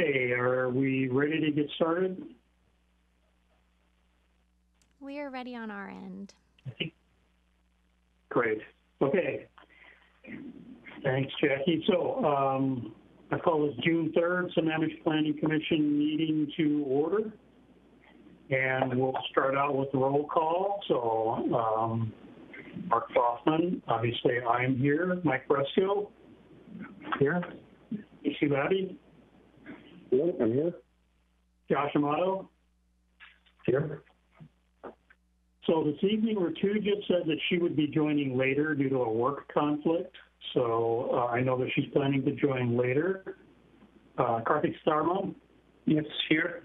Okay, are we ready to get started? We are ready on our end. Great. Okay. Thanks, Jackie. So I call this June 3rd Sammamish Planning Commission meeting to order. And we'll start out with the roll call. So Mark Hoffman, obviously I'm here. Mike Bresco, here. Ishi Laddie. Yeah, I'm here. Josh Amato. Here. So this evening, Rituja said that she would be joining later due to a work conflict. So I know that she's planning to join later. Karthik Starma. Yes, here.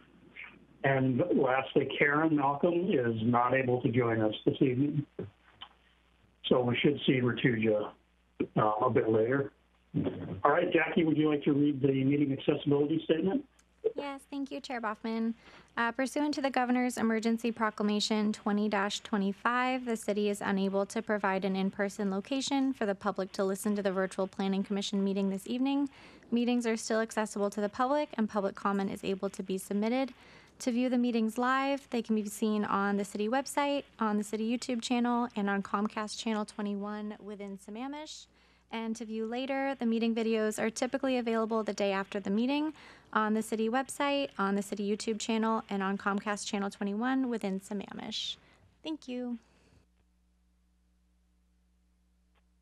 And lastly, Karen Malcolm is not able to join us this evening. So we should see Rituja a bit later. All right, Jackie, would you like to read the meeting accessibility statement? Yes, thank you, Chair Boffman. Pursuant to the Governor's Emergency Proclamation 20-25, the city is unable to provide an in-person location for the public to listen to the virtual Planning Commission meeting this evening. Meetings are still accessible to the public, and public comment is able to be submitted. To view the meetings live, they can be seen on the city website, on the city YouTube channel, and on Comcast Channel 21 within Sammamish. And to view later, the meeting videos are typically available the day after the meeting on the city website, on the city YouTube channel, and on Comcast Channel 21 within Sammamish. Thank you.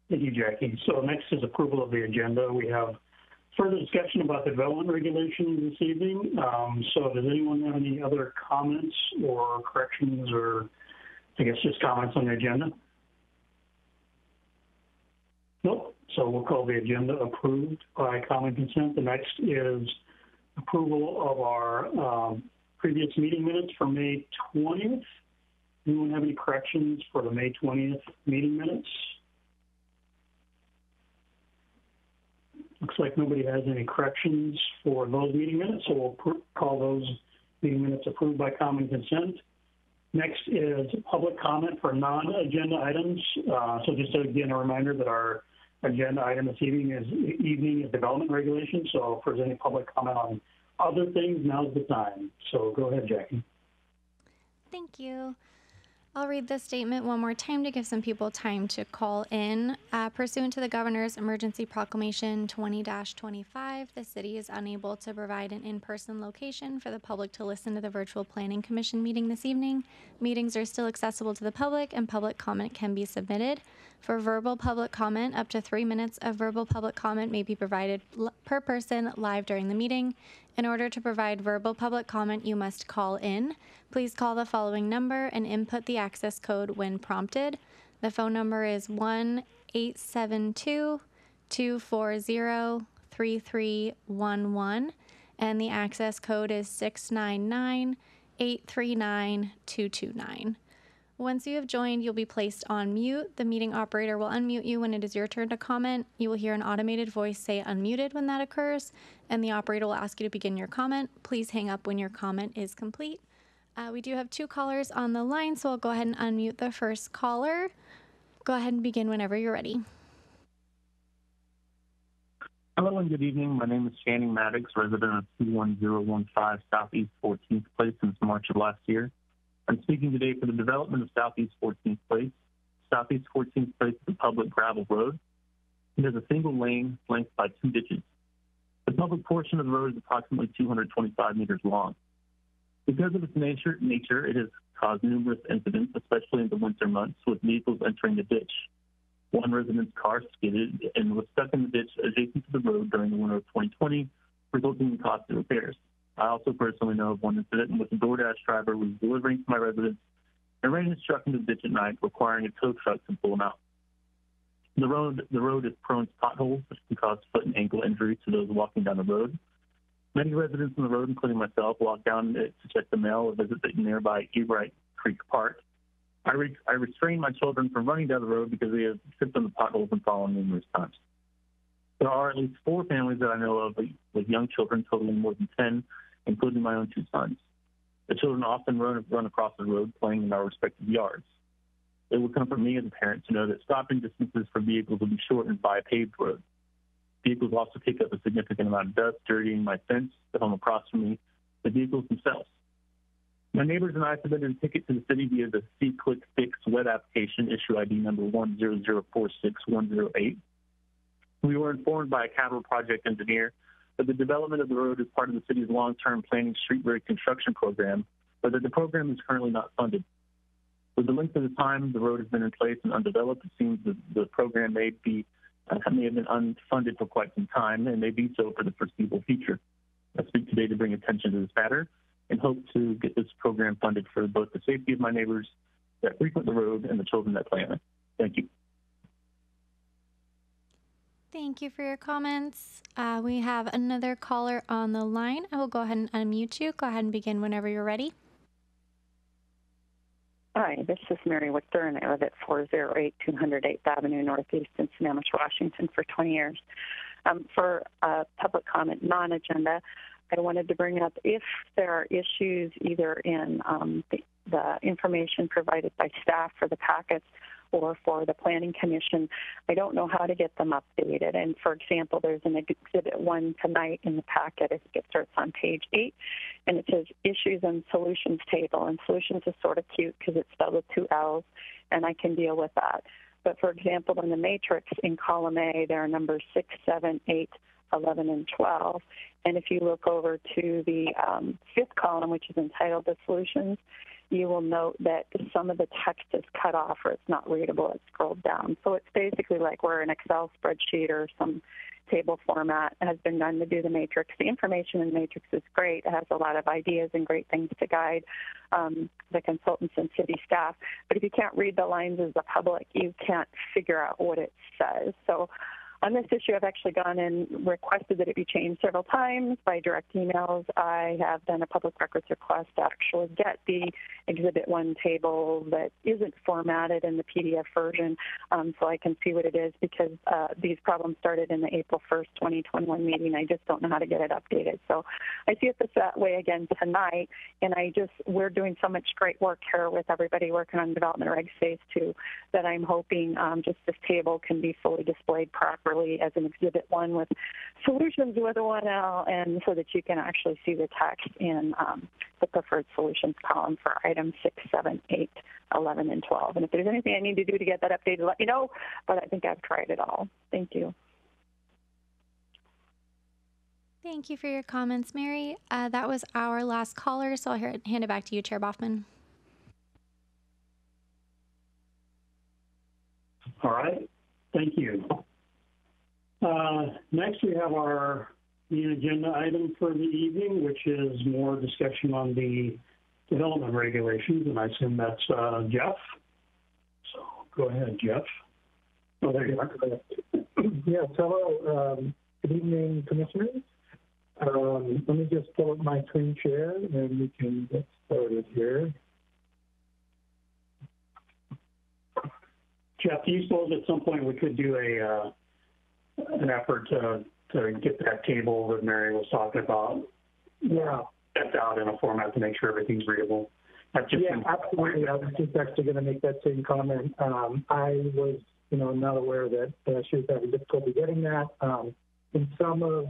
Thank you, Jackie. So next is approval of the agenda. We have further discussion about the development regulations this evening. So does anyone have any other comments or corrections or I guess just comments on the agenda? Nope. So we'll call the agenda approved by common consent. The next is approval of our previous meeting minutes for May 20th. Anyone have any corrections for the May 20th meeting minutes? Looks like nobody has any corrections for those meeting minutes, so we'll call those meeting minutes approved by common consent. Next is public comment for non-agenda items. So just again, a reminder that our agenda item this evening is development regulations. So if there's any public comment on other things, now's the time. So go ahead, Jackie. Thank you. I'll read this statement one more time to give some people time to call in. Pursuant to the Governor's Emergency Proclamation 20-25, the city is unable to provide an in-person location for the public to listen to the virtual Planning Commission meeting this evening. Meetings are still accessible to the public, and public comment can be submitted. For verbal public comment, up to 3 minutes of verbal public comment may be provided per person live during the meeting. In order to provide verbal public comment, you must call in. Please call the following number and input the access code when prompted. The phone number is 1-872-240-3311, and the access code is 699-839-229. Once you have joined, you'll be placed on mute. The meeting operator will unmute you when it is your turn to comment. You will hear an automated voice say unmuted when that occurs, and the operator will ask you to begin your comment. Please hang up when your comment is complete. We do have 2 callers on the line, so I'll go ahead and unmute the first caller. Go ahead and begin whenever you're ready. Hello and good evening. My name is Channing Maddox, resident of 21015 Southeast 14th Place since March of last year. I'm speaking today for the development of Southeast 14th Place. Southeast 14th Place is a public gravel road. It has a single lane flanked by 2 ditches. The public portion of the road is approximately 225 meters long. Because of its nature, it has caused numerous incidents, especially in the winter months, with vehicles entering the ditch. One resident's car skidded and was stuck in the ditch adjacent to the road during the winter of 2020, resulting in costly repairs. I also personally know of one incident in which a DoorDash driver was delivering to my residence and ran his truck into the ditch at night, requiring a tow truck to pull him out. The road is prone to potholes, which can cause foot and ankle injuries to those walking down the road. Many residents on the road, including myself, walk down it to check the mail or visit the nearby Ebright Creek Park. I restrained my children from running down the road because they have tripped on the potholes and fallen numerous times. There are at least 4 families that I know of with young children totaling more than 10, including my own 2 sons. The children often run across the road playing in our respective yards. It would comfort me as a parent to know that stopping distances for vehicles will be shortened by a paved road. Vehicles also pick up a significant amount of dust, dirtying my fence, the home across from me, the vehicles themselves. My neighbors and I submitted a ticket to the city via the C-Click Fix web application, issue ID number 100461108. We were informed by a capital project engineer that the development of the road is part of the city's long-term planning street reconstruction program, but that the program is currently not funded. With the length of the time the road has been in place and undeveloped, it seems that the program may have been unfunded for quite some time and may be so for the foreseeable future. I speak today to bring attention to this matter and hope to get this program funded for both the safety of my neighbors that frequent the road and the children that play on it. Thank you. Thank you for your comments. We have another caller on the line. I will go ahead and unmute you. Go ahead and begin whenever you're ready. Hi, this is Mary Wichter, and I live at 408 208th Avenue Northeast in Sammamish, Washington for 20 years. For public comment non-agenda, I wanted to bring up if there are issues either in the information provided by staff for the packets or for the Planning Commission, I don't know how to get them updated. And for example, there's an Exhibit 1 tonight in the packet. I think it starts on page 8, and it says Issues and Solutions Table. And Solutions is sort of cute because it's spelled with 2 L's, and I can deal with that. But for example, in the matrix in column A, there are numbers 6, 7, 8, 11, and 12. And if you look over to the 5th column, which is entitled The Solutions, you will note that some of the text is cut off or it's not readable. It's scrolled down. So it's basically like where an Excel spreadsheet or some table format has been done to do the matrix. The information in the matrix is great. It has a lot of ideas and great things to guide the consultants and city staff. But if you can't read the lines as the public, you can't figure out what it says. So on this issue, I've actually gone and requested that it be changed several times by direct emails. I have done a public records request to actually get the Exhibit 1 table that isn't formatted in the PDF version so I can see what it is, because these problems started in the April 1st, 2021 meeting. I just don't know how to get it updated. So I see it that way again tonight, and we're doing so much great work here with everybody working on development reg phase 2 that I'm hoping just this table can be fully displayed properly as an Exhibit 1 with solutions with a 1L, and so that you can actually see the text in the preferred solutions column for items 6, 7, 8, 11, and 12. And if there's anything I need to do to get that updated, let me know, but I think I've tried it all. Thank you. Thank you for your comments, Mary. That was our last caller, so I'll hand it back to you, Chair Boffman. All right. Thank you. Next, we have our main agenda item for the evening, which is more discussion on the development regulations, and I assume that's Jeff. So go ahead, Jeff. Oh, there you are. Yes, hello. Good evening, Commissioners. Let me just pull up my screen share, and we can get started here. Jeff, do you suppose at some point we could do an effort to get that table that Mary was talking about? Yeah. Set out in a format to make sure everything's readable. Yeah, absolutely. I was just actually going to make that same comment. I was, not aware that she was having difficulty getting that. In some of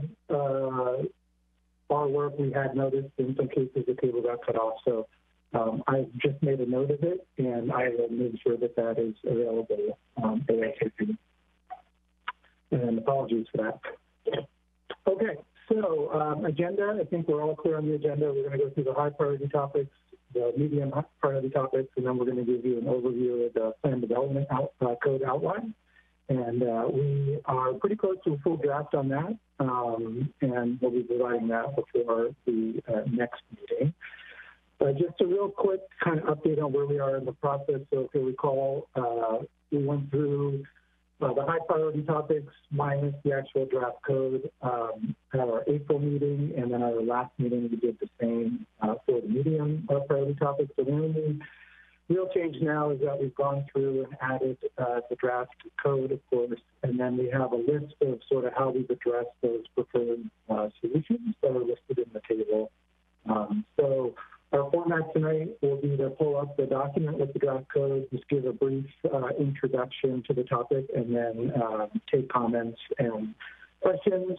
our work, we had noticed in some cases the table got cut off. So I just made a note of it, and I will make sure that that is available ASAP. And apologies for that. Okay, so agenda, I think we're all clear on the agenda. We're going to go through the high priority topics, the medium priority topics, and then we're going to give you an overview of the plan development code outline. And we are pretty close to a full draft on that, and we'll be providing that before the next meeting. Just a real quick kind of update on where we are in the process. So if you recall, we went through the high priority topics minus the actual draft code at our April meeting, and then our last meeting we did the same for the medium priority topics. So the only real change now is that we've gone through and added the draft code, of course, and then we have a list of sort of how we've addressed those preferred solutions that are listed in the table. So our format tonight will be to pull up the document with the draft code, just give a brief introduction to the topic, and then take comments and questions.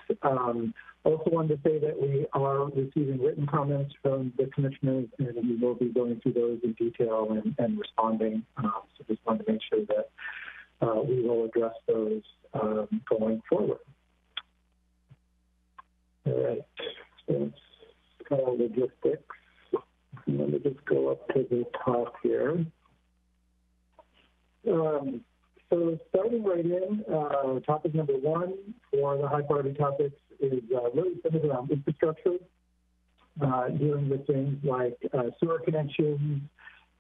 Also wanted to say that we are receiving written comments from the commissioners, and we will be going through those in detail and responding. So just wanted to make sure that we will address those going forward. All right, so let's call logistics. Let me just go up to the top here. So starting right in, topic number one for the high priority topics is really centered around infrastructure, dealing with things like sewer connections,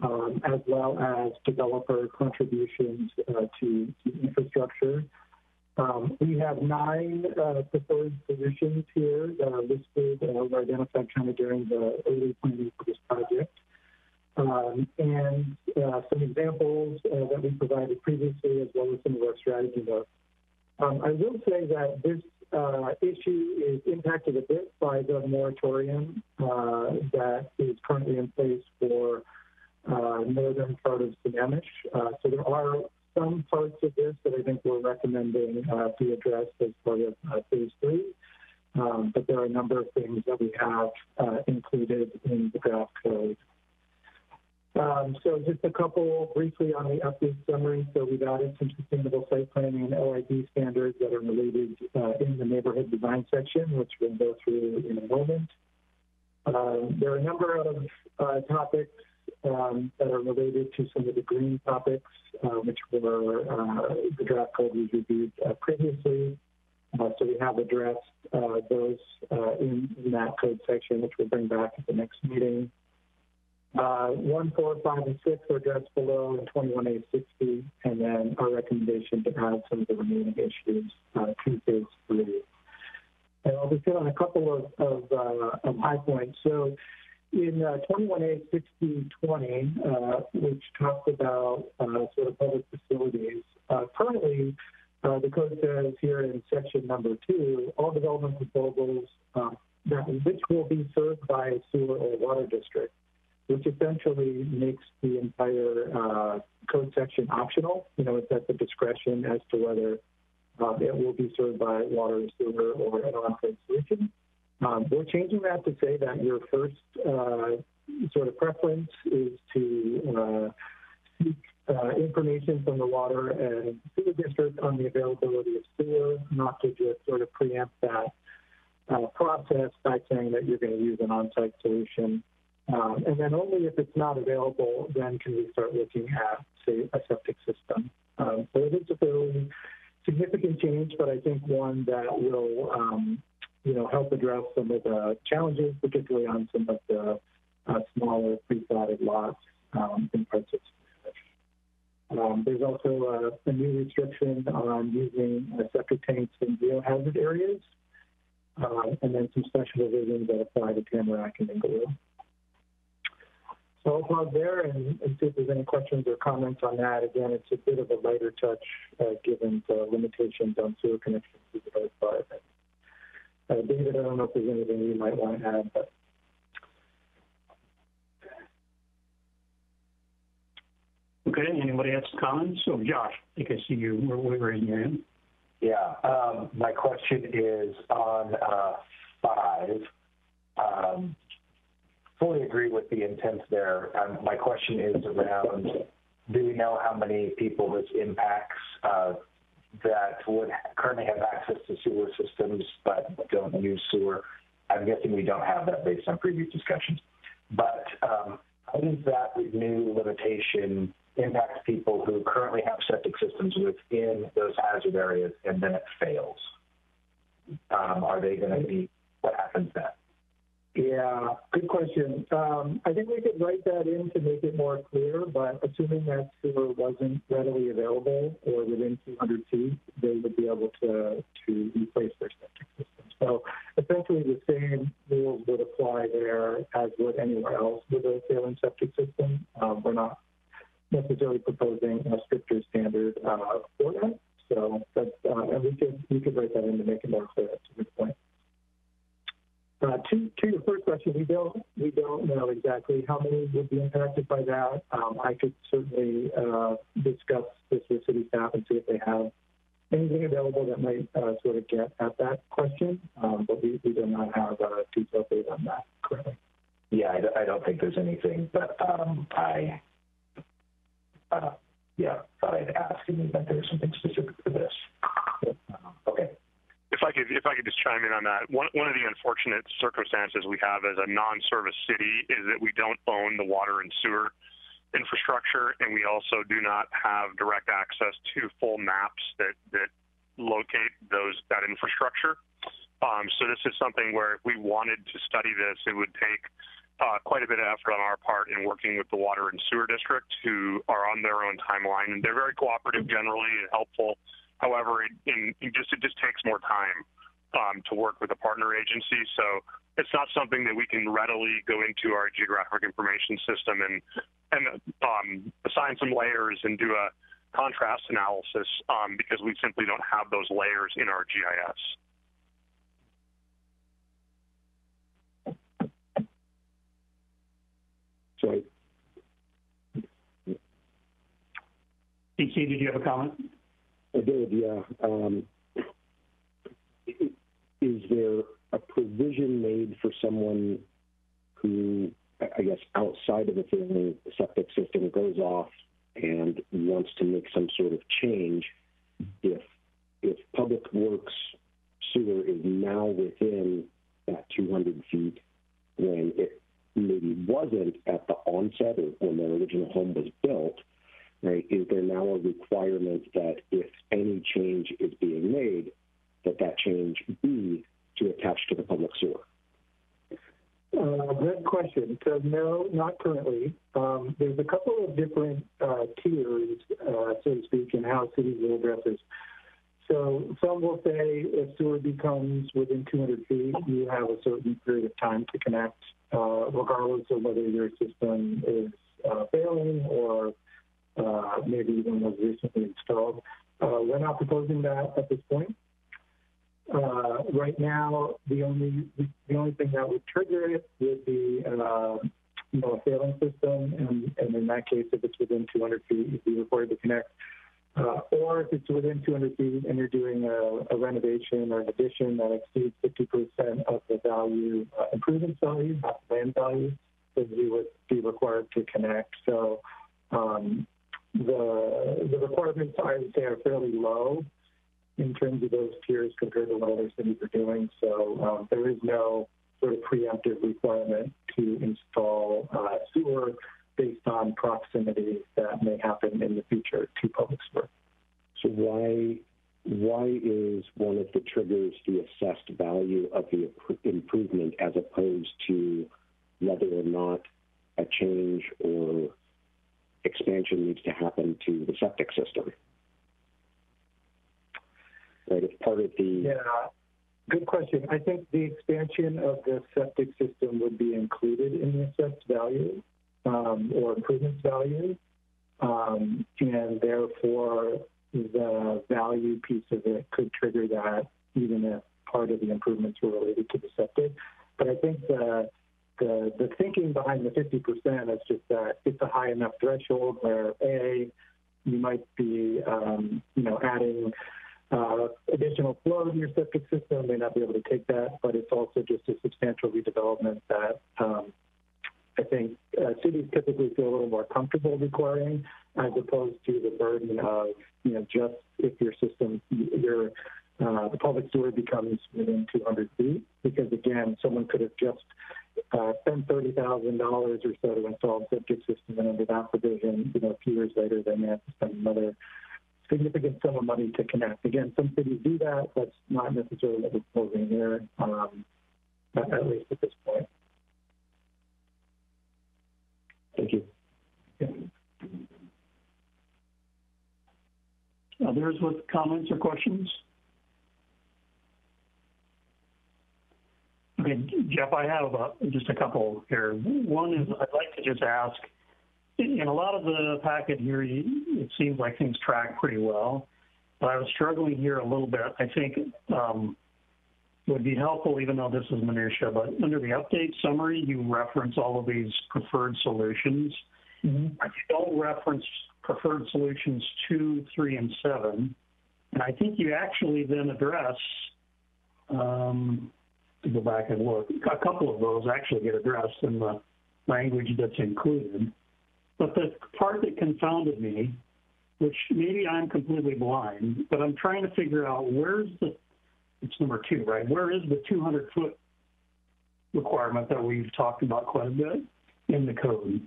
as well as developer contributions to infrastructure. We have 9 preferred solutions here that are listed or identified kind of during the early planning for this project. And some examples that we provided previously, as well as some of our strategy notes. I will say that this issue is impacted a bit by the moratorium that is currently in place for northern part of Sammamish. So there are some parts of this that I think we're recommending be addressed as part of phase 3. But there are a number of things that we have included in the draft code. So just a couple briefly on the update summary. So we've added some sustainable site planning and LID standards that are related in the neighborhood design section, which we'll go through in a moment. There are a number of topics that are related to some of the green topics, which were the draft code we reviewed previously. So we have addressed those in that code section, which we'll bring back at the next meeting. 1, 4, 5, and 6 are addressed below in 21A60, and then our recommendation to add some of the remaining issues to phase 3. And I'll just hit on a couple of high points. So in 21A6020, which talks about sort of public facilities, currently the code says here in section number 2, all development proposals which will be served by a sewer or water district, which essentially makes the entire code section optional. You know, it's at the discretion as to whether it will be served by water, sewer, or an on-site solution. We're changing that to say that your first sort of preference is to seek information from the water and sewer district on the availability of sewer, not to just sort of preempt that process by saying that you're going to use an on-site solution. And then only if it's not available, then can we start looking at, say, a septic system. So it is a fairly significant change, but I think one that will, help address some of the challenges, particularly on some of the smaller pre-platted lots in parts of Sammamish. There's also a new restriction on using septic tanks in geohazard areas, and then some special provisions that apply to Tamarack and Inglewood. So I'll pause there and see if there's any questions or comments on that. Again, it's a bit of a lighter touch given the limitations on sewer connections to the road part. David, I don't know if there's anything you might want to add. But... Okay, anybody have some comments? So Josh, I think I see you. We're raising your hand. Yeah, my question is on 5. Fully agree with the intent there. My question is around, do we know how many people this impacts that would currently have access to sewer systems but don't use sewer? I'm guessing we don't have that based on previous discussions. But how does that new limitation impact people who currently have septic systems within those hazard areas and then it fails? Are they going to be, what happens then? Yeah, good question. I think we could write that in to make it more clear, but assuming that sewer wasn't readily available or within 200 feet, they would be able to replace their septic system. So essentially the same rules would apply there as would anywhere else with a failing septic system. We're not necessarily proposing a stricter standard for that. So that's, and we could write that in to make it more clear. That's a good point. To your first question, we don't know exactly how many would be impacted by that. I could certainly discuss this with city staff and see if they have anything available that might sort of get at that question, but we do not have a detailed data on that currently. Yeah, I don't think there's anything, but thought I'd ask in the event there was something specific for this. Okay. If I could just chime in on that, one of the unfortunate circumstances we have as a non-service city is that we don't own the water and sewer infrastructure, and we also do not have direct access to full maps that locate that infrastructure. So this is something where if we wanted to study this, it would take quite a bit of effort on our part in working with the water and sewer district, who are on their own timeline, and they're very cooperative generally and helpful. However, it just takes more time to work with a partner agency. So it's not something that we can readily go into our geographic information system and assign some layers and do a contrast analysis because we simply don't have those layers in our GIS. Sorry. DC, did you have a comment? I did, yeah. Is there a provision made for someone who, I guess, outside of a failing septic system goes off and wants to make some sort of change if Public Works sewer is now within that 200 feet when it maybe wasn't at the onset or when the original home was built, right? Is there now a requirement that if any change is being made, that change be to attach to the public sewer? Good question. So no, not currently. There's a couple of different tiers, so to speak, in how cities will address this. So some will say if sewer becomes within 200 feet, you have a certain period of time to connect, regardless of whether your system is failing or maybe even was recently installed. We're not proposing that at this point. Right now, the only thing that would trigger it would be a failing system, and in that case, if it's within 200 feet, you'd be required to connect. Or if it's within 200 feet and you're doing a renovation or an addition that exceeds 50% of the value, improvement value, not the land value, then you would be required to connect. So the requirements, I would say, are fairly low in terms of those tiers compared to what other cities are doing. So there is no sort of preemptive requirement to install sewer based on proximity that may happen in the future to public sewer. So why is one of the triggers the assessed value of the improvement as opposed to whether or not a change or expansion needs to happen to the septic system? Right, it's part of the... Yeah, good question. I think the expansion of the septic system would be included in the assessed value or improvements value, and therefore the value piece of it could trigger that even if part of the improvements were related to the septic. But I think the thinking behind the 50% is just that it's a high enough threshold where you might be adding additional flow to your septic system, may not be able to take that, but it's also just a substantial redevelopment that I think cities typically feel a little more comfortable requiring, as opposed to the burden of, just if your system, the public sewer becomes within 200 feet, because again, someone could have just spent $30,000 or so to install a septic system, and under that provision, a few years later, they may have to spend another significant sum of money to connect. Again, some cities do that. That's not necessarily what we're proposing here, at least at this point. Thank you. Yeah. Others with comments or questions? Okay, Jeff, I have just a couple here. One is I'd like to just ask, in a lot of the packet here, it seems like things track pretty well, but I was struggling here a little bit. I think it would be helpful, even though this is minutia, but under the update summary, you reference all of these preferred solutions. Mm-hmm. You don't reference preferred solutions 2, 3, and 7. And I think you actually then address, to go back and look, a couple of those actually get addressed in the language that's included. But the part that confounded me, which maybe I'm completely blind, but I'm trying to figure out it's number 2, right? Where is the 200-foot requirement that we've talked about quite a bit in the code?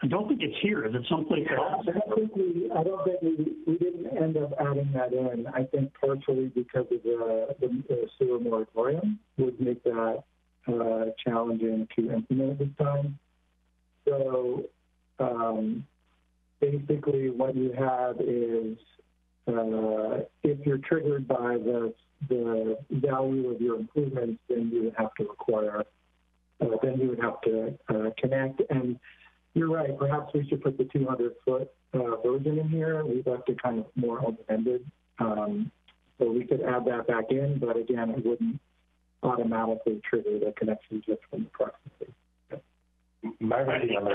I don't think it's here. Is it someplace else? I don't think we didn't end up adding that in. I think partially because of the sewer moratorium would make that challenging to implement at this time. So basically what you have is if you're triggered by the value of your improvements, then you would have to require, then you would have to connect. And you're right, perhaps we should put the 200-foot version in here. We'd left it kind of more open-ended. So we could add that back in, but again, it wouldn't automatically trigger the connection just from the proximity. My reading on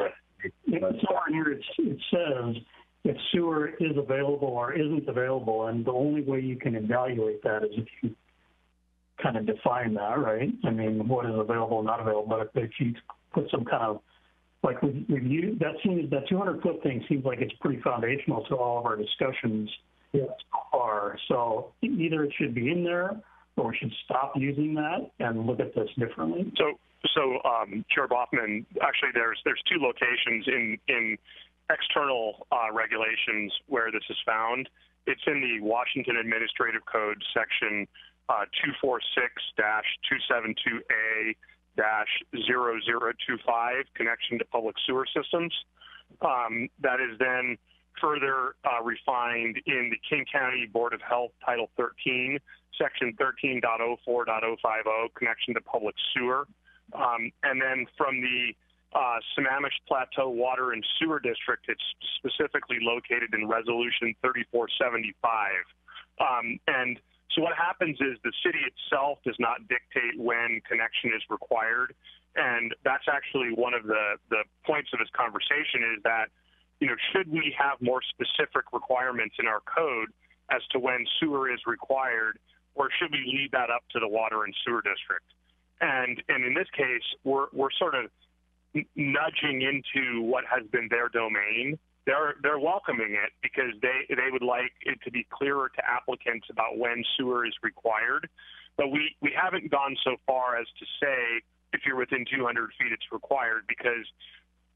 here it says if sewer is available or isn't available, and the only way you can evaluate that is if you kind of define that, right? I mean, what is available and not available, but if you put some kind of, like with you, that 200-foot thing seems like it's pretty foundational to all of our discussions so far. So either it should be in there or we should stop using that and look at this differently. So Chair Boffman, actually there's 2 locations in external regulations where this is found. It's in the Washington Administrative Code section 246-272A-0025, connection to public sewer systems. That is then further refined in the King County Board of Health Title 13, section 13.04.050, connection to public sewer. And then from the Sammamish Plateau Water and Sewer District, it's specifically located in Resolution 3475. And so what happens is the city itself does not dictate when connection is required. And that's actually one of the points of this conversation is that, should we have more specific requirements in our code as to when sewer is required, or should we leave that up to the water and sewer district? And in this case, we're sort of nudging into what has been their domain. They're welcoming it because they would like it to be clearer to applicants about when sewer is required. But we haven't gone so far as to say if you're within 200 feet it's required, because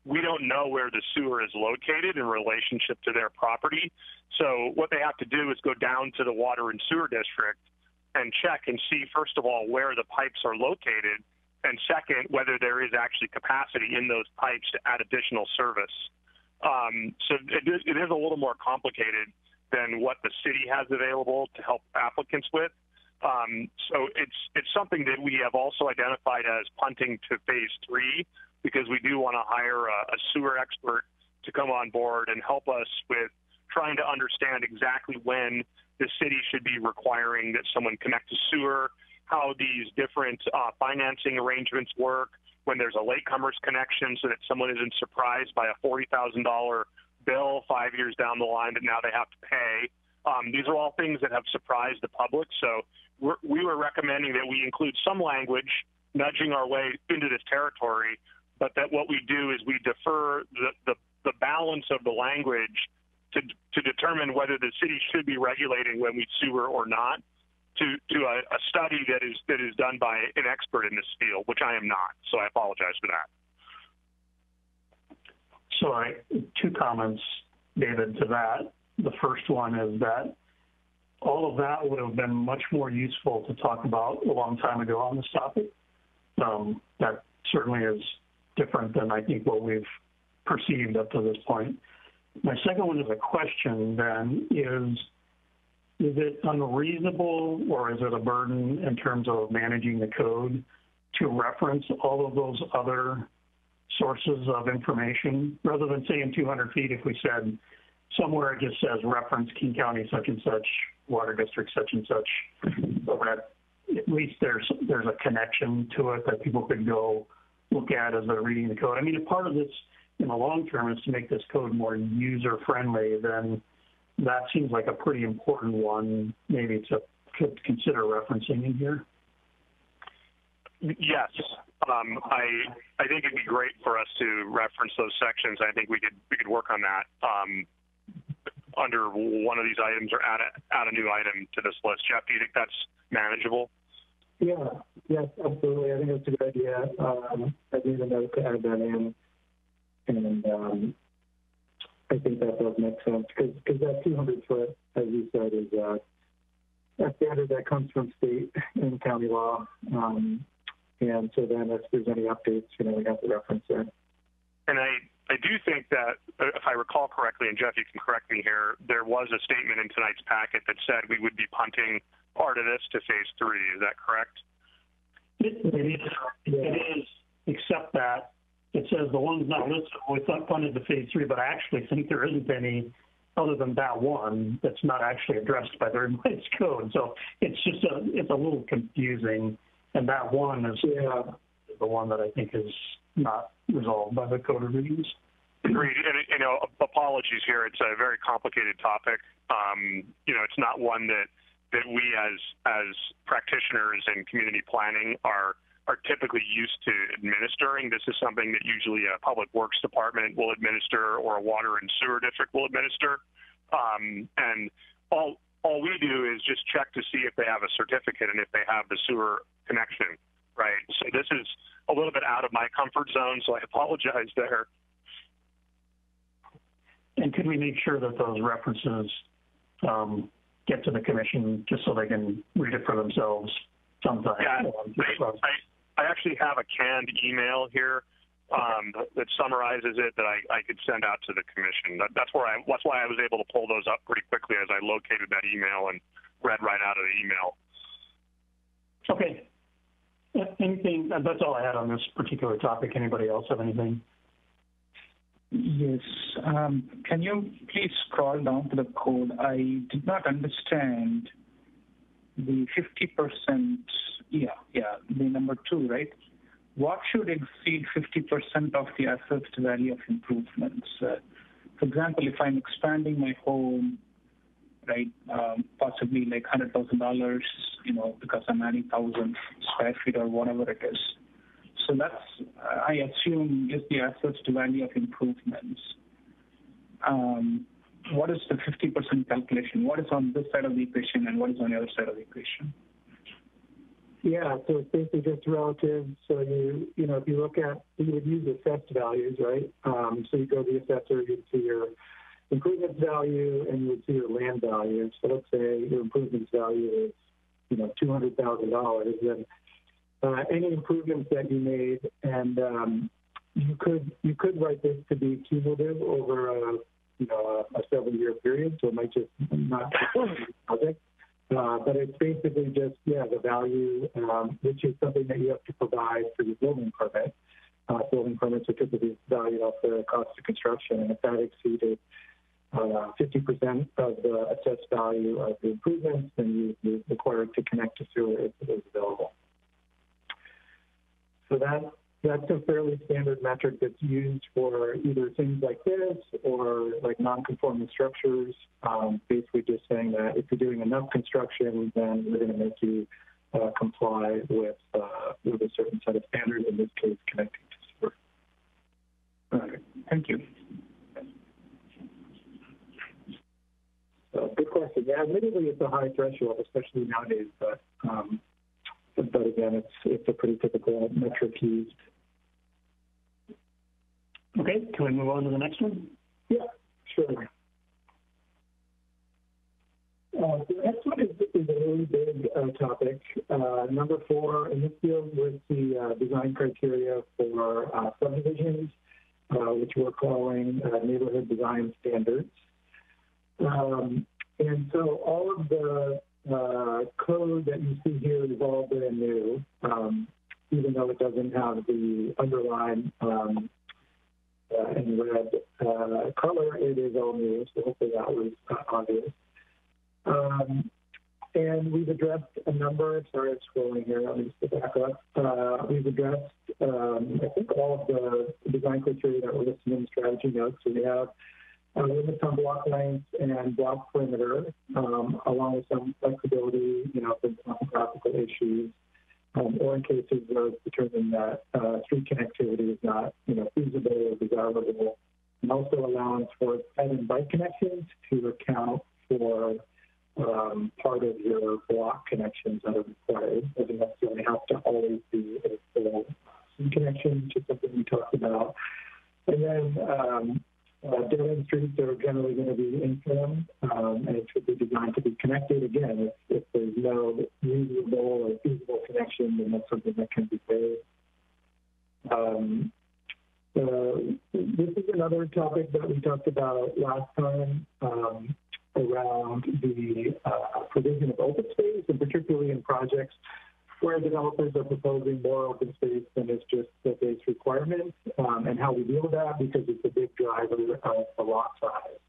we don't know where the sewer is located in relationship to their property. So what they have to do is go down to the water and sewer district and check and see, first of all, where the pipes are located, and second, whether there is actually capacity in those pipes to add additional service. So it is a little more complicated than what the city has available to help applicants with. So it's something that we have also identified as punting to phase 3, because we do want to hire a sewer expert to come on board and help us with trying to understand exactly when the city should be requiring that someone connect to sewer, how these different financing arrangements work, when there's a latecomers connection so that someone isn't surprised by a $40,000 bill 5 years down the line that now they have to pay. These are all things that have surprised the public. So we were recommending that we include some language nudging our way into this territory, but that what we do is we defer the balance of the language to determine whether the city should be regulating when we sewer or not to a study that is done by an expert in this field, which I am not. So I apologize for that. So 2 comments, David, to that. The first one is that all of that would have been much more useful to talk about a long time ago on this topic. That certainly is different than I think what we've perceived up to this point. My second one is a question then is it unreasonable or is it a burden in terms of managing the code to reference all of those other sources of information rather than saying 200 feet? If we said somewhere it just says reference King County such and such, water district such and such, but that least there's a connection to it that people could go look at as they're reading the code. I mean, if part of this in the long term is to make this code more user-friendly, then that seems like a pretty important one maybe to consider referencing in here. Yes. I think it'd be great for us to reference those sections. I think we could work on that under one of these items or add a new item to this list. Jeff, do you think that's manageable? Yeah, yes, absolutely. I think that's a good idea. I made a note to add that in, and I think that does make sense because that 200 foot, as you said, is a standard that comes from state and county law. And so then if there's any updates, we have to reference it. And I do think that, if I recall correctly, and Jeff, you can correct me here, there was a statement in tonight's packet that said we would be punting part of this to phase 3. Is that correct? It is, except that it says the one's not listed with funded to phase 3, but I actually think there isn't any other than that one that's not actually addressed by the revised code. So it's just it's a little confusing. And that one is the one that I think is not resolved by the code revisions. Agreed. And, apologies here. It's a very complicated topic. It's not one that we as practitioners in community planning are typically used to administering. This is something that usually a public works department will administer or a water and sewer district will administer. And all we do is just check to see if they have a certificate and if they have the sewer connection, right? So this is a little bit out of my comfort zone, so I apologize there. And could we make sure that those references get to the commission just so they can read it for themselves sometime? Yeah, I actually have a canned email here that summarizes it that I could send out to the commission. That's why I was able to pull those up pretty quickly as I located that email and read right out of the email. Okay. Anything? That's all I had on this particular topic. Anybody else have anything? Yes. Can you please scroll down to the code? I did not understand the 50%. Yeah, the number 2, right? What should exceed 50% of the assessed value of improvements? For example, if I'm expanding my home, right, possibly like $100,000, because I'm adding 1,000 square feet or whatever it is. So that's, I assume, is the assessed value of improvements. What is the 50% calculation? What is on this side of the equation and what is on the other side of the equation? Yeah, so it's basically just relative. So if you look at, you would use assessed values, right? So you go to the assessor, you'd see your improvements value and you would see your land value. So let's say your improvements value is, $200,000. Then any improvements that you made, and you could write this to be cumulative over a 7-year period. So it might just not be a project. But it's basically just, the value, which is something that you have to provide for your building permit. Building permits are typically valued off the cost of construction, and if that exceeded 50% of the assessed value of the improvements, then you're required to connect to sewer if it is available. So that's a fairly standard metric that's used for either things like this or like non-conforming structures. Basically just saying that if you're doing enough construction, then we're going to make you comply with a certain set of standards, in this case, connecting to sewer. Okay. Thank you. So, good question. Yeah, admittedly, it's a high threshold, especially nowadays, but again, it's a pretty typical metric used. Okay, can we move on to the next one? Yeah, sure. The next one is a really big topic, number 4, and this deals with the design criteria for subdivisions, which we're calling neighborhood design standards. And so all of the code that you see here is all brand new, even though it doesn't have the underline in red color, it is all new, so hopefully that was obvious. And we've addressed a number, sorry, I'm scrolling here, let me just go back up. We've addressed, I think, all of the design criteria that were listed in the strategy notes. So we have limits on block length and block perimeter, along with some flexibility, for topographical issues, or in cases where it's determined that street connectivity is not, feasible or desirable, and also allowance for ped and bike connections to account for part of your block connections that are required. It doesn't necessarily have to always be a full connection, which is something we talked about. And then dead-end streets are generally going to be informed, and it should be designed to be connected. Again, if there's no reasonable or feasible connection, then that's something that can be paid. This is another topic that we talked about last time around the provision of open space, and particularly in projects where developers are proposing more open space than is just the base requirement, and how we deal with that, because it's a big driver of the lot size.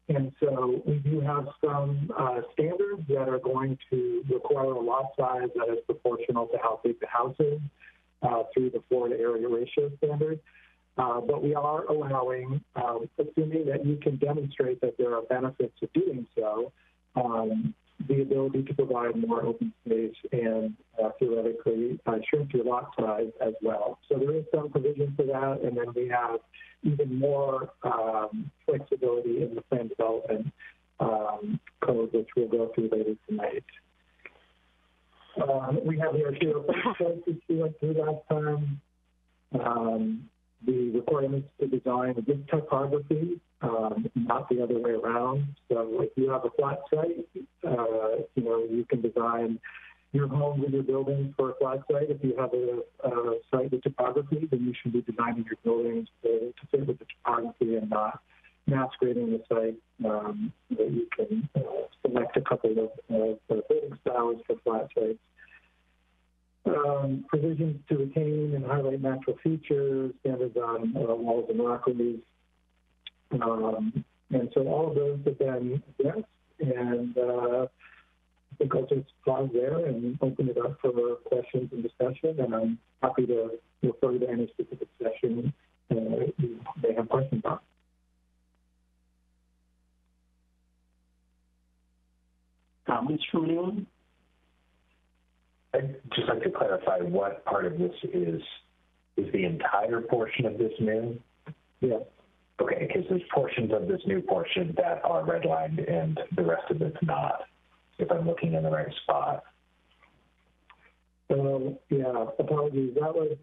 And so we do have some standards that are going to require a lot size that is proportional to how big the house is through the floor to area ratio standard. But we are allowing, assuming that you can demonstrate that there are benefits of doing so, the ability to provide more open space and theoretically shrink your lot size as well. So there is some provision for that, and then we have even more flexibility in the plan development code, which we'll go through later tonight. We have the Arterial Focus, which we went through last time. The requirements to design a good topography, not the other way around. So if you have a flat site, you can design your homes and your buildings for a flat site. If you have a site with topography, then you should be designing your buildings to fit with the topography and not masquerading the site. That you can select a couple of building styles for flat sites. Provisions to retain and highlight natural features, standards on walls and rockeries. And so all of those have been addressed, and I think I'll just pause there and open it up for questions and discussion, and I'm happy to refer to any specific session you may have questions on. Comments from anyone? I'd just like to clarify what part of this is the entire portion of this new? Yeah. Okay, because there's portions of this new portion that are redlined and the rest of it's not, if I'm looking in the right spot. Yeah, apologies. That was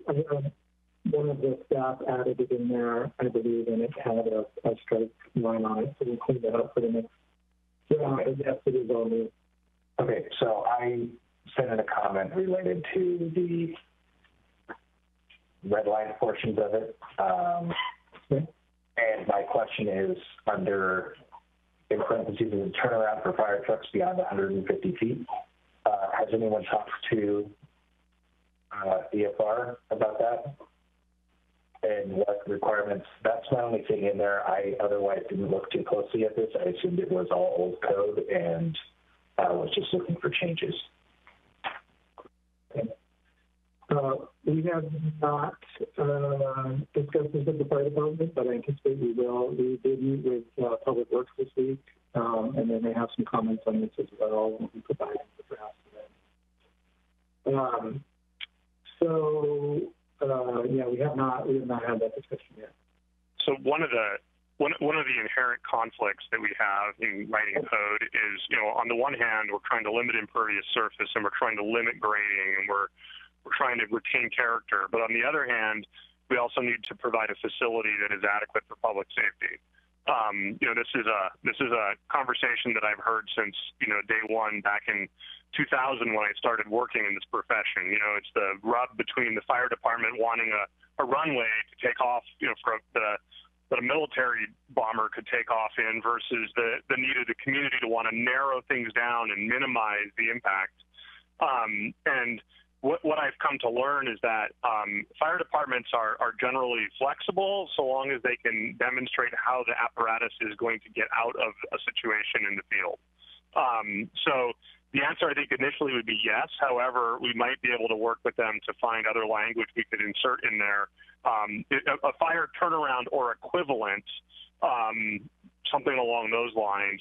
one of the staff added it in there, I believe, and it had a strike line on it, so we'll clean that up for the next. Yeah, yes, it is all new. Okay, so I sent in a comment related to the red line portions of it. And my question is, under, in parentheses, the turnaround for fire trucks beyond 150 feet. Has anyone talked to EFR about that? And what requirements? That's my only thing in there. I otherwise didn't look too closely at this. I assumed it was all old code and was just looking for changes. We have not discussed this with the fire department, but I anticipate we will. We did meet with Public Works this week, and then they have some comments on this as well. We'll be providing perhaps today. Yeah, we have not had that discussion yet. So one of the inherent conflicts that we have in writing code is, on the one hand, we're trying to limit impervious surface and we're trying to limit grading and we're trying to retain character. But on the other hand, we also need to provide a facility that is adequate for public safety. This is a conversation that I've heard since, day one back in 2000 when I started working in this profession. It's the rub between the fire department wanting a runway to take off, that a military bomber could take off in versus the need of the community to want to narrow things down and minimize the impact. And what I've come to learn is that fire departments are generally flexible so long as they can demonstrate how the apparatus is going to get out of a situation in the field. So the answer, I think, initially would be yes. However, we might be able to work with them to find other language we could insert in there. A fire turnaround or equivalent, something along those lines,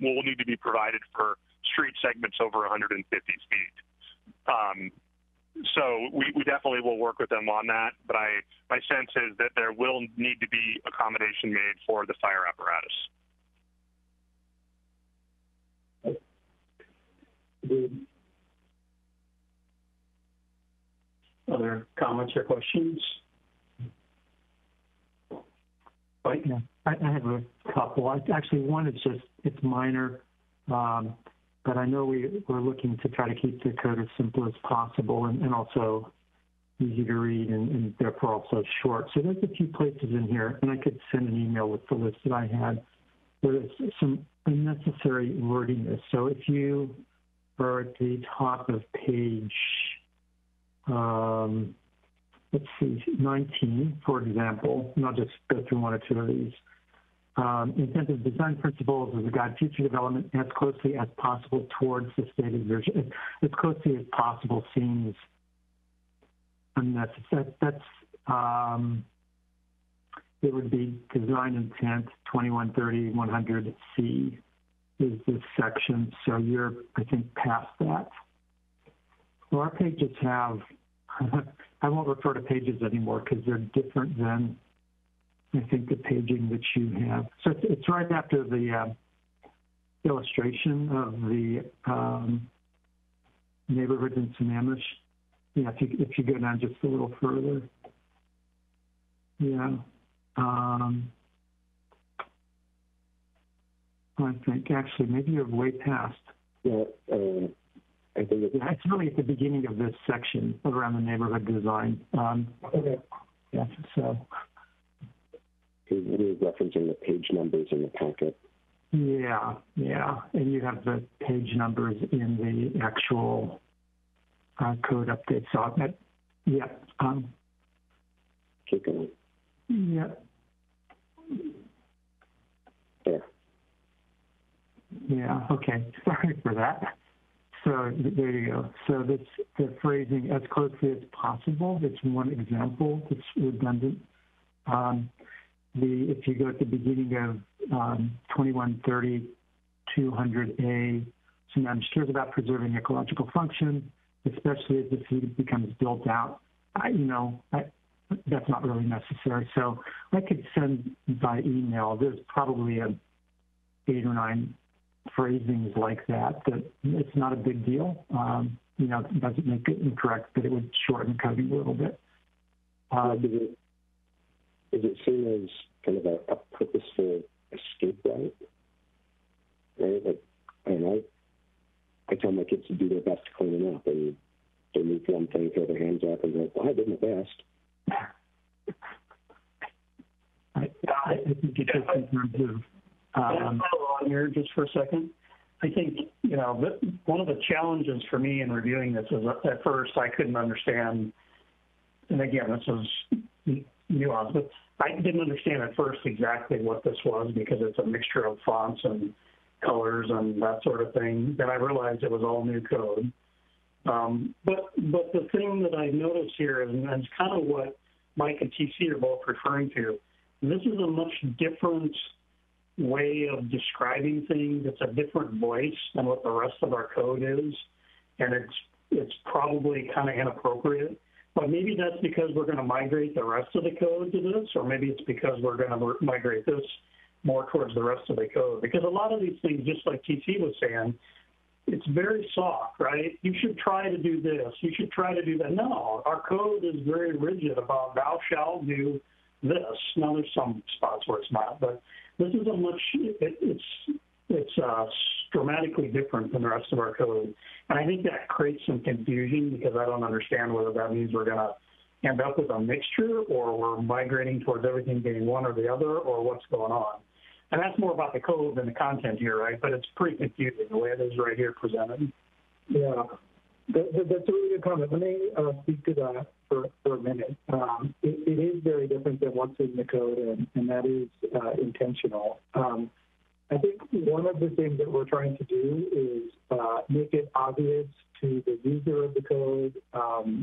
will need to be provided for street segments over 150 feet. So we definitely will work with them on that, but my sense is that there will need to be accommodation made for the fire apparatus. Other comments or questions? Right. Yeah, I have a couple. Actually, one is just, it's minor, but I know we're looking to try to keep the code as simple as possible and also easy to read and therefore also short. So there's a few places in here, and I could send an email with the list that I had, where there's some unnecessary wordiness. So if you are at the top of page, let's see, 19, for example, and I'll just go through one or two of these. Incentive design principles is to guide future development as closely as possible towards the stated version. As closely as possible seems unnecessary. It would be design intent 2130 100C is this section. So you're, I think, past that. Well, our pages have, I won't refer to pages anymore because they're different than, I think, the paging that you have. So it's right after the illustration of the neighborhood in Sammamish. Yeah, if you go down just a little further. Yeah. I think actually maybe you're way past. Yeah, I think it's really at the beginning of this section around the neighborhood design. Okay. Yeah, so. We're referencing the page numbers in the packet. Yeah, and you have the page numbers in the actual code update. So, yeah. Keep going. Yeah. There. Yeah, okay. Sorry for that. So there you go. So the phrasing as closely as possible, it's one example that's redundant. If you go at the beginning of 2130 200A, Sammamish cares about preserving ecological function, especially as the city becomes built out. That's not really necessary. So I could send by email. There's probably 8 or 9 phrasings like that it's not a big deal. It doesn't make it incorrect, but it would shorten coding a little bit. Is it seen as kind of a purposeful escape route? Right? Like, I don't know. I tell my kids to do their best to clean them up, and they move one thing, throw their hands up, and go, well, I did my best. I think it just in terms of... on here just for a second. I think, one of the challenges for me in reviewing this is at first I couldn't understand, and again, this is nuanced, but I didn't understand at first exactly what this was because it's a mixture of fonts and colors and that sort of thing. Then I realized it was all new code. But the thing that I noticed here, and it's kind of what Mike and TC are both referring to, this is a much different way of describing things. It's a different voice than what the rest of our code is, and it's probably kind of inappropriate. But maybe that's because we're going to migrate the rest of the code to this, or maybe it's because we're going to migrate this more towards the rest of the code. Because a lot of these things, just like TC was saying, it's very soft, right? You should try to do this. You should try to do that. No, our code is very rigid about thou shalt do this. Now, there's some spots where it's not, but this is it's dramatically different than the rest of our code. And I think that creates some confusion because I don't understand whether that means we're going to end up with a mixture or we're migrating towards everything being one or the other or what's going on. And that's more about the code than the content here, right? But it's pretty confusing the way it is right here presented. Yeah, that's a really good comment. Let me speak to that for a minute. It is very different than what's in the code, and that is intentional. I think one of the things that we're trying to do is make it obvious to the user of the code,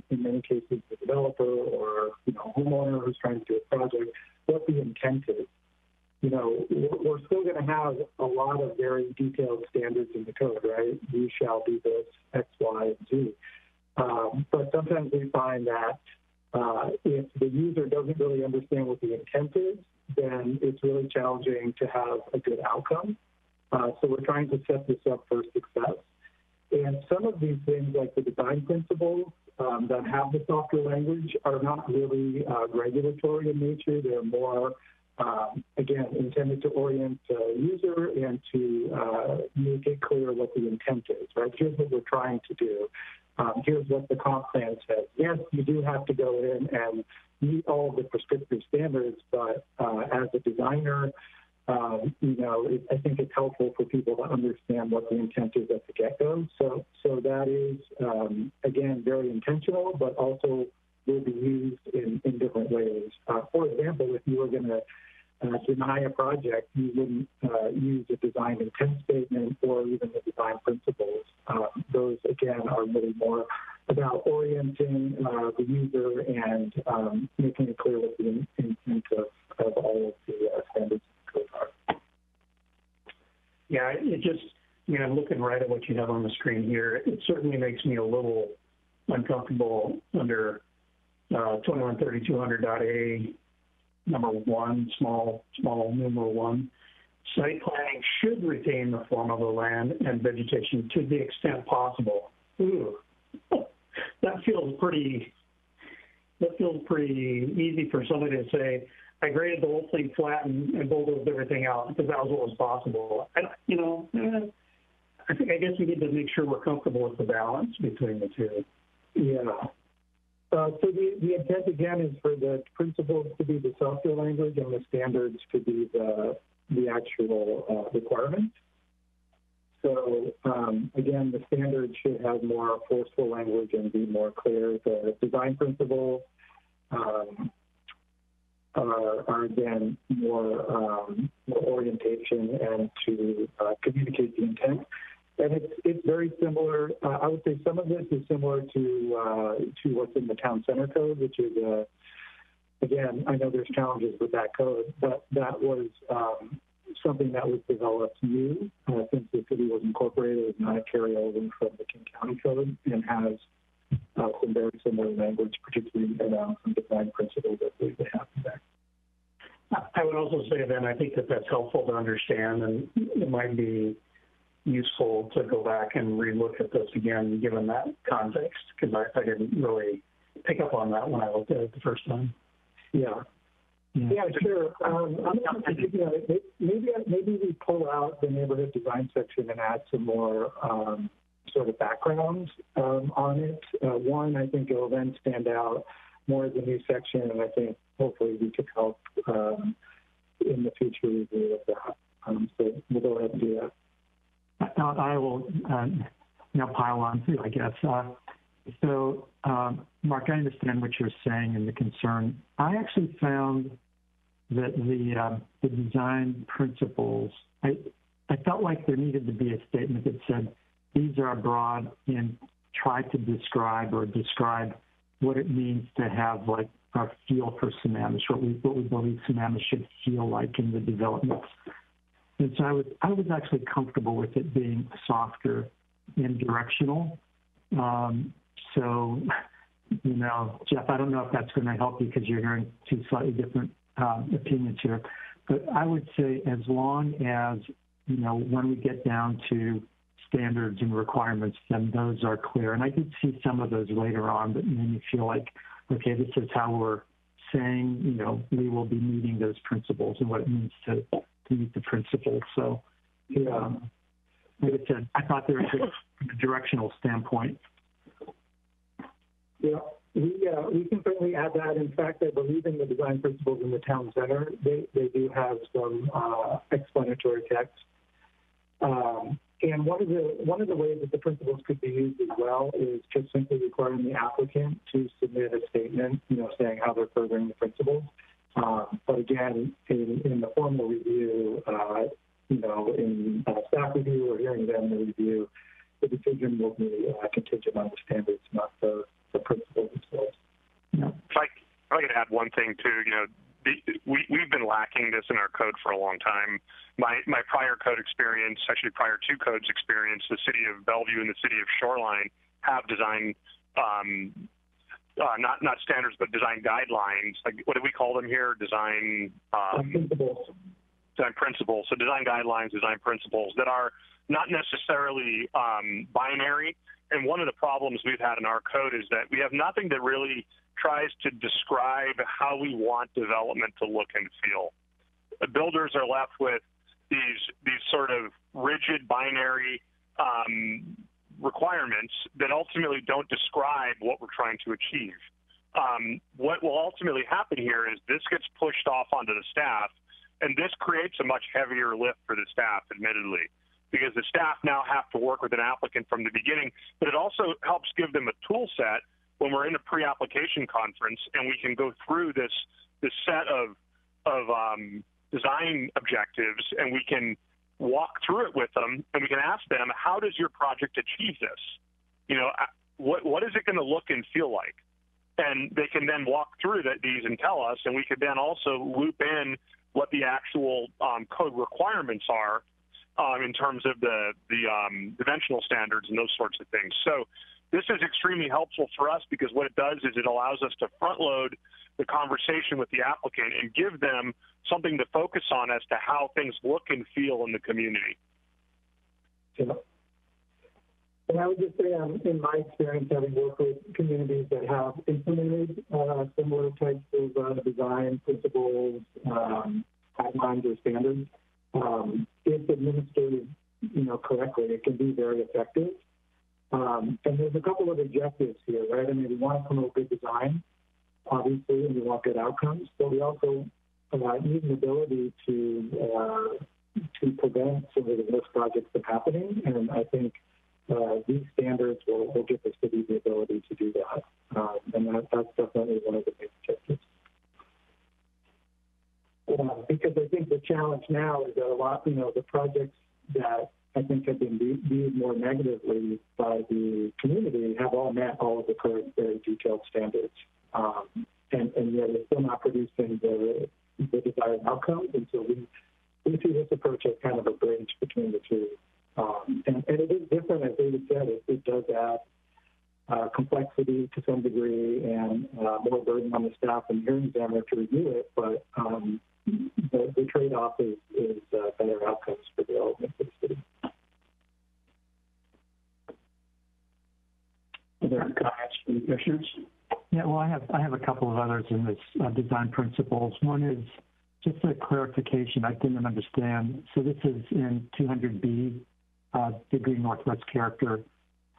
in many cases the developer or homeowner who's trying to do a project, what the intent is. We're still going to have a lot of very detailed standards in the code, right? You shall do this, X, Y, and Z. But sometimes we find that if the user doesn't really understand what the intent is, then it's really challenging to have a good outcome. So we're trying to set this up for success. And some of these things, like the design principles that have the software language, are not really regulatory in nature. They're more, again, intended to orient the user and to make it clear what the intent is, right? Here's what we're trying to do. Here's what the comp plan says. Yes, you do have to go in and meet all of the prescriptive standards, but as a designer, I think it's helpful for people to understand what the intent is at the get-go. So that is, again, very intentional, but also will be used in different ways. For example, if you were going to deny a project, you wouldn't use a design intent statement or even the design principles. Those, again, are really more about orienting the user and making it clear what the intent of all of the standards of the code are. Yeah, it just, I'm looking right at what you have on the screen here. It certainly makes me a little uncomfortable under 213200.A, number 1, small numeral 1. Site planning should retain the form of the land and vegetation to the extent possible. Ooh, that feels pretty easy for somebody to say, I graded the whole thing flat and bulldozed everything out because that was what was possible. I guess we need to make sure we're comfortable with the balance between the two. Yeah. So the intent, again, is for the principles to be the software language and the standards to be the actual requirements. So, again, the standards should have more forceful language and be more clear. The design principles are again, more orientation and to communicate the intent. And it's very similar. I would say some of this is similar to what's in the town center code, which is, again, I know there's challenges with that code, but that was something that was developed new since the city was incorporated. It's not a carryover from the King County code and has some very similar language, particularly around some design principles that they have there. I would also say then I think that that's helpful to understand, and it might be useful to go back and relook at this again, given that context, because I didn't really pick up on that when I looked at it the first time. Yeah, sure. Maybe we pull out the neighborhood design section and add some more sort of background on it. One, I think it will then stand out more as a new section, and I think hopefully we could help in the future review of that. So we'll go ahead and do that. I will pile on too, I guess. So, Mark, I understand what you're saying and the concern. I actually found that the design principles, I felt like there needed to be a statement that said, these are broad and try to describe what it means to have like a feel for Sammamish, what we believe Sammamish should feel like in the developments. And so I was actually comfortable with it being softer and directional. So, Jeff, I don't know if that's going to help you because you're hearing two slightly different opinions here. But I would say as long as, when we get down to standards and requirements, then those are clear. And I did see some of those later on that made me feel like, okay, this is how we're saying, we will be meeting those principles and what it means to meet the principles. So, like I said, I thought there was a directional standpoint. Yeah, we can certainly add that. In fact, I believe in the design principles in the town center, they do have some explanatory text. And one of the ways that the principles could be used as well is just simply requiring the applicant to submit a statement, saying how they're furthering the principles. But again, in the formal review, in staff review or hearing them in the review, the decision will be contingent on the standards, not the principles themselves. Yeah. If I could add one thing too, we've been lacking this in our code for a long time. My prior code experience, actually prior to codes experience, the city of Bellevue and the city of Shoreline have design, not standards, but design guidelines. Like, what do we call them here? Design principles. Design principles. So design guidelines, design principles that are not necessarily binary. And one of the problems we've had in our code is that we have nothing that really tries to describe how we want development to look and feel. The builders are left with these sort of rigid binary requirements that ultimately don't describe what we're trying to achieve. What will ultimately happen here is this gets pushed off onto the staff, and this creates a much heavier lift for the staff, admittedly, because the staff now have to work with an applicant from the beginning, but it also helps give them a tool set when we're in a pre-application conference and we can go through this set of design objectives, and we can walk through it with them, and we can ask them, how does your project achieve this? What is it going to look and feel like? And they can then walk through these and tell us, and we could then also loop in what the actual code requirements are in terms of the dimensional standards and those sorts of things. So this is extremely helpful for us because what it does is it allows us to front load the conversation with the applicant and give them something to focus on as to how things look and feel in the community. Yeah. And I would just say, in my experience, having worked with communities that have implemented similar types of design principles, guidelines, or standards, if administered, correctly, it can be very effective. And there's a couple of objectives here, right? I mean, we want to promote good design, obviously, and we want good outcomes, but we also need an ability to prevent some of the worst projects from happening. And I think these standards will give the city the ability to do that. And that's definitely one of the big objectives. Because I think the challenge now is that a lot, the projects that I think have been viewed more negatively by the community have all met all of the current very detailed standards. And yet they're still not producing the desired outcomes. And so we see this approach as kind of a bridge between the two. And it is different, as David said, it does add complexity to some degree and more burden on the staff and hearing examiner to review it, but the trade-off is better outcomes for development for the city. Are there comments from the commissioners? Yeah, well, I have a couple of others in this design principles. One is just a clarification I didn't understand. So this is in 200B, degree northwest character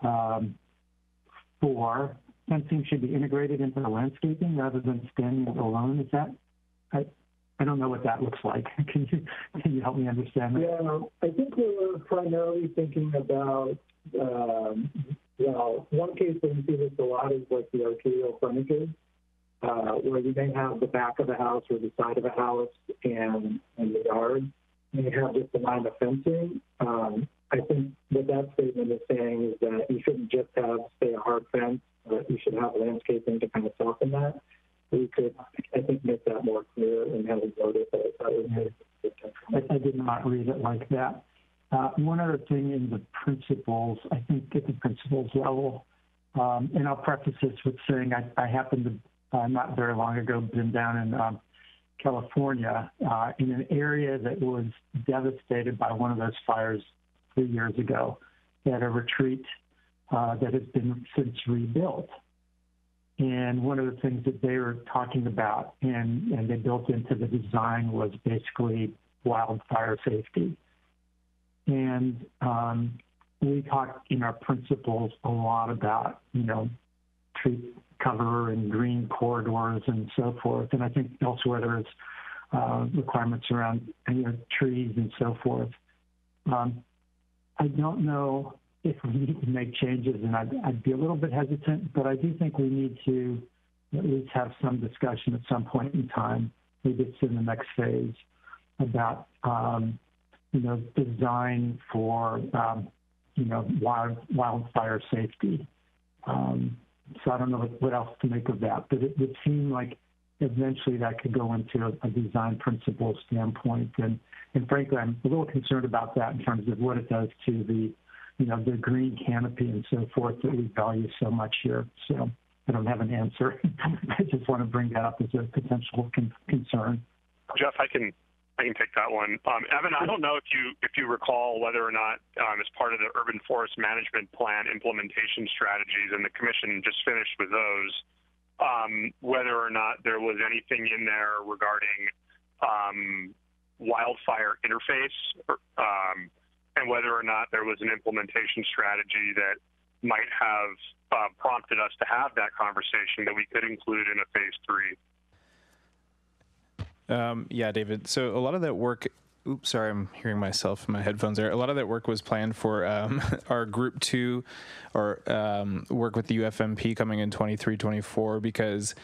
4. Fencing should be integrated into the landscaping rather than standing alone. Is that? I don't know what that looks like. Can you help me understand that? Yeah, I think we're primarily thinking about, one case that we see this a lot is like the arterial frontages, where you may have the back of the house or the side of a house and the yard, and you have just a line of fencing. I think what that statement is saying is that you shouldn't just have, say, a hard fence, but you should have landscaping to kind of soften that. We could, I think, make that more clear and have it noted that I did not read it like that. One other thing in the principles, I think at the principles level, and I'll preface this with saying I happened to, not very long ago, been down in California in an area that was devastated by one of those fires 3 years ago. They had a retreat that has been since rebuilt. And one of the things that they were talking about and they built into the design was basically wildfire safety. And we talked in our principles a lot about, tree cover and green corridors and so forth. And I think elsewhere there's requirements around trees and so forth. I don't know if we need to make changes, and I'd be a little bit hesitant, but I do think we need to at least have some discussion at some point in time, maybe it's in the next phase, about design for, wildfire safety. So I don't know what else to make of that, but it would seem like eventually that could go into a design principle standpoint. And frankly, I'm a little concerned about that in terms of what it does to the green canopy and so forth that we value so much here. So I don't have an answer. I just want to bring that up as a potential concern. Jeff, I can take that one. Evan, I don't know if you recall whether or not as part of the Urban Forest Management Plan implementation strategies, and the Commission just finished with those, whether or not there was anything in there regarding wildfire interface, and whether or not there was an implementation strategy that might have prompted us to have that conversation that we could include in a phase 3. Yeah, David. So a lot of that work, oops, sorry, I'm hearing myself in my headphones there. A lot of that work was planned for our Group 2 or work with the UFMP coming in 23-24 because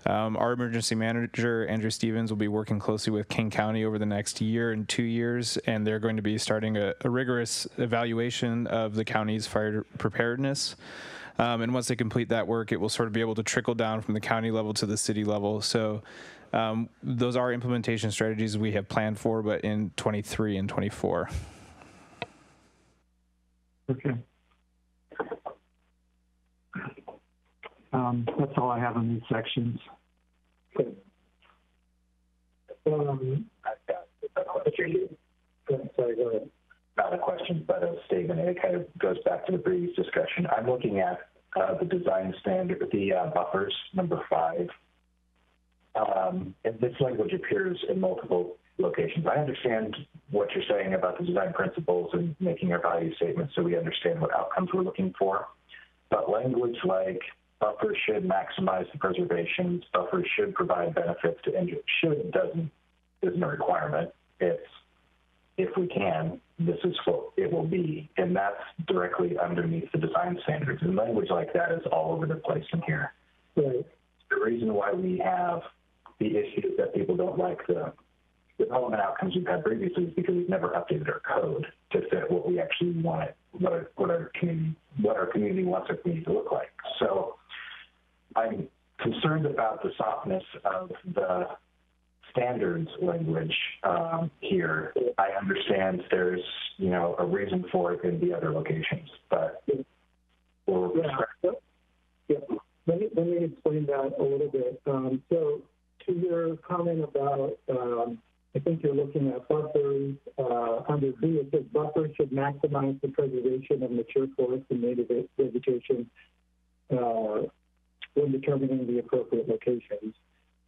our emergency manager, Andrew Stevens, will be working closely with King County over the next year and 2 years, and they're going to be starting a rigorous evaluation of the county's fire preparedness. And once they complete that work, it will sort of be able to trickle down from the county level to the city level. So those are implementation strategies we have planned for, but in 23 and 24. Okay. That's all I have on these sections. I've got sorry, go ahead. Not a question, but a statement. It kind of goes back to the previous discussion. I'm looking at the design standard, the buffers, number 5. And this language appears in multiple locations. I understand what you're saying about the design principles and making our value statements so we understand what outcomes we're looking for. But language like buffers should maximize the preservations, buffers should provide benefits to injured, isn't a requirement. It's if we can, this is what it will be. And that's directly underneath the design standards. And language like that is all over the place in here. So the reason why we have the issue that people don't like the development outcomes we've had previously is because we've never updated our code to fit what we actually want, what our community wants our community to look like. So I'm concerned about the softness of the standards language here. I understand there's a reason for it in the other locations, but Let me explain that a little bit. So to your comment about, I think you're looking at buffers. Under B, it says buffers should maximize the preservation of mature forest and native vegetation when determining the appropriate locations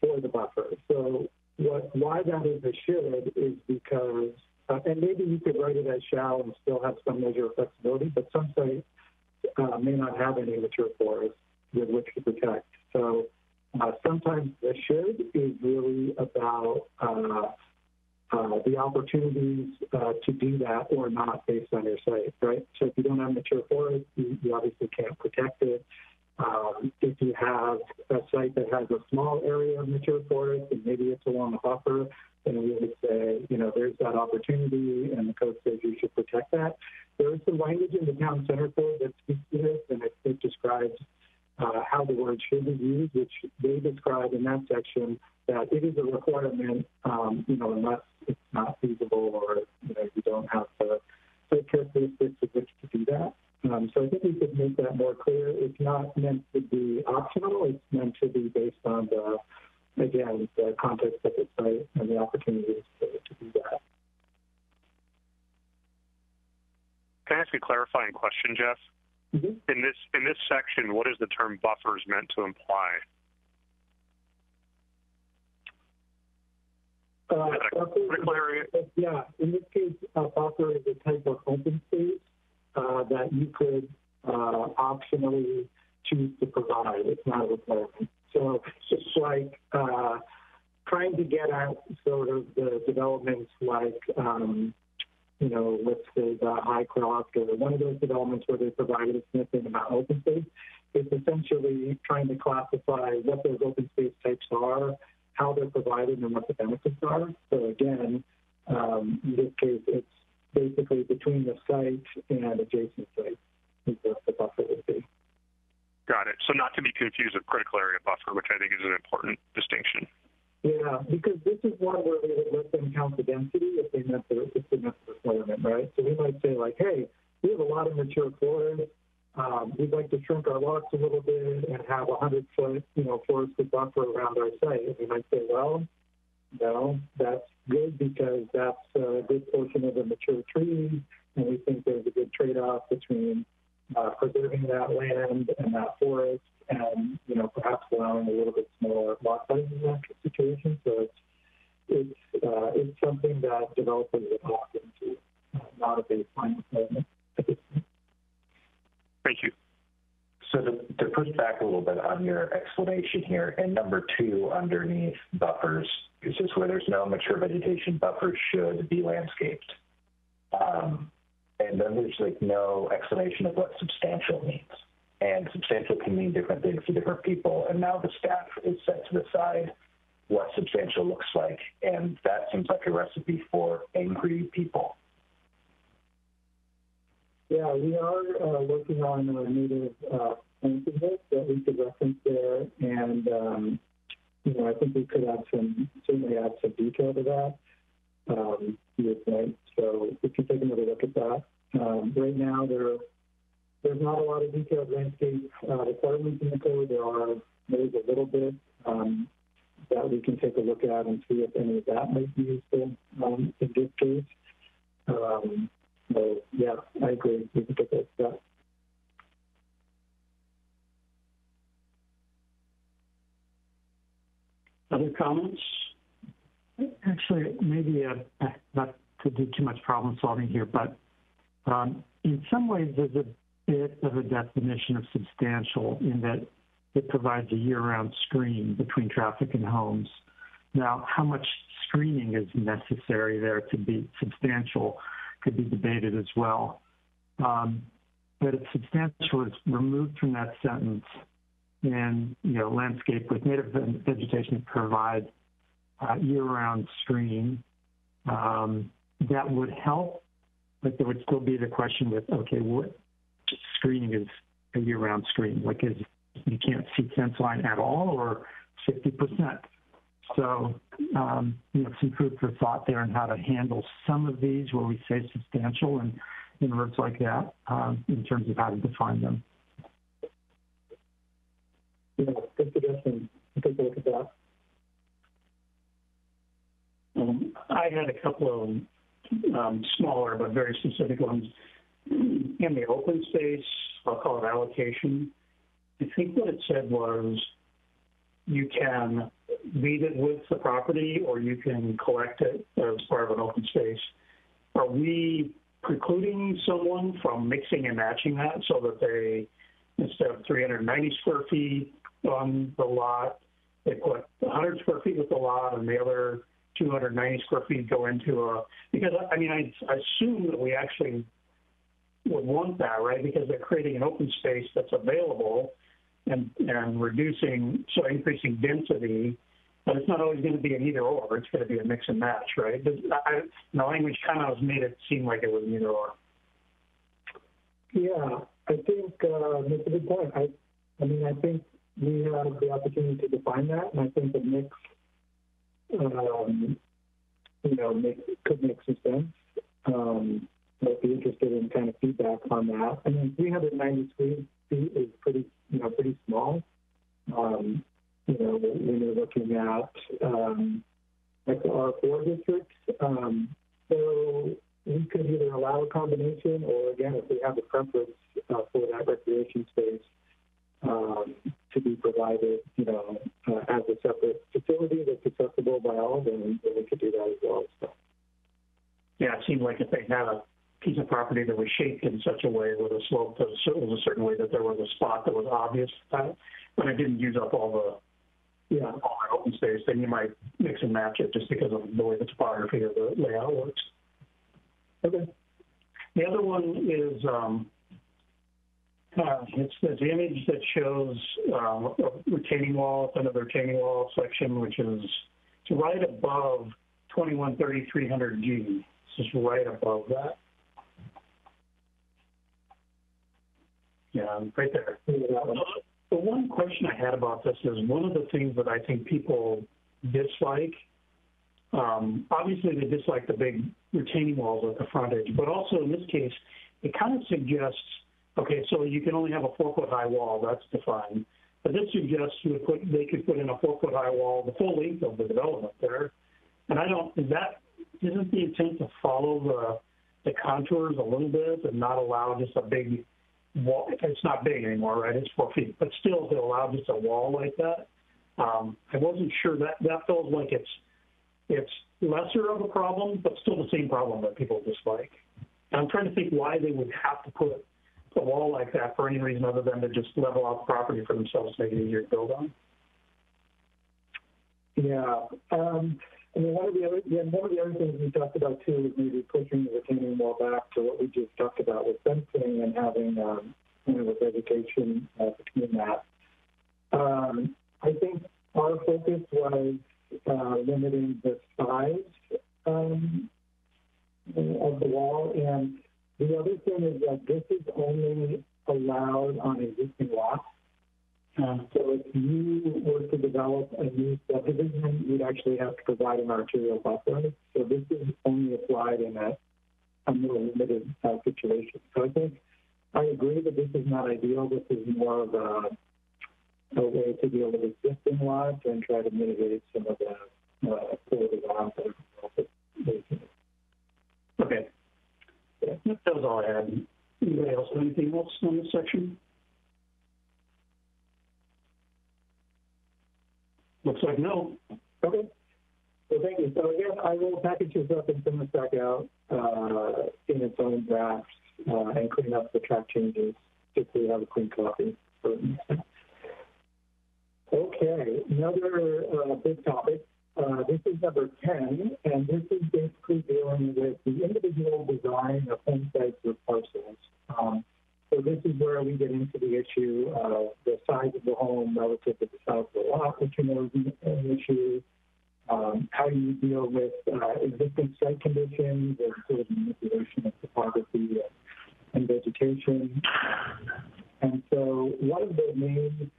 for the buffer. So why that is a should is because, and maybe you could write it as shall and still have some measure of flexibility, but some sites may not have any mature forest with which to protect. So sometimes the should is really about the opportunities to do that or not based on your site, right? So if you don't have mature forest, you obviously can't protect it. If you have a site that has a small area of mature forest and maybe it's along a buffer, then we would say, there's that opportunity and the code says you should protect that. There is some language in the town center code that speaks to this, and it describes how the word should be used, which they describe in that section that it is a requirement, unless it's not feasible or you don't have the characteristics of which to do that. So I think we could make that more clear. It's not meant to be optional. It's meant to be based on the context of the site and the opportunities to do that. Can I ask a clarifying question, Jeff? Mm-hmm. In this section, what is the term buffers meant to imply? In this case, a buffer is a type of open space that you could optionally choose to provide. It's not a requirement. So it's like trying to get at sort of the developments like, let's say the High Cross or one of those developments where they provided a significant amount of open space. It's essentially trying to classify what those open space types are, how they're provided, and what the benefits are. So again, In this case, it's basically between the site and adjacent sites is what the buffer would be. Got it. So not to be confused with critical area buffer, which I think is an important distinction. Yeah, because this is one where we would let them count the density if they met the requirement, right? So we might say like, hey, we have a lot of mature forests. We'd like to shrink our lots a little bit and have 100-foot, forested buffer around our site. And we might say, well, no, that's good because that's a good portion of the mature trees, and we think there's a good trade-off between preserving that land and that forest, and perhaps allowing a little bit smaller lot sizes in that situation. So it's something that developers would opt into, not a baseline requirement at this point. Thank you. So to push back a little bit on your explanation here, and number 2 underneath buffers is just where there's no mature vegetation, buffers should be landscaped. And then there's like no explanation of what substantial means. And substantial can mean different things to different people. And now the staff is set to decide what substantial looks like. And that seems like a recipe for angry people. Yeah, we are working on a native planting list that we could reference there. And, I think we could certainly add some detail to that, to your point. So if you take another look at that, right now there's not a lot of detailed landscape requirements in the code. There's a little bit that we can take a look at and see if any of that might be useful in this case. So yeah, I agree. We can take a look at that. Other comments? Actually, maybe not to do too much problem solving here, but in some ways there's a bit of a definition of substantial in that it provides a year-round screen between traffic and homes. Now, how much screening is necessary there to be substantial could be debated as well. But if substantial is removed from that sentence and, landscape with native vegetation provide year-round screen, that would help, but there would still be the question with, okay, what screening is a year-round screen? Like, you can't see fence line at all or 50%. So, some food for thought there on how to handle some of these where we say substantial and in words like that in terms of how to define them. Yeah, good suggestion. Take a look at that. I had a couple of smaller but very specific ones. In the open space, I'll call it allocation. I think what it said was you can leave it with the property or you can collect it as part of an open space. Are we precluding someone from mixing and matching that so that they, instead of 390 square feet on the lot, they put 100 square feet with the lot and the other 290 square feet go into because I assume that we actually would want that, right? Because they're creating an open space that's available and increasing density, but it's not always going to be an either or. It's going to be a mix and match, right? The language kind of made it seem like it was an either or. Yeah, I think that's a good point. I think we have the opportunity to define that, and I think the mix, could make some sense. I'd be interested in kind of feedback on that. I mean, 390 feet is pretty small. When you're looking at like the R4 districts, so we could either allow a combination, or again, if we have a preference for that recreation space to be provided, as a separate facility that's accessible by all, then we could do that as well. So. Yeah, it seemed like if they had a piece of property that was shaped in such a way with a slope that was a certain way that there was a spot that was obvious, but it didn't use up all the open space, then you might mix and match it just because of the way the topography or the layout works. Okay. The other one is it's the image that shows a retaining wall, kind of the retaining wall section, which is right above 2130 300G. This is right above that. Yeah, right there. The one question I had about this is one of the things that I think people dislike. Obviously, they dislike the big retaining walls at the frontage, but also in this case, it kind of suggests, okay, so you can only have a 4-foot high wall, that's defined. But this suggests they could put in a 4-foot high wall, the full length of the development there. And isn't the intent to follow the contours a little bit and not allow just a big wall? It's not big anymore, right? It's 4 feet, but still to allow just a wall like that. I wasn't sure that feels like it's lesser of a problem, but still the same problem that people dislike. And I'm trying to think why they would have to put a wall like that for any reason other than to just level out the property for themselves, make it easier to build on. Yeah. I mean, one of the other things we talked about too is maybe pushing the retaining wall back to what we just talked about with fencing and having with vegetation between that. I think our focus was limiting the size of the wall, and the other thing is that this is only allowed on existing lots. So if you were to develop a new subdivision, you'd actually have to provide an arterial buffer. So this is only applied in a more limited situation. So I think I agree that this is not ideal. This is more of a way to deal with existing lots and try to mitigate some of the quality lots that are. Okay. Yeah, that was all I had. Anybody else have anything else on this section? Looks like no. Okay. Well, thank you. So again, I will package this up and send this back out in its own draft and clean up the track changes just so we have a clean copy. Okay, another big topic. This is number 10, and this is basically dealing with the individual design of home sites or parcels. So this is where we get into the issue of the size of the home relative to the size of the lot, which is an issue. How do you deal with existing site conditions and sort of manipulation of topography and vegetation. And so one of the main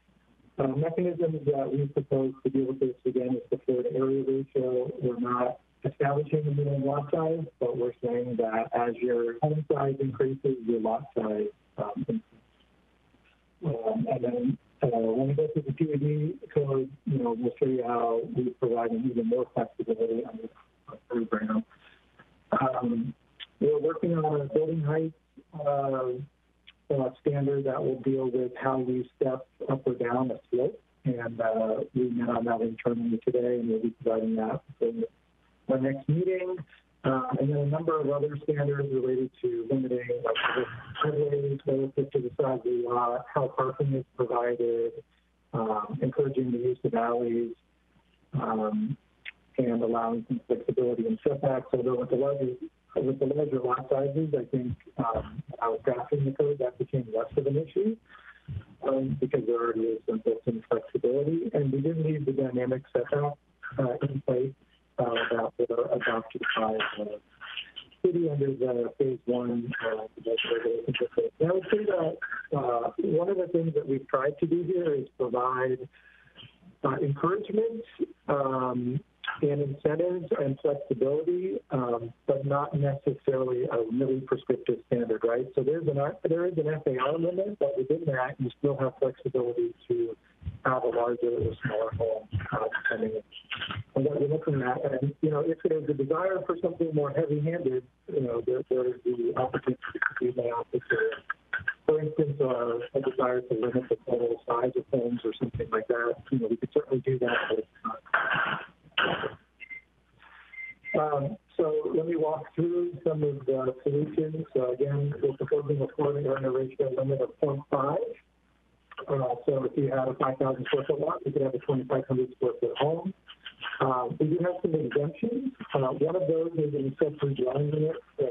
mechanisms that we propose to deal with this, again, is the floor to area ratio. We're not establishing the minimum lot size, but we're saying that as your home size increases, your lot size increases. And then when we go through the PUD code, we'll show you how we provide even more flexibility on this program. We're working on a building height standard that will deal with how we step up or down a slope. And we met on that internally today, and we'll be providing that for our next meeting. And then a number of other standards related to limiting highways relative to the size of the lot, how parking is provided, encouraging the use of alleys, and allowing some flexibility in setbacks. Although with the larger lot sizes, I think I was drafting the code, that became less of an issue because there already is some built-in flexibility. And we did leave the dynamic setback in place that were adopted by the city under the phase 1. And I would say that one of the things that we've tried to do here is provide encouragement and incentives and flexibility, but not necessarily a really prescriptive standard, right? So there is an FAR limit, but within that, you still have flexibility to have a larger or smaller home, depending on what you're looking at. And, if there's a desire for something more heavy-handed, there's the opportunity to do that. For instance, a desire to limit the total size of homes or something like that, we could certainly do that, but it's not. So let me walk through some of the solutions. So again, we're proposing a floor to area ratio limit of 0.5. So if you had a 5,000 square foot lot, you could have a 2,500 square foot home. We do have some exemptions. One of those is an accessory dwelling unit. The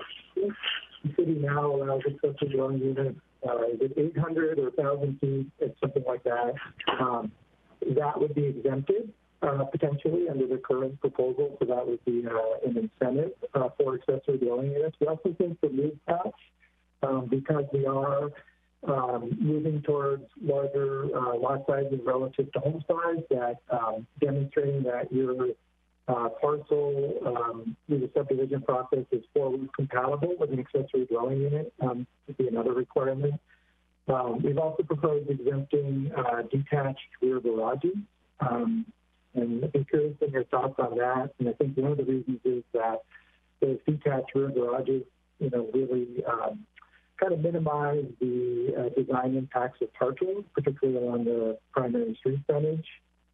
city now allows accessory dwelling units, is it 800 or 1,000 feet? It's something like that. That would be exempted. potentially under the current proposal, so that would be an incentive for accessory dwelling units. We also think for move patch, because we are moving towards larger lot sizes relative to home size, that demonstrating that your parcel through the subdivision process is forward compatible with an accessory dwelling unit would be another requirement. We've also proposed exempting detached rear garages. And I'm curious in your thoughts on that. And I think one of the reasons is that those detached rear garages, really kind of minimize the design impacts of parking, particularly along the primary street frontage.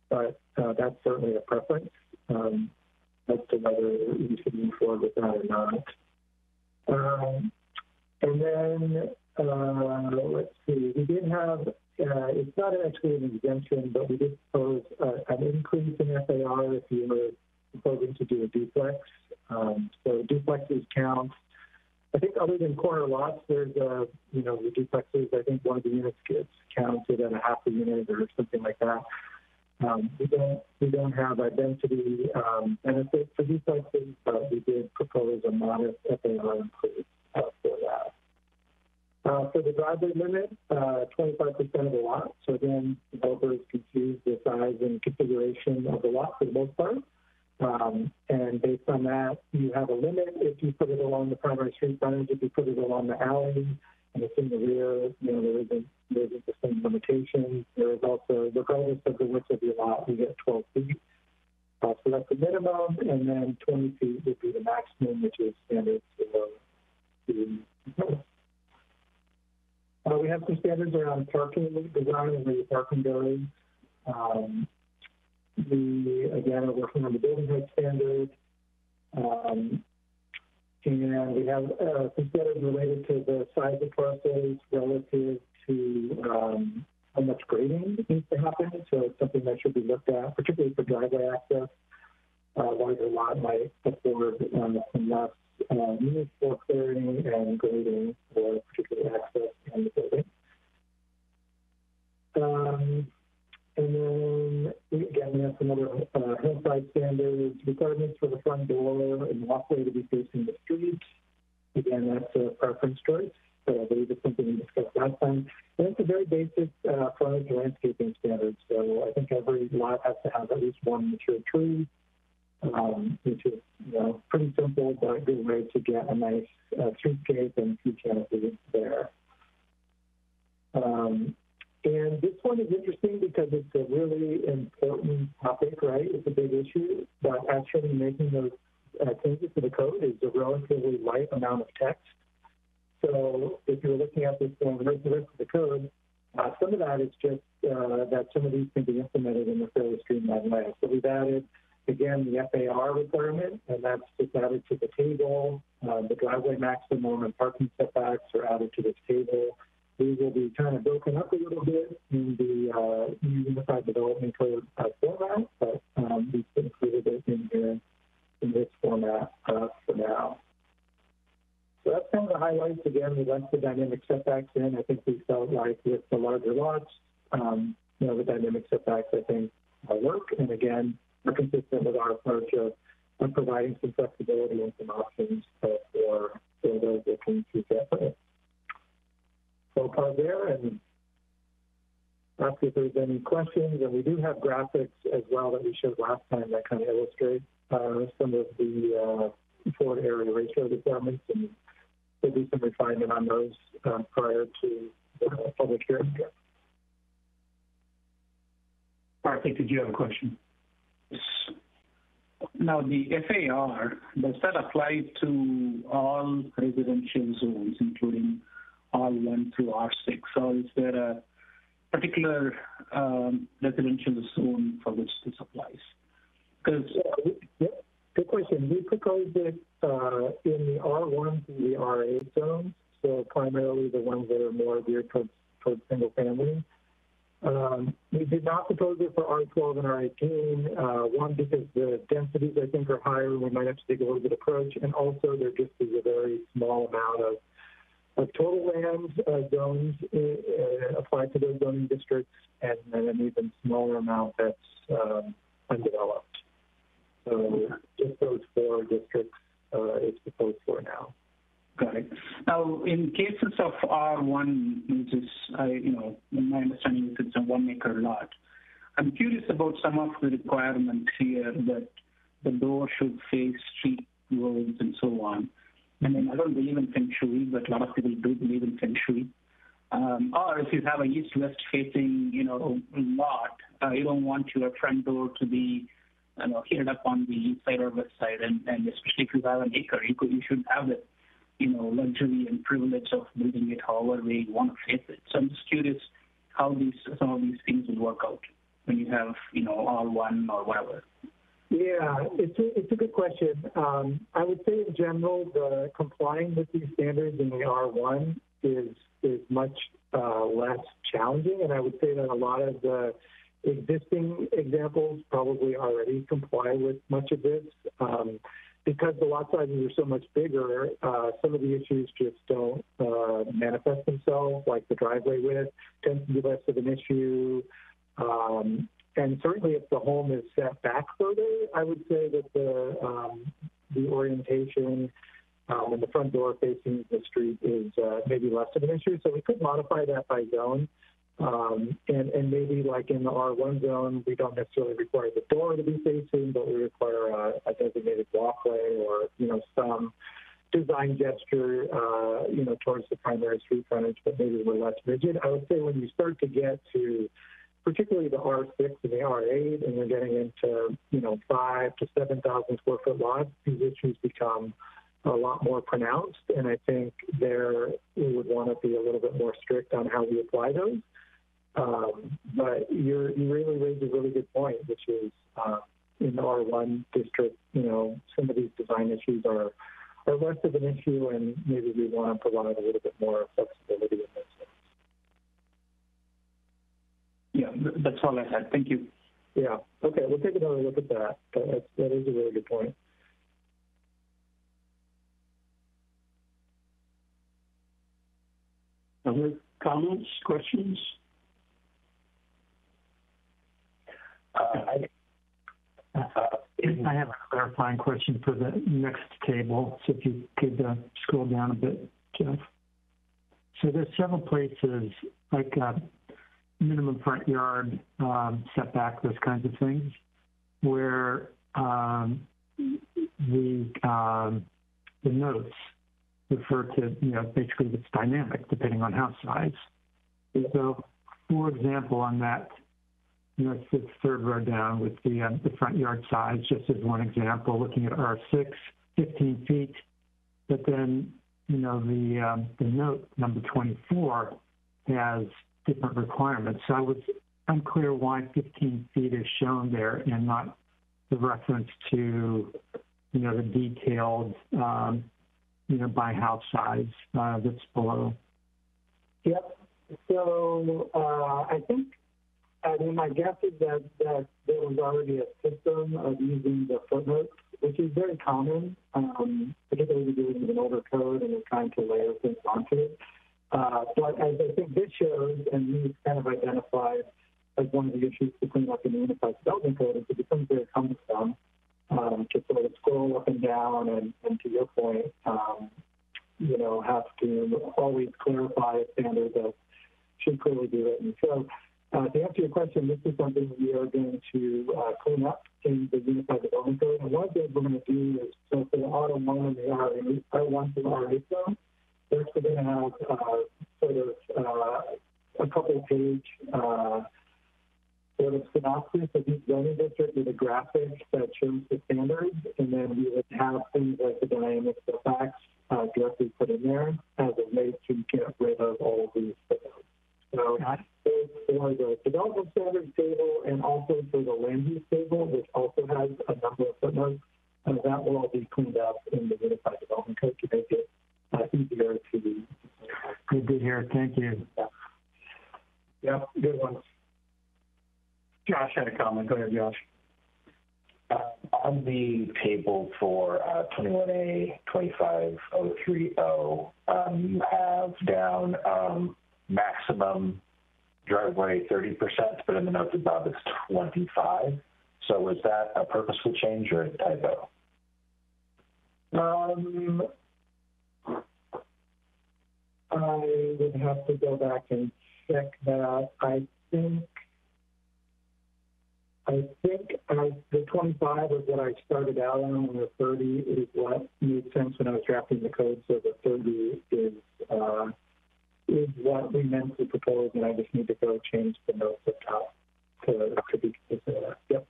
But that's certainly a preference as to whether you should move forward with that or not. And then let's see, we did have, it's not actually an exemption, but we did propose an increase in FAR if you were proposing to do a duplex. So duplexes count, I think other than corner lots, there's, the duplexes, I think one of the units gets counted at a half a unit or something like that. We don't have a density benefit for duplexes, but we did propose a modest FAR increase for that. For the driveway limit, 25% of the lot. So again, developers can choose the size and configuration of the lot for the most part. And based on that, you have a limit if you put it along the primary street frontage, if you put it along the alley, and it's in the rear, there isn't the same limitation. There is also, regardless of the width of your lot, you get 12 feet. So that's the minimum, and then 20 feet would be the maximum, which is standard for the we have some standards around parking design and where your parking goes. We, again, are working on the building height standard. And we have some standards related to the size of parcels relative to how much grading needs to happen. So it's something that should be looked at, particularly for driveway access. Larger lot might afford some less needs for clearing and grading for particular access in the building. And then, we have some other hillside standards, requirements for the front door and walkway to be facing the street. Again, that's a preference choice, but I believe it's something we discussed last time. And it's a very basic frontage landscaping standard. So I think every lot has to have at least one mature tree, which is pretty simple, but a good way to get a nice streetscape and tree canopy there. And this one is interesting because it's a really important topic, right? It's a big issue, but actually making those changes to the code is a relatively light amount of text. So if you're looking at this going, where's the rest of the code? Some of that is just that some of these can be implemented in a fairly streamlined way. So we've added, again, the FAR requirement, and that's just added to the table. The driveway maximum and parking setbacks are added to this table. These will be kind of broken up a little bit in the Unified Development Code format, but we've included it in here in this format for now. So that's kind of the highlights. Again, we left the dynamic setbacks in. I think we felt like with the larger lots, the dynamic setbacks, I think, work. And again, we're consistent with our approach of providing some flexibility and some options for those that can choose that way. So I'll pause there and ask if there's any questions. And we do have graphics as well that we showed last time that kind of illustrate some of the forward area ratio requirements, and we'll do some refinement on those prior to the public hearing. Arthur, did you have a question? Now, the FAR, does that apply to all residential zones, including R1 through R6, or is there a particular residential zone for which this applies? Because good question. We proposed it in the R1 through the R8 zones, so primarily the ones that are more geared towards single family. We did not propose it for R12 and R18, one, because the densities, I think, are higher and we might have to take a little bit of approach, and also there just is a very small amount of total land zones applied to those zoning districts, and then an even smaller amount that's undeveloped. R1 is, my understanding is it's a 1 acre lot. I'm curious about some of the requirements here that the door should face street roads and so on. I mean, I don't believe in feng shui, but a lot of people do believe in feng shui. Or if you have a east-west facing, lot, you don't want your front door to be, heated up on the east side or west side, and especially if you have an acre, you should have the, luxury and privilege of building it however way you want to face it. So I'm just curious how some of these things will work out when you have, R1 or whatever. Yeah, it's a good question. I would say in general, the complying with these standards in the R1 is much less challenging, and I would say that a lot of the existing examples probably already comply with much of this. Because the lot sizes are so much bigger, some of the issues just don't manifest themselves, like the driveway width tends to be less of an issue. And certainly if the home is set back further, I would say that the orientation and the front door facing the street is maybe less of an issue. So we could modify that by zone. And maybe like in the R1 zone, we don't necessarily require the door to be facing, but we require a designated walkway or, some design gesture, towards the primary street frontage, but maybe we're less rigid. I would say when you start to get to particularly the R6 and the R8, and you're getting into, 5,000 to 7,000 square foot lots, these issues become a lot more pronounced. And I think there we would want to be a little bit more strict on how we apply those. But you really raised a really good point, which is in the R1 district, some of these design issues are less of an issue, and maybe we want to provide a little bit more flexibility in this. Yeah, that's all I had. Thank you. Yeah. Okay, we'll take another look at that. That is a really good point. Other comments, questions? I have a clarifying question for the next table. So if you could scroll down a bit, Jeff. So there's several places like minimum front yard setback, those kinds of things, where the notes refer to, basically it's dynamic depending on house size. So, for example, on that, it's the third row down with the front yard size, just as one example, looking at R6, 15 feet, but then, the note number 24 has different requirements. So I was unclear why 15 feet is shown there and not the reference to, the detailed, by house size that's below. Yep. So my guess is that there was already a system of using the footnotes, which is very common, particularly if you're doing an older code and you're trying to layer things onto it. But as I think this shows, and we've kind of identified as one of the issues between like the Unified Development Code, is it becomes very cumbersome to sort of scroll up and down, and to your point, have to always clarify a standard that should clearly be written. So to answer your question, this is something we are going to clean up in the Unified Development Code. And one of the things we're going to do is, so for the Auto 1 and the R1 to the R8 zone, we're actually going to have sort of a couple-page sort of synopsis of each zoning district with a graphic that shows the standards, and then we would have things like the dynamic setbacks directly put in there as a way to get rid of all of these footnotes. So for the development standards table and also for the land use table, which also has a number of footnotes, that will all be cleaned up in the Unified Development Code to make it easier to. Good to hear. Thank you. Yeah, good one. Josh had a comment. Go ahead, Josh. On the table for 21A 25030, you have down maximum driveway 30%, but in the notes above it's 25%. So is that a purposeful change or a typo? I would have to go back and check that. I think the 25 is what I started out on, and the 30 is what made sense when I was drafting the code. So the 30 is what we meant to propose, and I just need to go change the notes up top to be considered. Yep.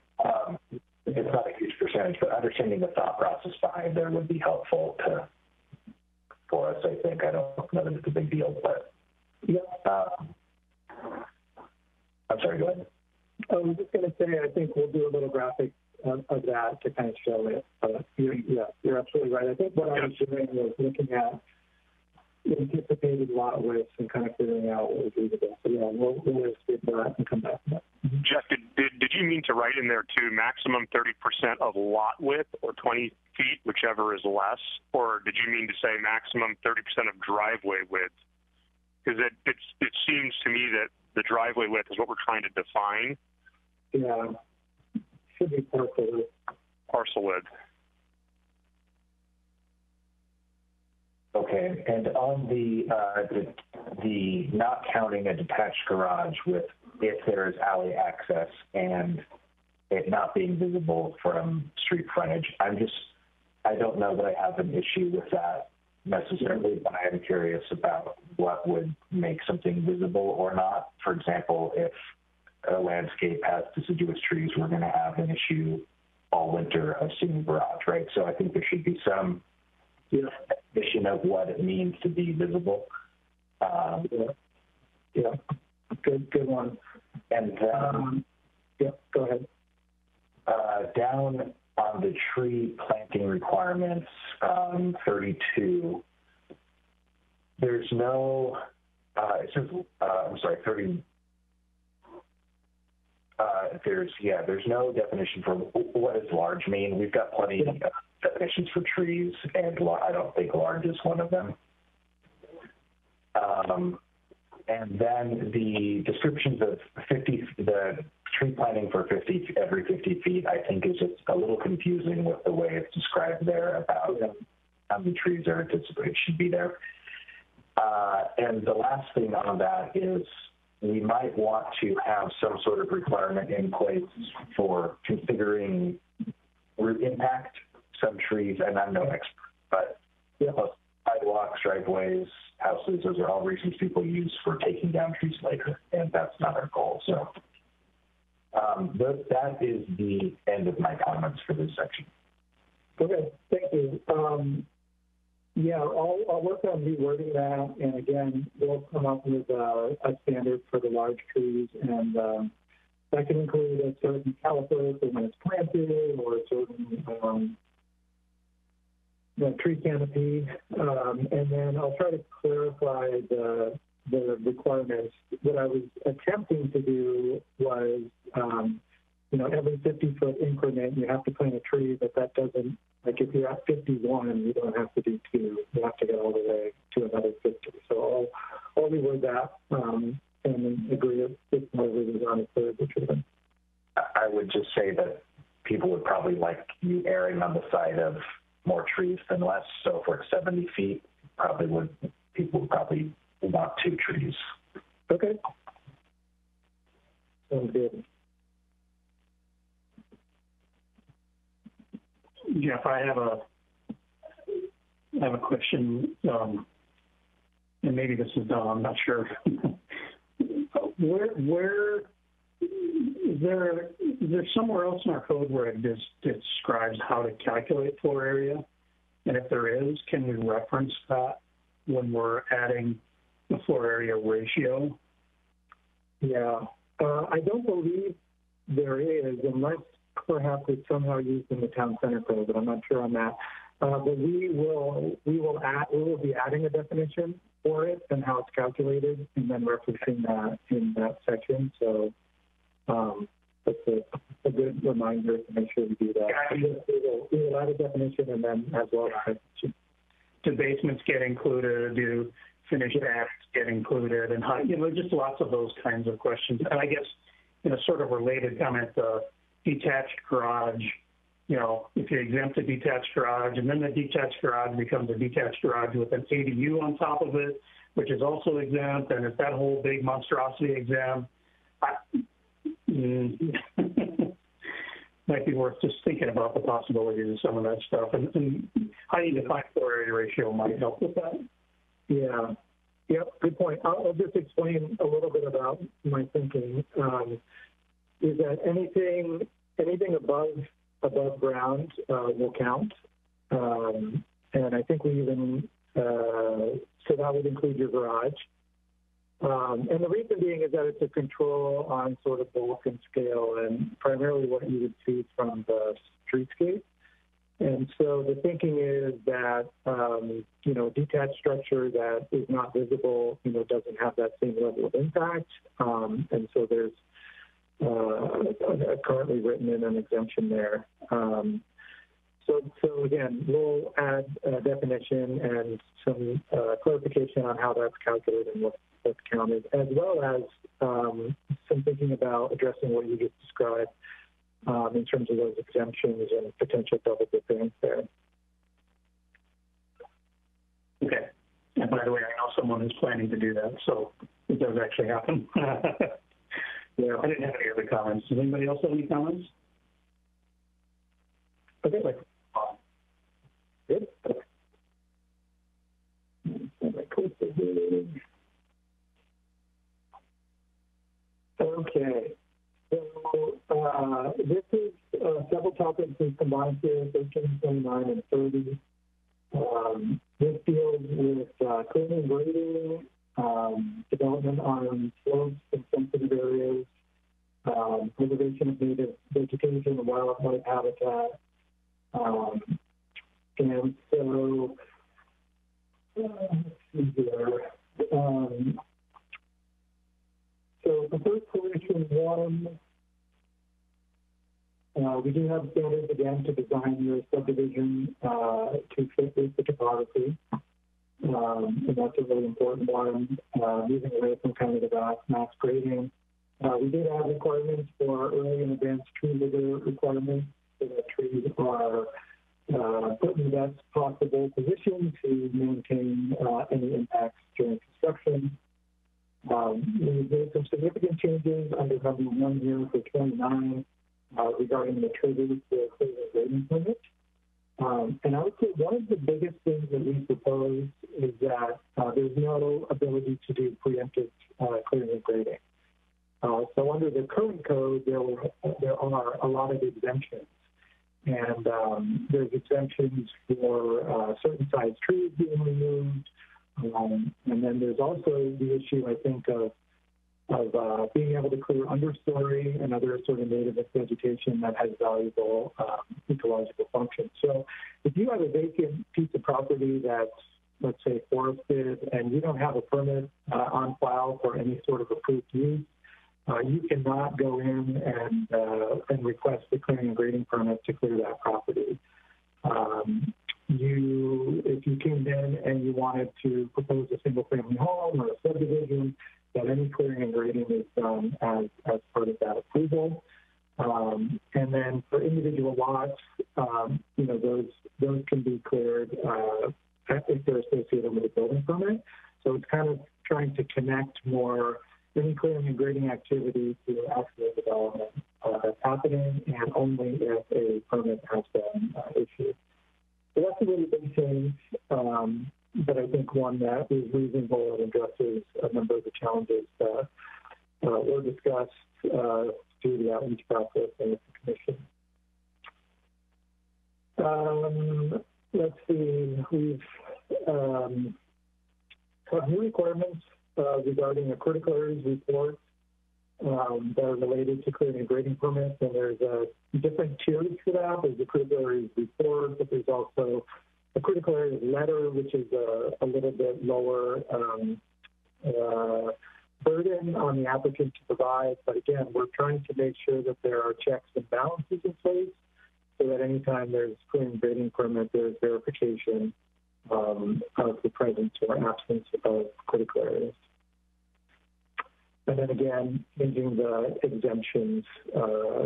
It's not a huge percentage, but understanding the thought process behind there would be helpful for us, I think. I don't know that it's a big deal, but yeah. I'm sorry, go ahead. I was just going to say, I think we'll do a little graphic of that to kind of show it. You're absolutely right. I think what I was doing was looking at anticipated lot widths and kind of figuring out what was reasonable. So yeah, we'll skip that and come back to that. Mm-hmm. Jeff, did you mean to write in there too, maximum 30% of lot width or 20 feet, whichever is less? Or did you mean to say maximum 30% of driveway width? Because it seems to me that the driveway width is what we're trying to define. Yeah, should be parcel width. Parcel width. Okay, and on the not counting a detached garage with if there is alley access and it not being visible from street frontage, I don't know that I have an issue with that necessarily, but I am curious about what would make something visible or not. For example, if a landscape has deciduous trees, we're going to have an issue all winter of seeing garage, right? So I think there should be some definition of what it means to be visible. Good one. And then, go ahead. Down on the tree planting requirements, 32, there's no, it says, I'm sorry, 30, there's no definition for what does large mean. We've got plenty of definitions for trees, and I don't think large is one of them. And then the descriptions of the tree planting for every 50 feet, I think is just a little confusing with the way it's described there about how many trees are anticipated should be there. And the last thing on that is we might want to have some sort of requirement in place for configuring root impact. Some trees, and I'm no expert, but sidewalks, driveways, houses, those are all reasons people use for taking down trees later, and that's not our goal. So that is the end of my comments for this section. Okay, thank you. I'll work on rewording that, and again, we'll come up with a standard for the large trees, and that can include a certain caliper for when it's planted, or a certain tree canopy, and then I'll try to clarify the requirements. What I was attempting to do was, every 50-foot increment, you have to plant a tree, but that doesn't, like if you're at 51, you don't have to do 2. You have to get all the way to another 50. So I'll reword that and agree with whatever is on the third, which would have been. I would just say that people would probably like you erring on the side of more trees than less. So if we're at 70 feet, people would probably want 2 trees. Okay. Sounds good. Jeff, I have a question, and maybe this is dumb, I'm not sure. Where is there somewhere else in our code where it describes how to calculate floor area? And if there is, can we reference that when we're adding the floor area ratio? Yeah, I don't believe there is, unless perhaps it's somehow used in the town center code, but I'm not sure on that. But we will be adding a definition for it and how it's calculated, and then referencing that in that section. So that's a good reminder to make sure we do that. We will add a definition, and then as well as do basements get included? Do finished apps get included? And how, just lots of those kinds of questions. And I guess in a sort of related comment, the detached garage, if you exempt a detached garage and then the detached garage becomes a detached garage with an ADU on top of it, which is also exempt, and it's that whole big monstrosity exempt. Might be worth just thinking about the possibilities of some of that stuff, and how you define floor area ratio might help with that. Yeah. Yep, good point. I'll just explain a little bit about my thinking. Is that anything above ground will count, and I think we even so that would include your garage. And the reason being is that it's a control on sort of bulk and scale, and primarily what you would see from the streetscape. And so the thinking is that, detached structure that is not visible, doesn't have that same level of impact. And so there's currently written in an exemption there. So again, we'll add a definition and some clarification on how that's calculated and what's counted, as well as some thinking about addressing what you just described in terms of those exemptions and potential double dipping there. Okay. And by the way, I know someone who's planning to do that, so it does actually happen. Yeah, I didn't have any other comments. Does anybody else have any comments? Okay. Good. Okay. So this is several topics we combined here, 13, 29, and 30. This deals with clearing and grading, development on slopes and sensitive areas, preservation of native vegetation and wildlife habitat. And so, let's see here. So the first correction one, we do have standards again to design your subdivision to fit with the topography. And that's a really important one, moving away from kind of the mass grading. We did have requirements for early and advanced tree litter requirements, so that trees are put in the best possible position to maintain any impacts during construction. We made some significant changes under number 1 here for 29 regarding the triggers for clearing and grading permit. And I would say one of the biggest things that we propose is that there's no ability to do preemptive clearing and grading. So under the current code, there are a lot of exemptions. And there's exemptions for certain size trees being removed. And then there's also the issue, I think, of being able to clear understory and other sort of native vegetation that has valuable ecological functions. So if you have a vacant piece of property that's, let's say, forested, and you don't have a permit on file for any sort of approved use, you cannot go in and request the clearing and grading permit to clear that property. If you came in and you wanted to propose a single-family home or a subdivision, that any clearing and grading is done as part of that approval. And then for individual lots, those can be cleared if they're associated with a building permit. So it's kind of trying to connect more any clearing and grading activity to actual development that's happening, and only if a permit has been issued. So that's a really big change, but I think one that is reasonable and addresses a number of the challenges that were discussed through the outreach process and with the commission. Let's see, we've have new requirements regarding a critical areas report that are related to clearing and grading permits, and there's different tiers for that. There's a critical areas report, but there's also a critical areas letter, which is a little bit lower burden on the applicant to provide. But again, we're trying to make sure that there are checks and balances in place so that anytime there's clearing and grading permit, there's verification of the presence or absence of critical areas. And then again, changing the exemptions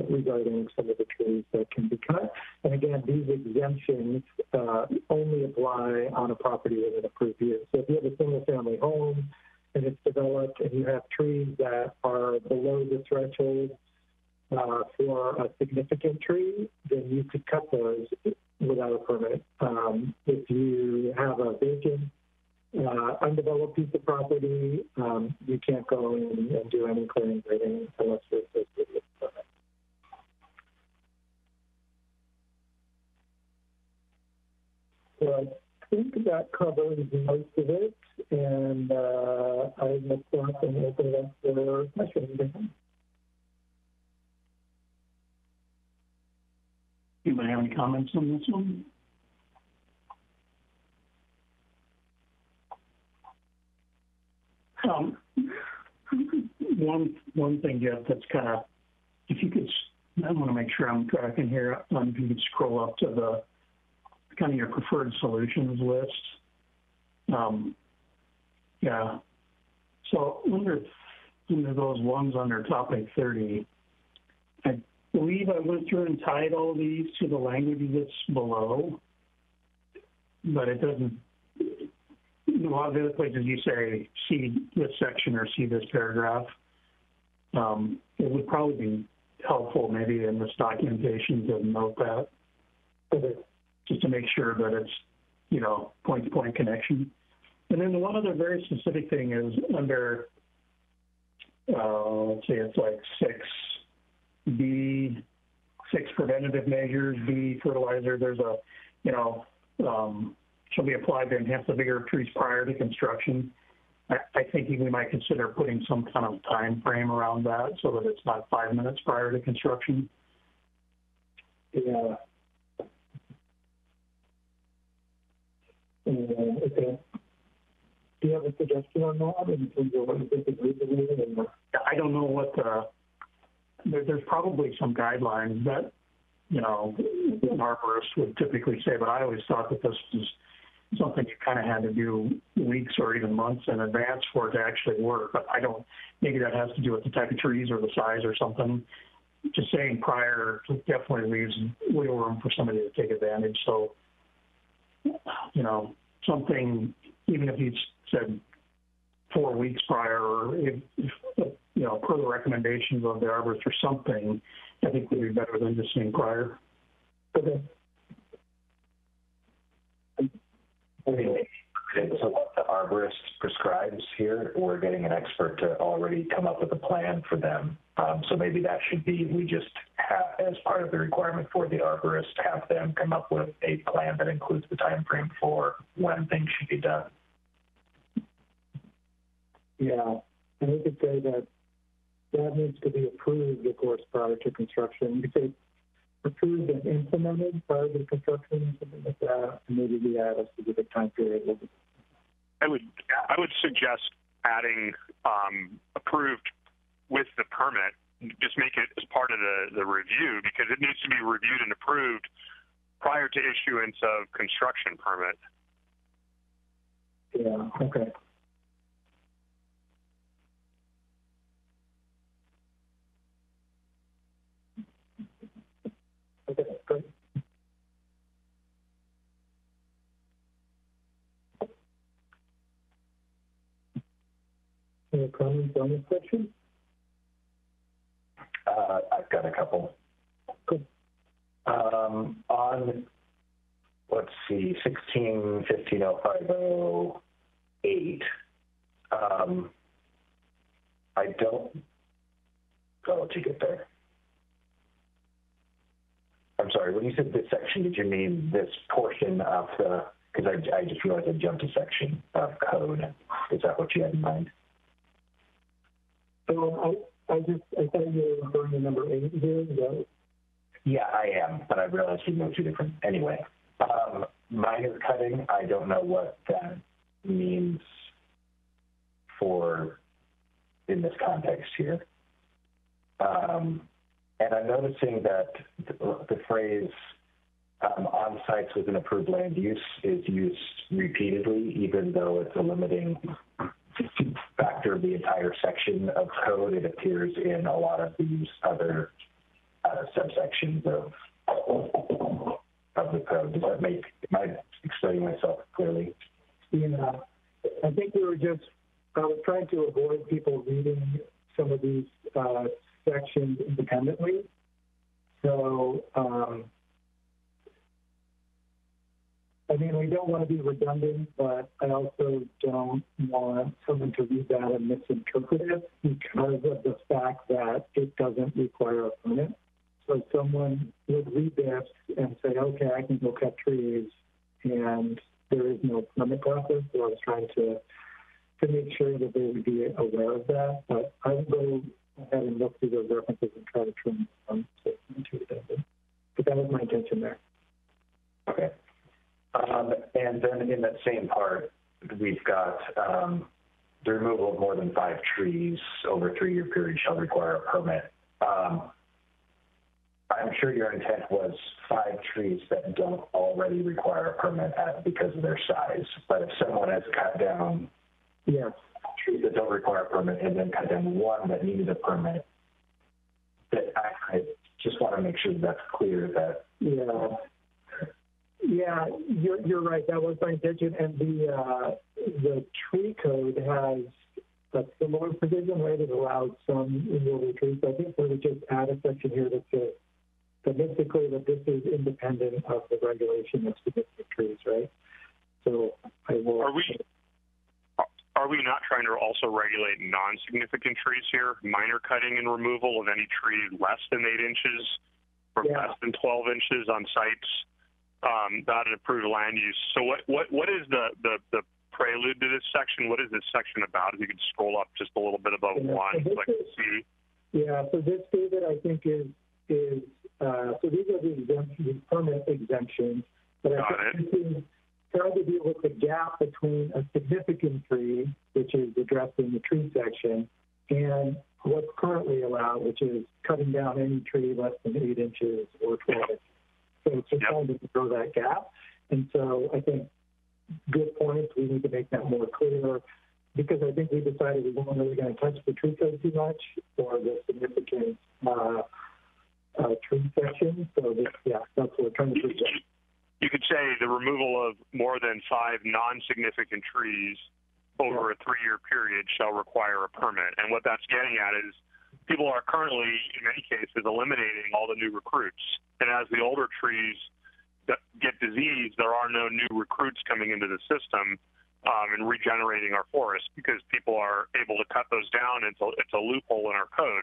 regarding some of the trees that can be cut. And again, these exemptions only apply on a property with an approved use. So if you have a single-family home and it's developed and you have trees that are below the threshold for a significant tree, then you could cut those without a permit. If you have a vacant, undeveloped piece of property, you can't go in and do any clearing grading unless it's associated with a permit. So I think that covers most of it, and I will stop and open it up for questions. Anybody have any comments on this one? One thing, Jeff, that's kind of, if you could, I want to make sure I'm tracking here, if you could scroll up to the kind of your preferred solutions list. Yeah. So under those ones under topic 30, I believe I went through and tied all these to the language that's below, but it doesn't. A lot of the other places you say, see this section or see this paragraph, it would probably be helpful maybe in this documentation to note that, just to make sure that it's, you know, point-to-point connection. And then the one other very specific thing is under, let's say it's like 6B, 6 preventative measures, B fertilizer, there's a, you know, shall be applied to enhance the vigor of trees prior to construction. I think we might consider putting some kind of time frame around that so that it's not 5 minutes prior to construction. Yeah. Okay. Do you have a suggestion on that in terms of what you think is reasonable? I don't know what there's probably some guidelines that, you know, an arborist would typically say, but I always thought that this was something you kind of had to do weeks or even months in advance for it to actually work. But I don't, maybe that has to do with the type of trees or the size or something. Just saying prior definitely leaves wiggle room for somebody to take advantage. So, you know, something, even if you said 4 weeks prior, or if you know, per the recommendations of the arborist or something, I think would be better than just saying prior. Okay. I mean, so what the arborist prescribes here, we're getting an expert to already come up with a plan for them. So maybe that should be, we just have, as part of the requirement for the arborist, have them come up with a plan that includes the time frame for when things should be done. Yeah, and we could say that that needs to be approved, of course, prior to construction. You could say approved and implemented prior to construction, something like that, and maybe we add a specific time period. I would suggest adding approved with the permit. Just make it as part of the review, because it needs to be reviewed and approved prior to issuance of construction permit. Yeah, okay. Okay, great. Any comments on this section? I've got a couple. Good. On, let's see, 16-15-0508, I don't, I'll let you get there. I'm sorry, when you said this section, did you mean this portion of the, because I just realized I jumped a section of code. Is that what you had in mind? So I thought you were referring to number 8 here. Is that... Yeah, I am, but I realized we know 2 different. Anyway, minor cutting, I don't know what that means for, in this context here. And I'm noticing that the phrase on sites with an approved land use is used repeatedly, even though it's a limiting factor the entire section of code. It appears in a lot of these other subsections of the code. Does that make, am I explaining myself clearly? Yeah, I think we were just trying to avoid people reading some of these sections independently. So, I mean, we don't want to be redundant, but I also don't want someone to read that and misinterpret it because of the fact that it doesn't require a permit. So someone would read this and say, okay, I can go cut trees, and there is no permit process. So I was trying to make sure that they would be aware of that. But I will go ahead and look through those references and try to trim them to redundant. But that was my intention there. Okay. And then in that same part, we've got the removal of more than 5 trees over a 3-year period shall require a permit. I'm sure your intent was 5 trees that don't already require a permit because of their size. But if someone has cut down trees that don't require a permit and then cut down one that needed a permit, that I just want to make sure that's clear that. Yeah, you're right. That was my intention, and the tree code has a similar provision, right? It allows some removal of trees. So I think we would just add a section here that says that basically that this is independent of the regulation of significant trees, right? So I will. Are we not trying to also regulate non-significant trees here? Minor cutting and removal of any tree less than 8 inches or less than 12 inches on sites. Not an approved land use. So what is the prelude to this section? What is this section about? If you could scroll up just a little bit above one, so I can see. Yeah, so this, David, I think is so these are the permit exemptions. But I think this is trying to deal with the gap between a significant tree, which is addressed in the tree section, and what's currently allowed, which is cutting down any tree less than 8 inches or 12 inches. So it's just trying to grow that gap. And so I think good points. We need to make that more clear because I think we decided we weren't really going to touch the tree code too much or the significant tree section. So that's what we're trying to do. You could say the removal of more than 5 non-significant trees over a 3-year period shall require a permit. And what that's getting at is people are currently, in many cases, eliminating all the new recruits. And as the older trees get diseased, there are no new recruits coming into the system and regenerating our forests because people are able to cut those down. It's a loophole in our code.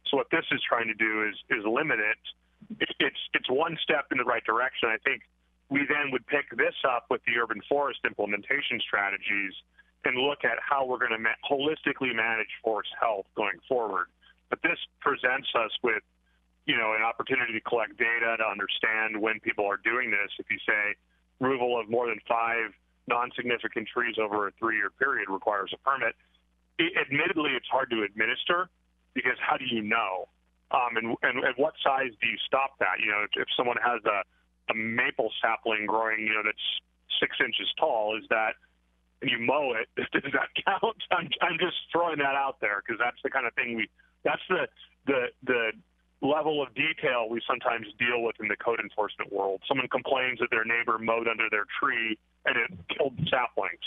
So what this is trying to do is limit it. It's one step in the right direction. I think we then would pick this up with the urban forest implementation strategies and look at how we're going to holistically manage forest health going forward. But this presents us with, an opportunity to collect data to understand when people are doing this. If you say removal of more than 5 non-significant trees over a 3-year period requires a permit, admittedly, it's hard to administer because how do you know? And at what size do you stop that? If someone has a maple sapling growing, that's 6 inches tall, and you mow it, does that count? I'm just throwing that out there because that's the kind of thing that's the level of detail we sometimes deal with in the code enforcement world. Someone complains that their neighbor mowed under their tree and it killed saplings,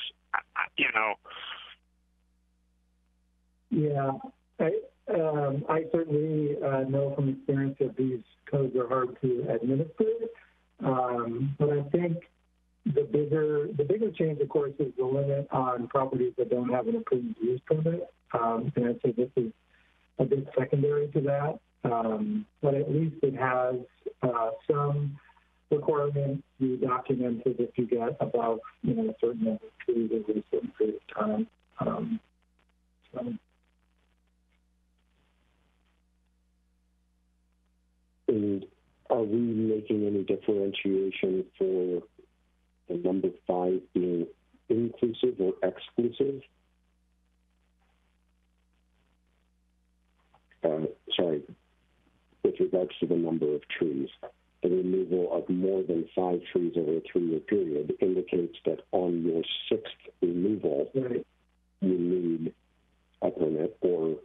Yeah, I certainly know from experience that these codes are hard to administer, but I think the bigger change, of course, is the limit on properties that don't have an approved use permit, and I'd say this is a bit secondary to that, but at least it has some requirements to be documented if you get above, a certain number of trees over a certain period of time. And are we making any differentiation for the number 5 being inclusive or exclusive? With regards to the number of trees. The removal of more than 5 trees over a 3-year period indicates that on your 6th removal, need a permit, or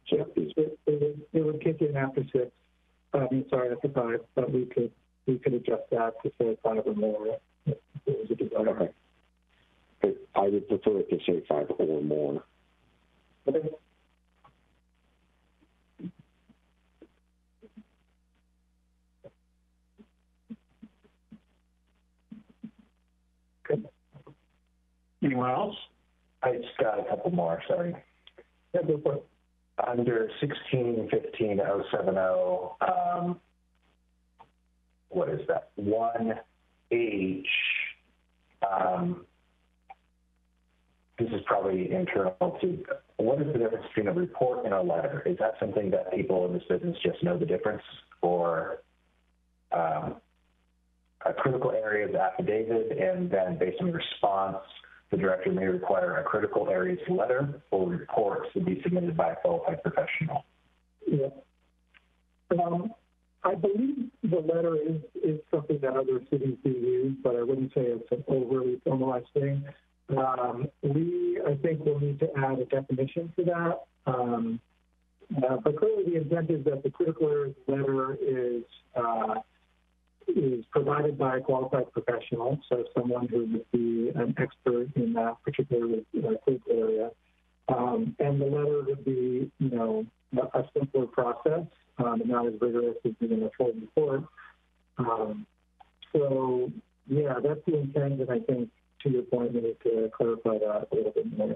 so Yep, it would kick in after 6. After 5, but we could adjust that to say 5 or more if it was a desire. Okay. But I would prefer it to say 5 or more. Okay. Good. Anyone else? I just got a couple more, sorry. Yeah, go for it. Under 1615.070, what is that? 1H. This is probably internal to, what is the difference between a report and a letter? Is that something that people in this business just know the difference? Or a critical areas affidavit, and then based on response, the director may require a critical areas letter or reports to be submitted by a qualified professional. Yeah. I believe the letter is something that other cities do use, but I wouldn't say it's an overly formalized thing. We, I think, will need to add a definition to that. But clearly the intent is that the critical areas letter is provided by a qualified professional, so someone who would be an expert in that particular critical area. And the letter would be, a simpler process, and not as rigorous as doing a full report. So, yeah, that's the intent, and I think, to your point, we need to clarify that a little bit more.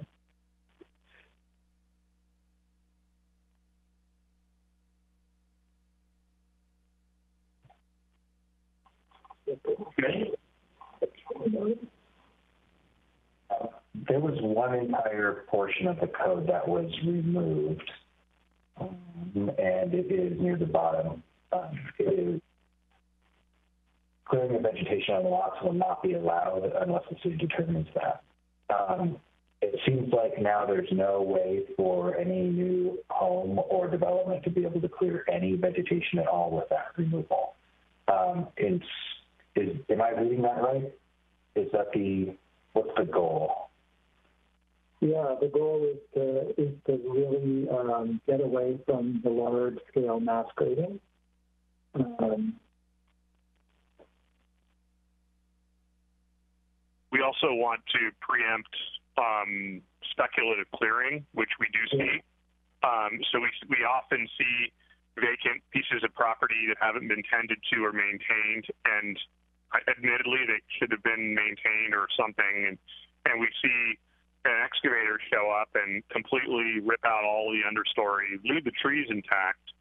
Okay. There was one entire portion of the code that was removed, and it is near the bottom. It is clearing of vegetation on the lots will not be allowed unless the city determines that. It seems like now there's no way for any new home or development to be able to clear any vegetation at all with that removal. Am I reading that right? What's the goal? Yeah, the goal is to really get away from the large-scale mass grading. We also want to preempt speculative clearing, which we do see. So we often see vacant pieces of property that haven't been tended to or maintained, and admittedly they should have been maintained or something, and we see an excavator show up and completely rip out all the understory, leave the trees intact,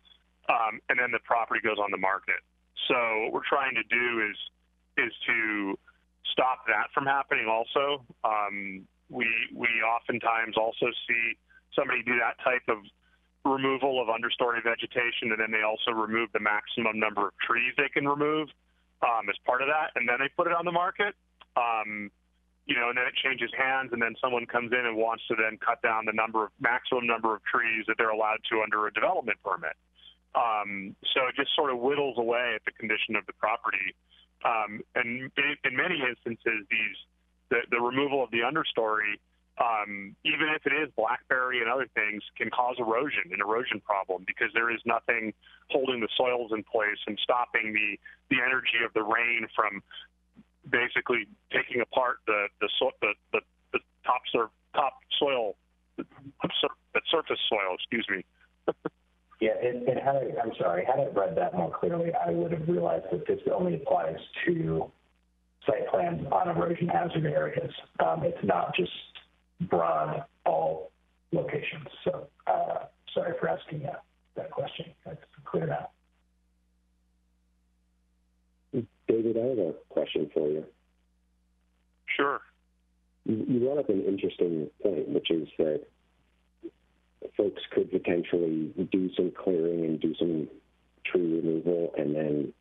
and then the property goes on the market. So what we're trying to do is to stop that from happening also. We oftentimes also see somebody do that type of removal of understory vegetation, and then they also remove the maximum number of trees they can remove as part of that, and then they put it on the market. And then it changes hands, and then someone comes in and wants to then cut down the maximum number of trees that they're allowed to under a development permit. So it just sort of whittles away at the condition of the property. And in many instances, the removal of the understory, even if it is blackberry and other things, can cause an erosion problem, because there is nothing holding the soils in place and stopping the energy of the rain from basically taking apart the surface soil. Excuse me. Yeah, and had I read that more clearly, I would have realized that this only applies to site plans on erosion hazard areas. It's not just broad all locations. So sorry for asking that question. That's clear now. David, I have a question for you. Sure. You brought up an interesting point, which is that folks could potentially do some clearing and do some tree removal and then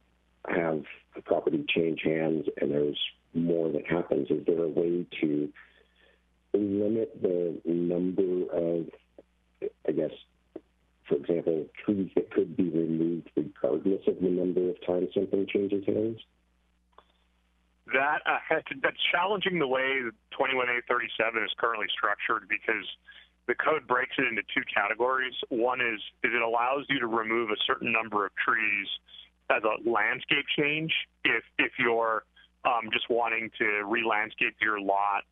have the property change hands and there's more that happens. Is there a way to limit the number of, I guess, for example, trees that could be removed regardless of the number of times something changes hands? that's challenging the way 21A37 is currently structured, because the code breaks it into two categories. One is it allows you to remove a certain number of trees as a landscape change if you're just wanting to re-landscape your lot,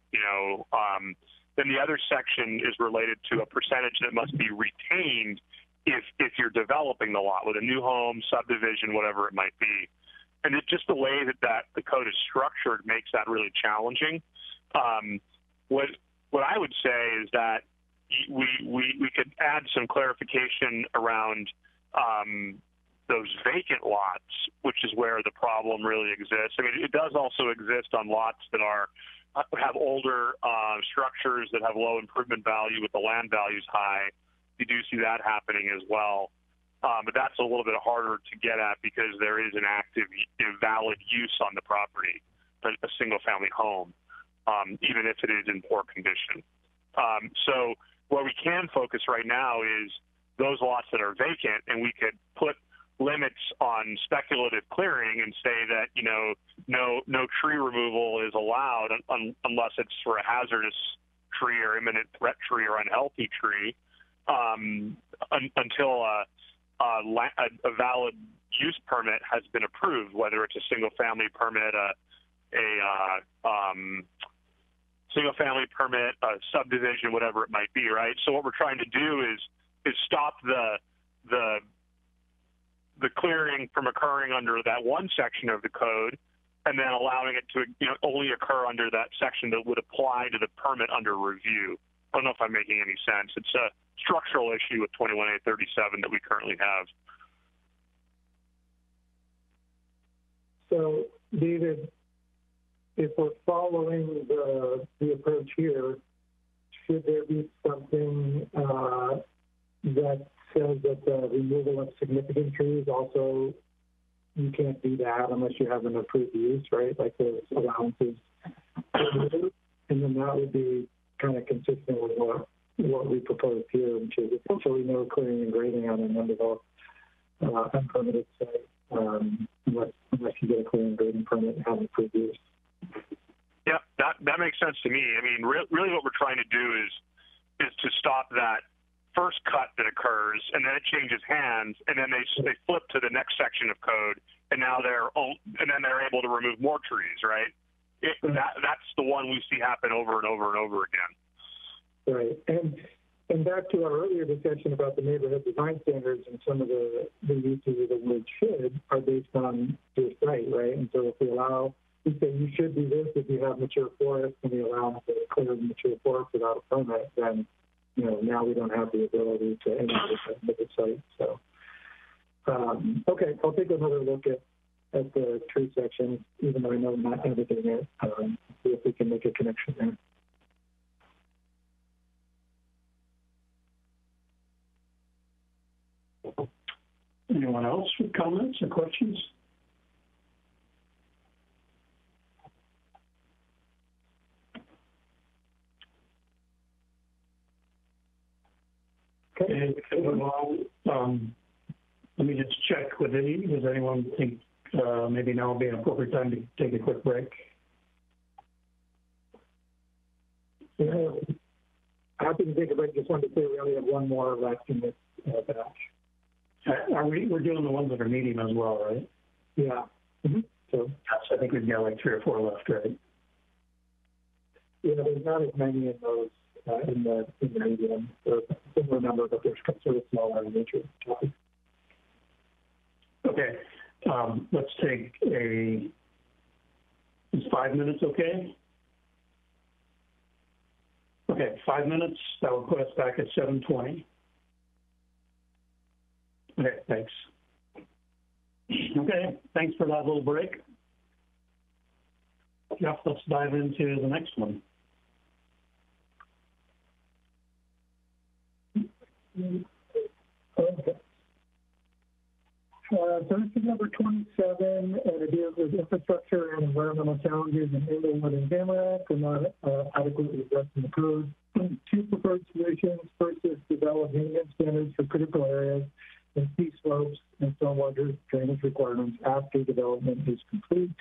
then the other section is related to a percentage that must be retained if you're developing the lot with a new home, subdivision, whatever it might be. And it's just the way that the code is structured makes that really challenging. What I would say is that we could add some clarification around those vacant lots, which is where the problem really exists. I mean, it does also exist on lots that have older structures that have low improvement value with the land values high. You do see that happening as well. But that's a little bit harder to get at because there is an active, valid use on the property, a single-family home, even if it is in poor condition. So where we can focus right now is those lots that are vacant, and we could put limits on speculative clearing and say that, no tree removal is allowed unless it's for a hazardous tree or imminent threat tree or unhealthy tree until a valid use permit has been approved, whether it's a single-family permit, a subdivision, whatever it might be, right? So what we're trying to do is stop the clearing from occurring under that one section of the code, and then allowing it to only occur under that section that would apply to the permit under review. I don't know if I'm making any sense. It's a structural issue with 21A37 that we currently have. So, David, if we're following the approach here, should there be something that says that the removal of significant trees also, you can't do that unless you have an approved use, right? Like those allowances. And then that would be kind of consistent with what we propose here, which is essentially no clearing and grading on an undeveloped, unpermitted site, unless you get a clearing and grading permit and have an approved use. Yeah, that makes sense to me. I mean, really what we're trying to do is to stop that first cut that occurs, and then it changes hands, and then they flip to the next section of code, and now they're able to remove more trees, right? That's the one we see happen over and over and over again. Right, and back to our earlier discussion about the neighborhood design standards, and some of the uses of the word should are based on your site, right? And so if we say you should do this if you have mature forest, and we allow them to clear the mature forest without a permit, then now we don't have the ability to enter the site. So, okay, I'll take another look at the tree section, even though I know not everything there. See if we can make a connection there. Anyone else with comments or questions? Okay, well, let me just check with Eddie. Does anyone think maybe now would be an appropriate time to take a quick break? Yeah, happy to take a break. Just wanted to say we only have one more left in this batch. We're doing the ones that are medium as well, right? Yeah. Mm-hmm. So I think we've got like 3 or 4 left, right? Yeah, there's not as many in those in the medium. There's a similar number, but they're sort of smaller in nature. Okay. Let's take is 5 minutes okay? Okay, 5 minutes. That will put us back at 7:20. Okay, thanks. Okay, thanks for that little break. Jeff, let's dive into the next one. Okay. So this is number 27, and it deals with infrastructure and environmental challenges in Inglewood and Tamarack are not adequately addressed in the code. 2 preferred solutions. First is develop maintenance standards for critical areas and steep slopes and stormwater drainage requirements after development is complete.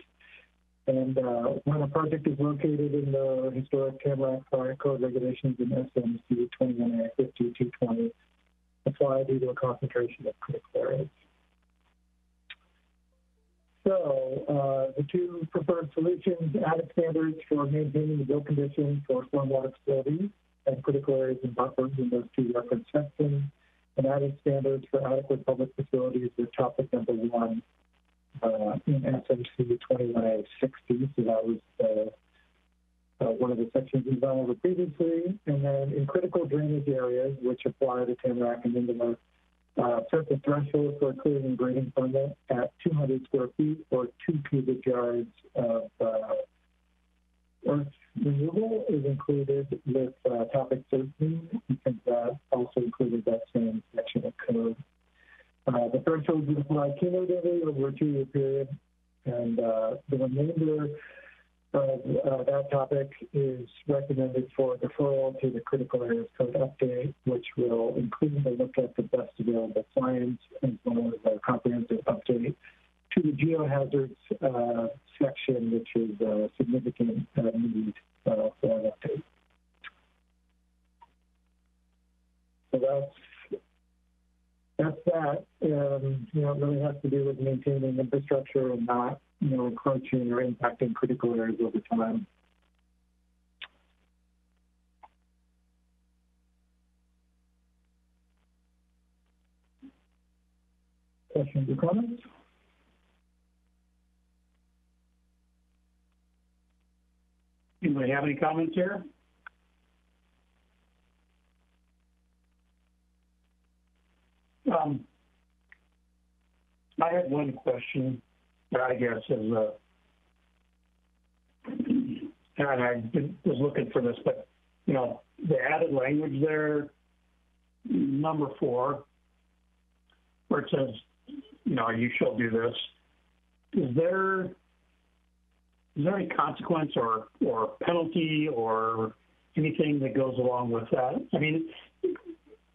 And when a project is located in the historic Tamarack Fire Code regulations in SMC 21A50-220, apply due to a concentration of critical areas. So the two preferred solutions, added standards for maintaining the built conditions for stormwater facilities and critical areas and buffers in those two reference sections, and added standards for adequate public facilities with topic number 1 in SMC 21A60. So that was one of the sections we've gone over previously. And then in critical drainage areas, which apply to Tamarack and Indiana, set the threshold for a clearing and grading permit at 200 square feet or 2 cubic yards of earth removal is included with topic 13, because that also included that same section of code. The threshold is applied cumulatively over a 2-year period, and the remainder of that topic is recommended for deferral to the critical areas code update, which will include a look at the best available science as well as a comprehensive update to the geohazards section, which is a significant need for an update. So that's that. It really has to do with maintaining infrastructure and not, encroaching or impacting critical areas over time. Questions or comments? Anybody have any comments here? I had one question that I guess is, and I was looking for this, but, the added language there, number 4, where it says, you shall do this. Is there any consequence or penalty or anything that goes along with that? I mean,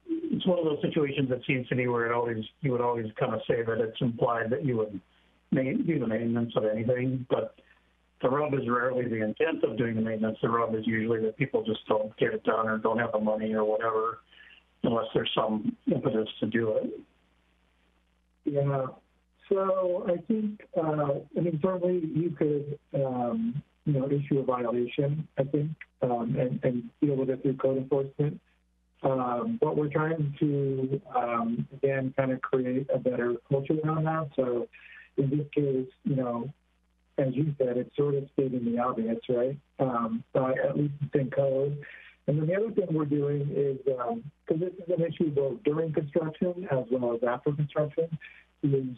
it's one of those situations that seems to me where you would always kind of say that it's implied that you would do the maintenance of anything, but the rub is rarely the intent of doing the maintenance. The rub is usually that people just don't get it done or don't have the money or whatever, unless there's some impetus to do it. Yeah. So I think, certainly you could, issue a violation, I think, and deal with it through code enforcement. But we're trying to, again, kind of create a better culture around that. So in this case, as you said, it's sort of stating the obvious, right? But at least it's in code. And then the other thing we're doing is, because this is an issue both during construction as well as after construction, is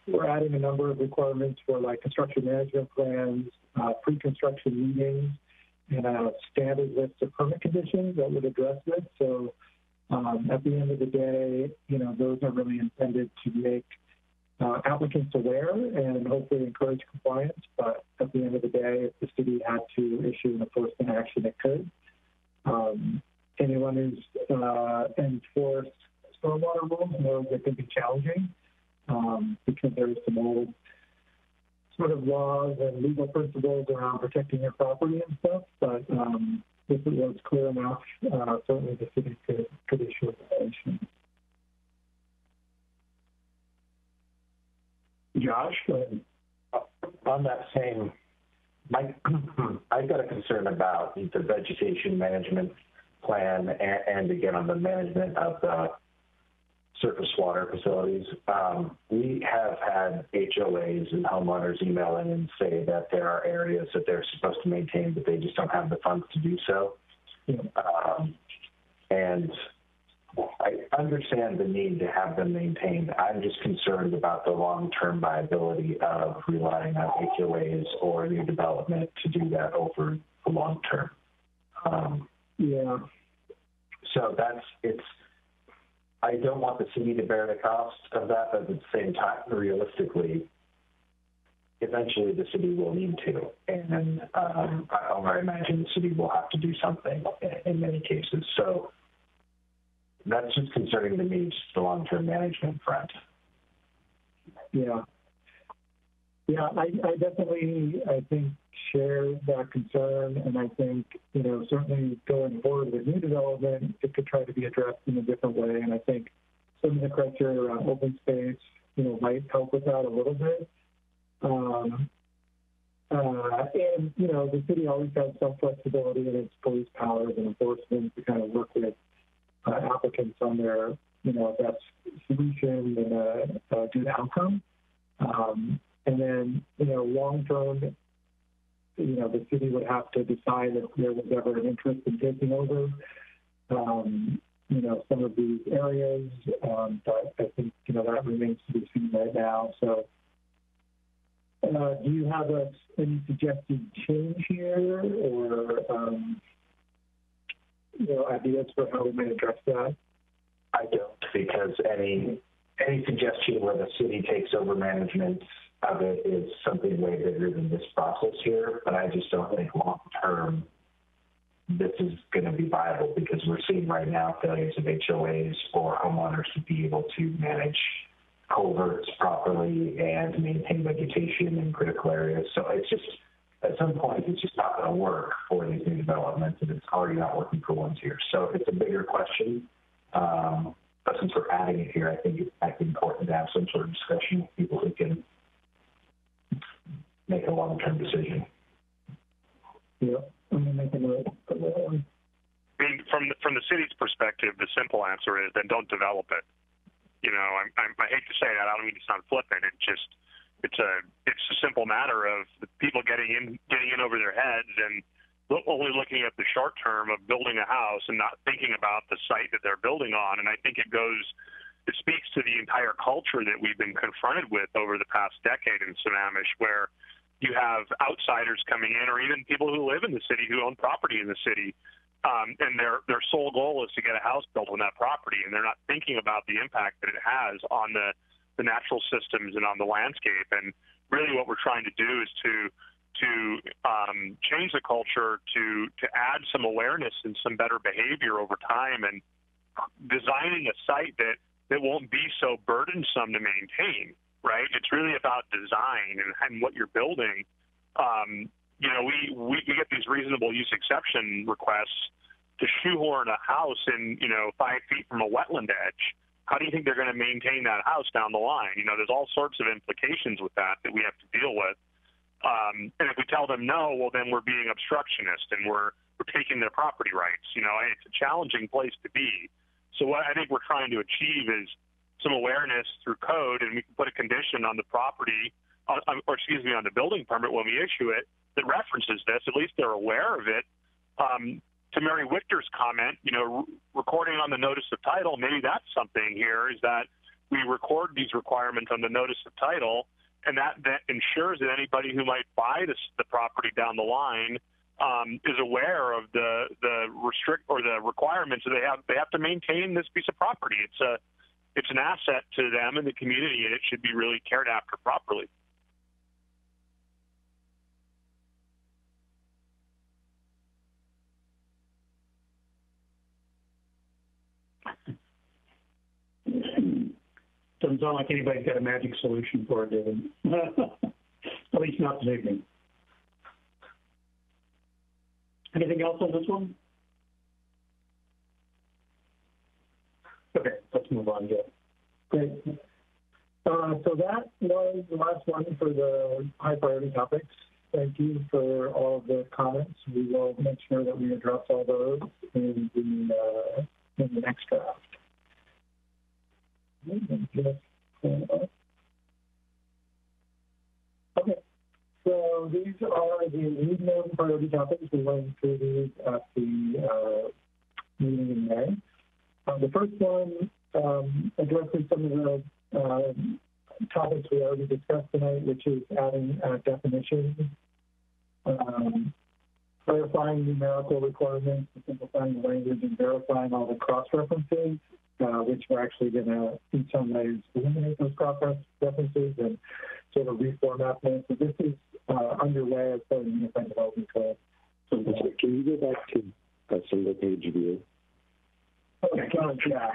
we're adding a number of requirements for like construction management plans, pre-construction meetings, and a standard list of permit conditions that would address this. So at the end of the day, those are really intended to make applicants aware and hopefully encourage compliance. But at the end of the day, if the city had to issue an enforcement action, it could. Anyone who's enforced stormwater rules knows it can be challenging because there's some old sort of laws and legal principles around protecting your property and stuff. But if it was clear enough, certainly the city could issue a violation. Josh, go ahead. On that same, I've got a concern about the vegetation management plan and again on the management of the surface water facilities. We have had HOAs and homeowners email in and say that there are areas that they're supposed to maintain, but they just don't have the funds to do so. And I understand the need to have them maintained. I'm just concerned about the long-term viability of relying on HOAs or new development to do that over the long term. So I don't want the city to bear the cost of that, but at the same time, realistically, eventually the city will need to. And I imagine the city will have to do something in many cases. So that's just concerning to me, just the long-term management front. Yeah. Yeah, I definitely, I think, share that concern, and I think, certainly going forward with new development, it could try to be addressed in a different way, and I think some of the criteria around open space, might help with that a little bit. And, the city always has some flexibility in its police powers and enforcement to kind of work with applicants on their, best solution and a good outcome. And then, long term, the city would have to decide if there was ever an interest in taking over, some of these areas. But I think, that remains to be seen right now. So, do you have any suggested change here or, ideas for how we might address that? I don't, because any suggestion where the city takes over management of it is something way bigger than this process here, but I just don't think long term this is going to be viable, because we're seeing right now failures of HOAs or homeowners to be able to manage culverts properly and maintain vegetation in critical areas. So it's just, at some point, it's just not going to work for these new developments, and it's already not working for ones here. So it's a bigger question. But since we're adding it here, I think it's important to have some sort of discussion with people who can make a long-term decision. Yeah, I'm going to make a note of that one. I mean, from the city's perspective, the simple answer is then don't develop it. I hate to say that. I don't mean to sound flippant. It's a simple matter of the people getting in over their heads and only looking at the short term of building a house and not thinking about the site that they're building on. And I think it speaks to the entire culture that we've been confronted with over the past decade in Sammamish, where you have outsiders coming in, or even people who live in the city, who own property in the city, and their sole goal is to get a house built on that property, and they're not thinking about the impact that it has on the natural systems and on the landscape. And really what we're trying to do is to change the culture, to add some awareness and some better behavior over time, and designing a site that won't be so burdensome to maintain, right? It's really about design and what you're building. We get these reasonable use exception requests to shoehorn a house in, 5 feet from a wetland edge. How do you think they're going to maintain that house down the line? There's all sorts of implications with that we have to deal with. And if we tell them no, well, then we're being obstructionist and we're taking their property rights. It's a challenging place to be. So what I think we're trying to achieve is some awareness through code, and we can put a condition on the property, on the building permit when we issue it, that references this. At least they're aware of it. To Mary Wichter's comment, recording on the notice of title, maybe that's something here, is that we record these requirements on the notice of title, and that ensures that anybody who might buy the property down the line is aware of the requirements that they have to maintain this piece of property. It's an asset to them and the community, and it should be really cared after properly. Doesn't sound like anybody's got a magic solution for it, David. At least not this evening. Anything else on this one? Okay, let's move on, Jeff. Great. So that was the last one for the high priority topics. Thank you for all of the comments. We will make sure that we address all those in the next draft. Okay, so these are the lead priority topics. We went through these at the meeting in May. The first one addresses some of the topics we already discussed tonight, which is adding definitions, clarifying numerical requirements, simplifying the language, and verifying all the cross-references, which we're actually going to, in some ways, eliminate those cross-references and sort of reformat them. So this is underway as part of the Unified Development Code. So can you go back to a single-page view? Okay, yeah.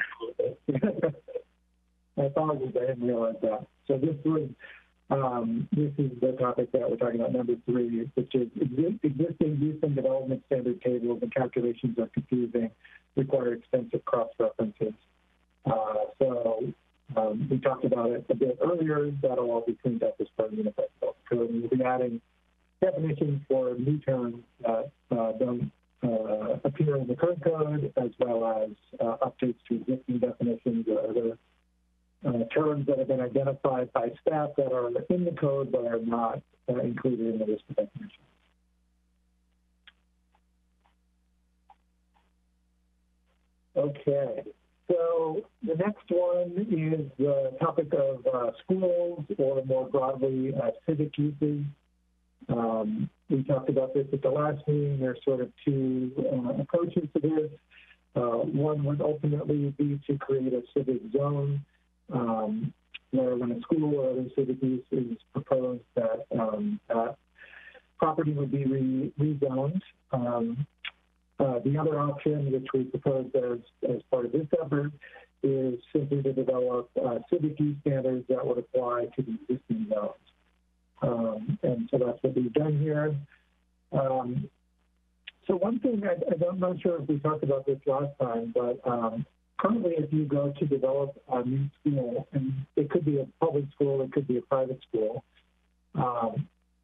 My apologies, I didn't realize that. So this was This is the topic that we're talking about, number 3, which is existing use and development standard tables and calculations are confusing, require extensive cross-references. We talked about it a bit earlier. That'll all be cleaned up as part of the Unified Development Code. And we'll be adding definitions for new terms that don't appear in the current code, as well as updates to existing definitions or other terms that have been identified by staff that are in the code but are not included in the list of definitions. Okay, so the next one is the topic of schools, or more broadly, civic uses. We talked about this at the last meeting. There's sort of 2 approaches to this. One would ultimately be to create a civic zone, where when a school or other civic use is proposed, that that property would be rezoned. The other option, which we proposed as part of this effort, is simply to develop civic use standards that would apply to the existing zones. And so that's what we've done here. So one thing, I'm not sure if we talked about this last time, but currently if you go to develop a new school, and it could be a public school, it could be a private school,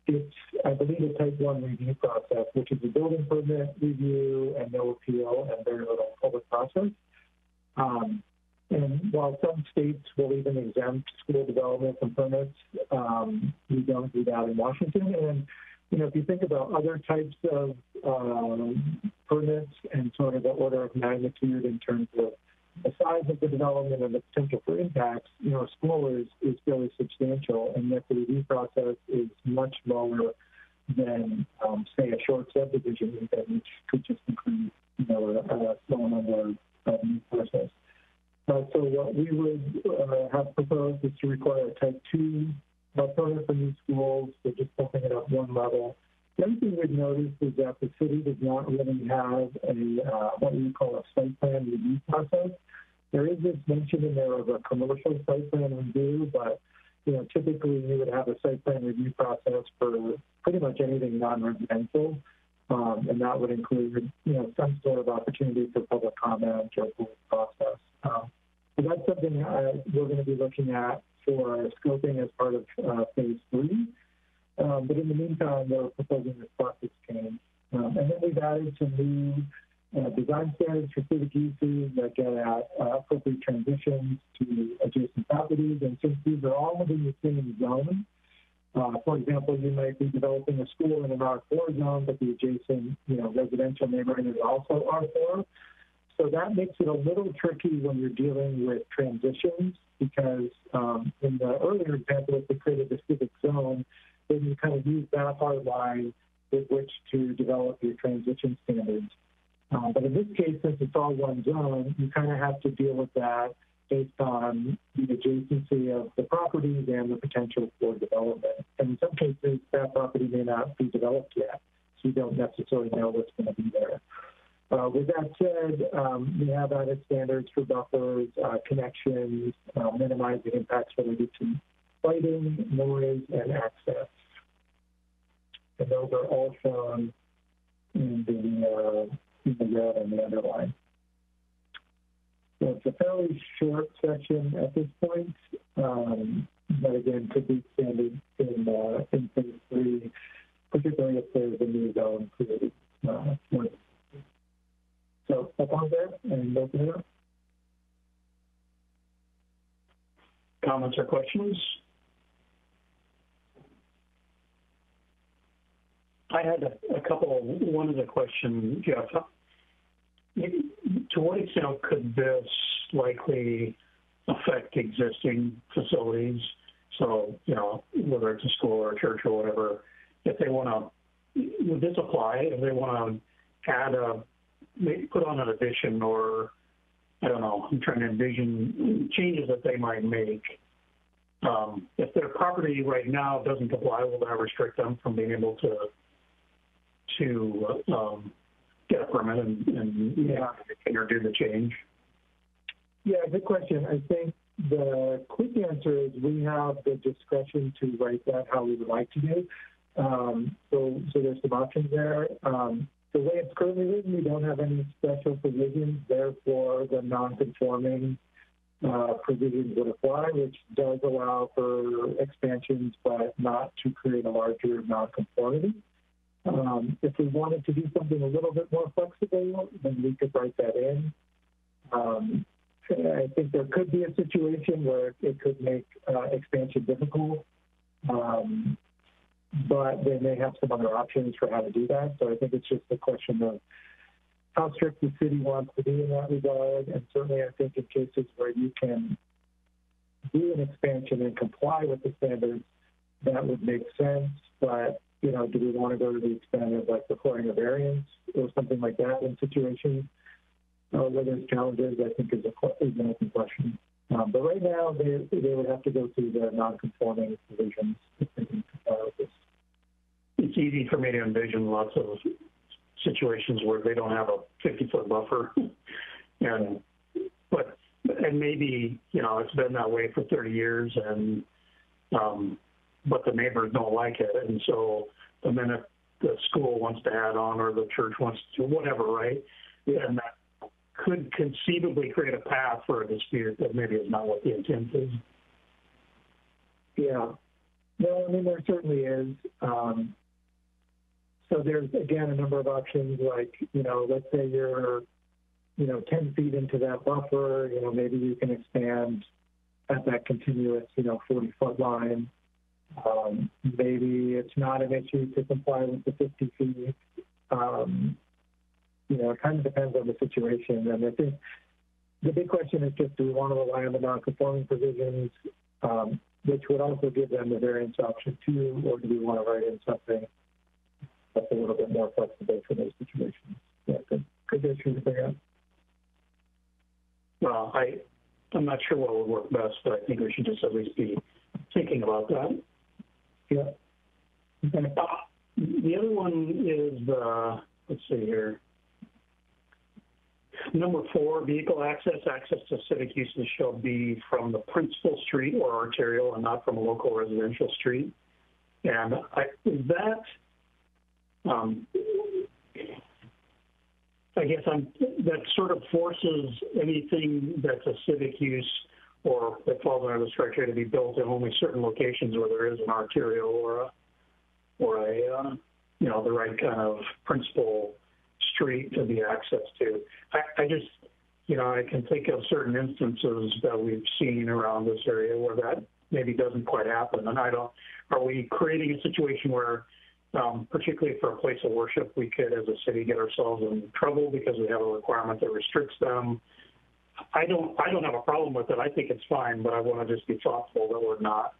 it's, I believe, a type 1 review process, which is a building permit review and no appeal and very little public process. And while some states will even exempt school development from permits, we don't do that in Washington. And, you know, if you think about other types of permits and sort of the order of magnitude in terms of the size of the development and the potential for impacts, you know, a school is fairly substantial, and yet the review process is much lower than, say, a short subdivision, which could just include, you know, a small number of new process. So what we would have proposed is to require a type 2 permit for new schools, so just bumping it up 1 level. The other thing we've noticed is that the city does not really have a what we call a site plan review process. There is this mention in there of a commercial site plan review, but, you know, typically you would have a site plan review process for pretty much anything non-residential, and that would include, you know, some sort of opportunity for public comment or public process. So that's something we're going to be looking at for scoping as part of phase 3. But in the meantime, we're proposing this process change. And then we've added some new design standards for civic uses that get at appropriate transitions to adjacent properties. And since these are all within the same zone, for example, you might be developing a school in an R4 zone, but the adjacent, you know, residential neighborhood is also R4. So that makes it a little tricky when you're dealing with transitions, because in the earlier example, if we created the civic zone, then you kind of use that hard line with which to develop your transition standards. But in this case, since it's all one zone, you kind of have to deal with that based on the adjacency of the properties and the potential for development. And in some cases, that property may not be developed yet, so you don't necessarily know what's going to be there. With that said, we have added standards for buffers, connections, minimizing impacts related to lighting, noise, and access. And those are all shown in the red and the underline. So it's a fairly short section at this point, but again, could be expanded in phase 3, particularly if there's a new zone created. So I'll pause there and open it up. Comments or questions? I had a couple. One of the questions, Jeff, to what extent could this likely affect existing facilities? So, you know, whether it's a school or a church or whatever, if they want to, would this apply if they want to add maybe put on an addition, or I don't know, I'm trying to envision changes that they might make. If their property right now doesn't comply, will that restrict them from being able to get a permit and do the change? Yeah, good question. I think the quick answer is we have the discretion to write that how we would like to do. So there's some options there. The way it's currently written, we don't have any special provisions. Therefore, the non-conforming provisions would apply, which does allow for expansions, but not to create a larger non-conformity. If we wanted to do something a little bit more flexible, then we could write that in. I think there could be a situation where it could make expansion difficult, but they may have some other options for how to do that. So I think it's just a question of how strict the city wants to be in that regard. And certainly I think in cases where you can do an expansion and comply with the standards, that would make sense. But, you know, do we want to go to the extent of like requiring a variance or something like that in situations where there's challenges? I think is an open question. But right now they would have to go through the non-conforming provisions if they can comply with this. It's easy for me to envision lots of situations where they don't have a 50-foot buffer, and maybe, you know, it's been that way for 30 years, and but the neighbors don't like it, and so the minute the school wants to add on or the church wants to, whatever, right? Yeah. And that could conceivably create a path for a dispute that maybe is not what the intent is. Yeah. No, I mean, there certainly is. So there's, again, a number of options, like, you know, let's say you're, you know, 10 feet into that buffer, you know, maybe you can expand at that continuous, you know, 40-foot line. Maybe it's not an issue to comply with the 50 feet. You know, it kind of depends on the situation. And I think the big question is just, do we want to rely on the non-conforming provisions, which would also give them the variance option too, or do we want to write in something that's a little bit more flexible for those situations? Yeah, good issue to bring up. Well, I'm not sure what would work best, but I think we should just at least be thinking about that. Yeah. Okay. The other one is let's see here. Number 4, vehicle access. Access to civic uses shall be from the principal street or arterial and not from a local residential street. And I guess that sort of forces anything that's a civic use or that falls under the structure to be built in only certain locations where there is an arterial or a you know, the right kind of principal street to be accessed to. I just, you know, I can think of certain instances that we've seen around this area where that maybe doesn't quite happen. And are we creating a situation where, particularly for a place of worship, we could, as a city, get ourselves in trouble because we have a requirement that restricts them? I don't have a problem with it. I think it's fine, but I want to just be thoughtful that we're not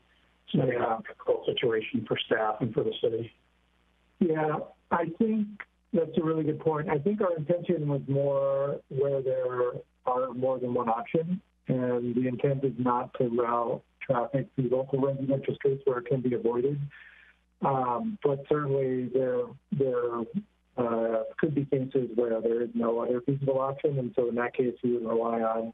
setting up a difficult situation for staff and for the city. Yeah, I think that's a really good point. I think our intention was more where there are more than one option, and the intent is not to route traffic through local residential streets where it can be avoided. But certainly there could be cases where there is no other feasible option, and so in that case we would rely on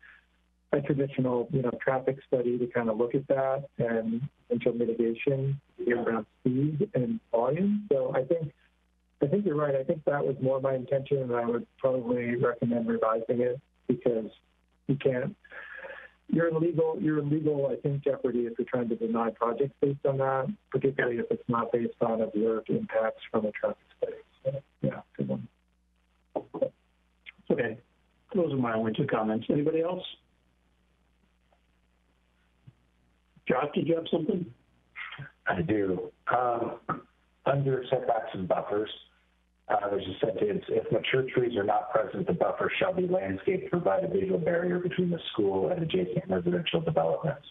a traditional, you know, traffic study to kind of look at that and potential mitigation around speed and volume. So I think you're right. I think that was more my intention, and I would probably recommend revising it because you can't. You're in legal, I think, jeopardy if you're trying to deny projects based on that, particularly if it's not based on observed impacts from a traffic study. So, yeah, good one. Okay. Those are my only 2 comments. Anybody else? Josh, did you have something? I do. Under setbacks and buffers, there's a sentence: if mature trees are not present, the buffer shall be landscaped to provide a visual barrier between the school and adjacent residential developments.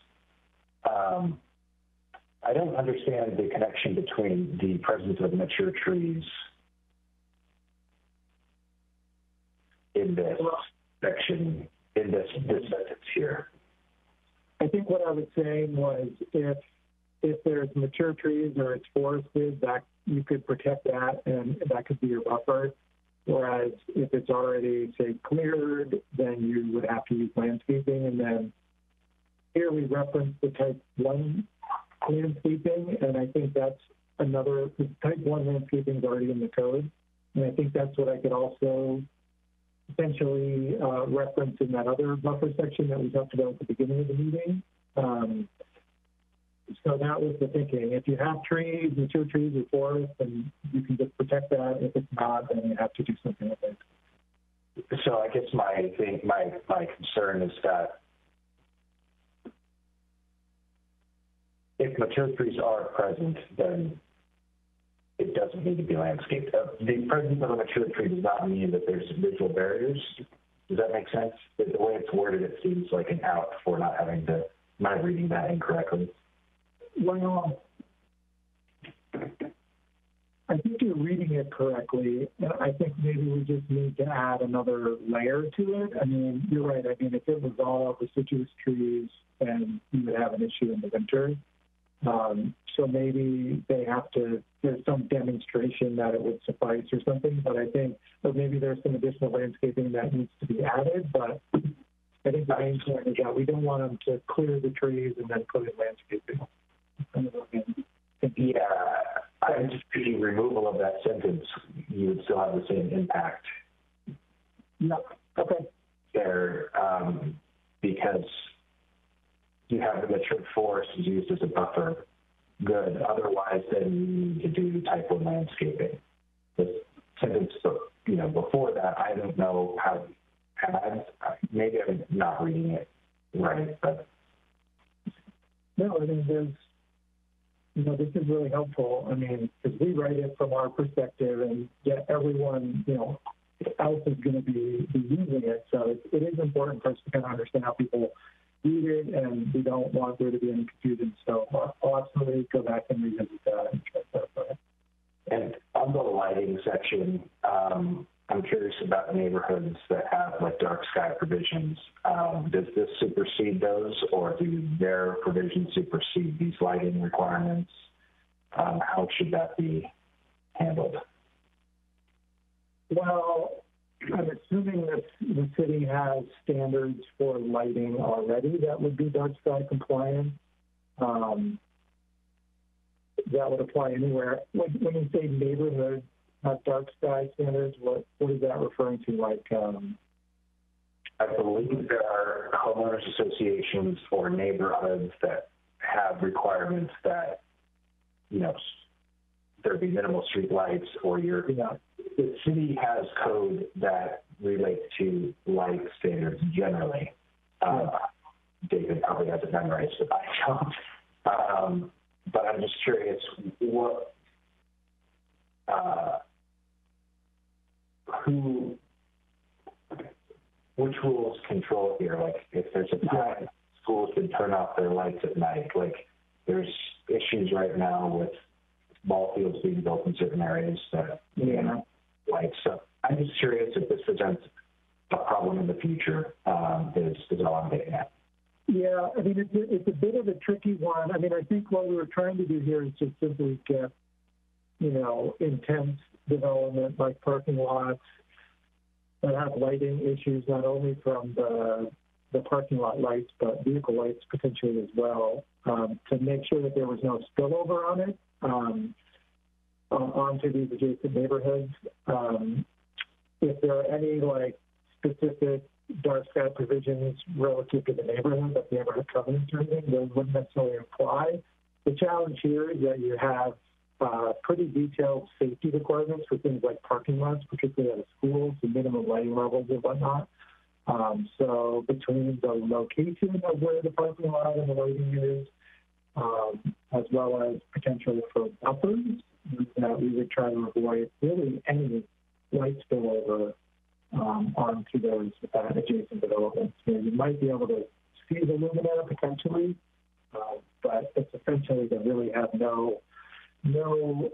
I don't understand the connection between the presence of mature trees in this section, in this sentence here. I think what I was saying was if there's mature trees or it's forested, that you could protect that and that could be your buffer. Whereas if it's already, say, cleared, then you would have to use landscaping, and then here we reference the type 1 landscaping, and I think that's another, type 1 landscaping is already in the code, and I think that's what I could also potentially reference in that other buffer section that we talked about at the beginning of the meeting. So that was the thinking. If you have trees, mature trees or forests, then you can just protect that. If it's not, then you have to do something with it. So I guess my concern is that if mature trees are present, then it doesn't need to be landscaped. The presence of a mature tree does not mean that there's visual barriers. Does that make sense? The way it's worded, it seems like an out for not having to, am I reading that incorrectly? Well, I think you're reading it correctly, and I think maybe we just need to add another layer to it. I mean, you're right. I mean, if it was all deciduous trees, then you would have an issue in the winter. So maybe they have to, there's some demonstration that it would suffice or something, but I think, or maybe there's some additional landscaping that needs to be added, but I think the main point is that we don't want them to clear the trees and then put in landscaping. Yeah, I'm just thinking removal of that sentence, you would still have the same impact. Yeah, okay. There, because you have the mature forest is used as a buffer, good. Otherwise, then you need to do type 1 landscaping. The sentence, before that, I don't know how, maybe I'm not reading it right, but. No, I mean, there's, this is really helpful. I mean, because we write it from our perspective, and yet everyone, else is going to be using it. So it is important for us to kind of understand how people read it, and we don't want there to be any confusion. So I'll absolutely go back and revisit that and try to clarify it. And on the lighting section, I'm curious about neighborhoods that have like dark sky provisions. Does this supersede those, or do their provisions supersede these lighting requirements? How should that be handled? Well, I'm assuming that the city has standards for lighting already that would be dark sky compliant. That would apply anywhere. When you say neighborhood, not dark sky standards, what is that referring to? Like, I believe there are homeowners associations or neighborhoods that have requirements that, there be minimal street lights, or the city has code that relates to light standards generally. David probably has it memorized, but I don't. But I'm just curious, which rules control here? Like, if there's a time schools can turn off their lights at night, like there's issues right now with ball fields being built in certain areas that lights. So I'm just curious if this presents a problem in the future. Is all I'm getting at. Yeah, I mean, it's a bit of a tricky one. I mean, I think what we were trying to do here is just simply get, intense development like parking lots that have lighting issues, not only from the parking lot lights, but vehicle lights potentially as well, to make sure that there was no spillover on it, onto these adjacent neighborhoods. If there are any specific dark sky provisions relative to the neighborhood, like neighborhood covenants or anything, those wouldn't necessarily apply. The challenge here is that you have pretty detailed safety requirements for things like parking lots, particularly at a school, the minimum lighting levels and whatnot. So between the location of where the parking lot and the lighting is, as well as potential for buffers, that we would try to avoid really any light spillover onto those adjacent developments. You might be able to see the luminaire potentially, but it's essentially to really have no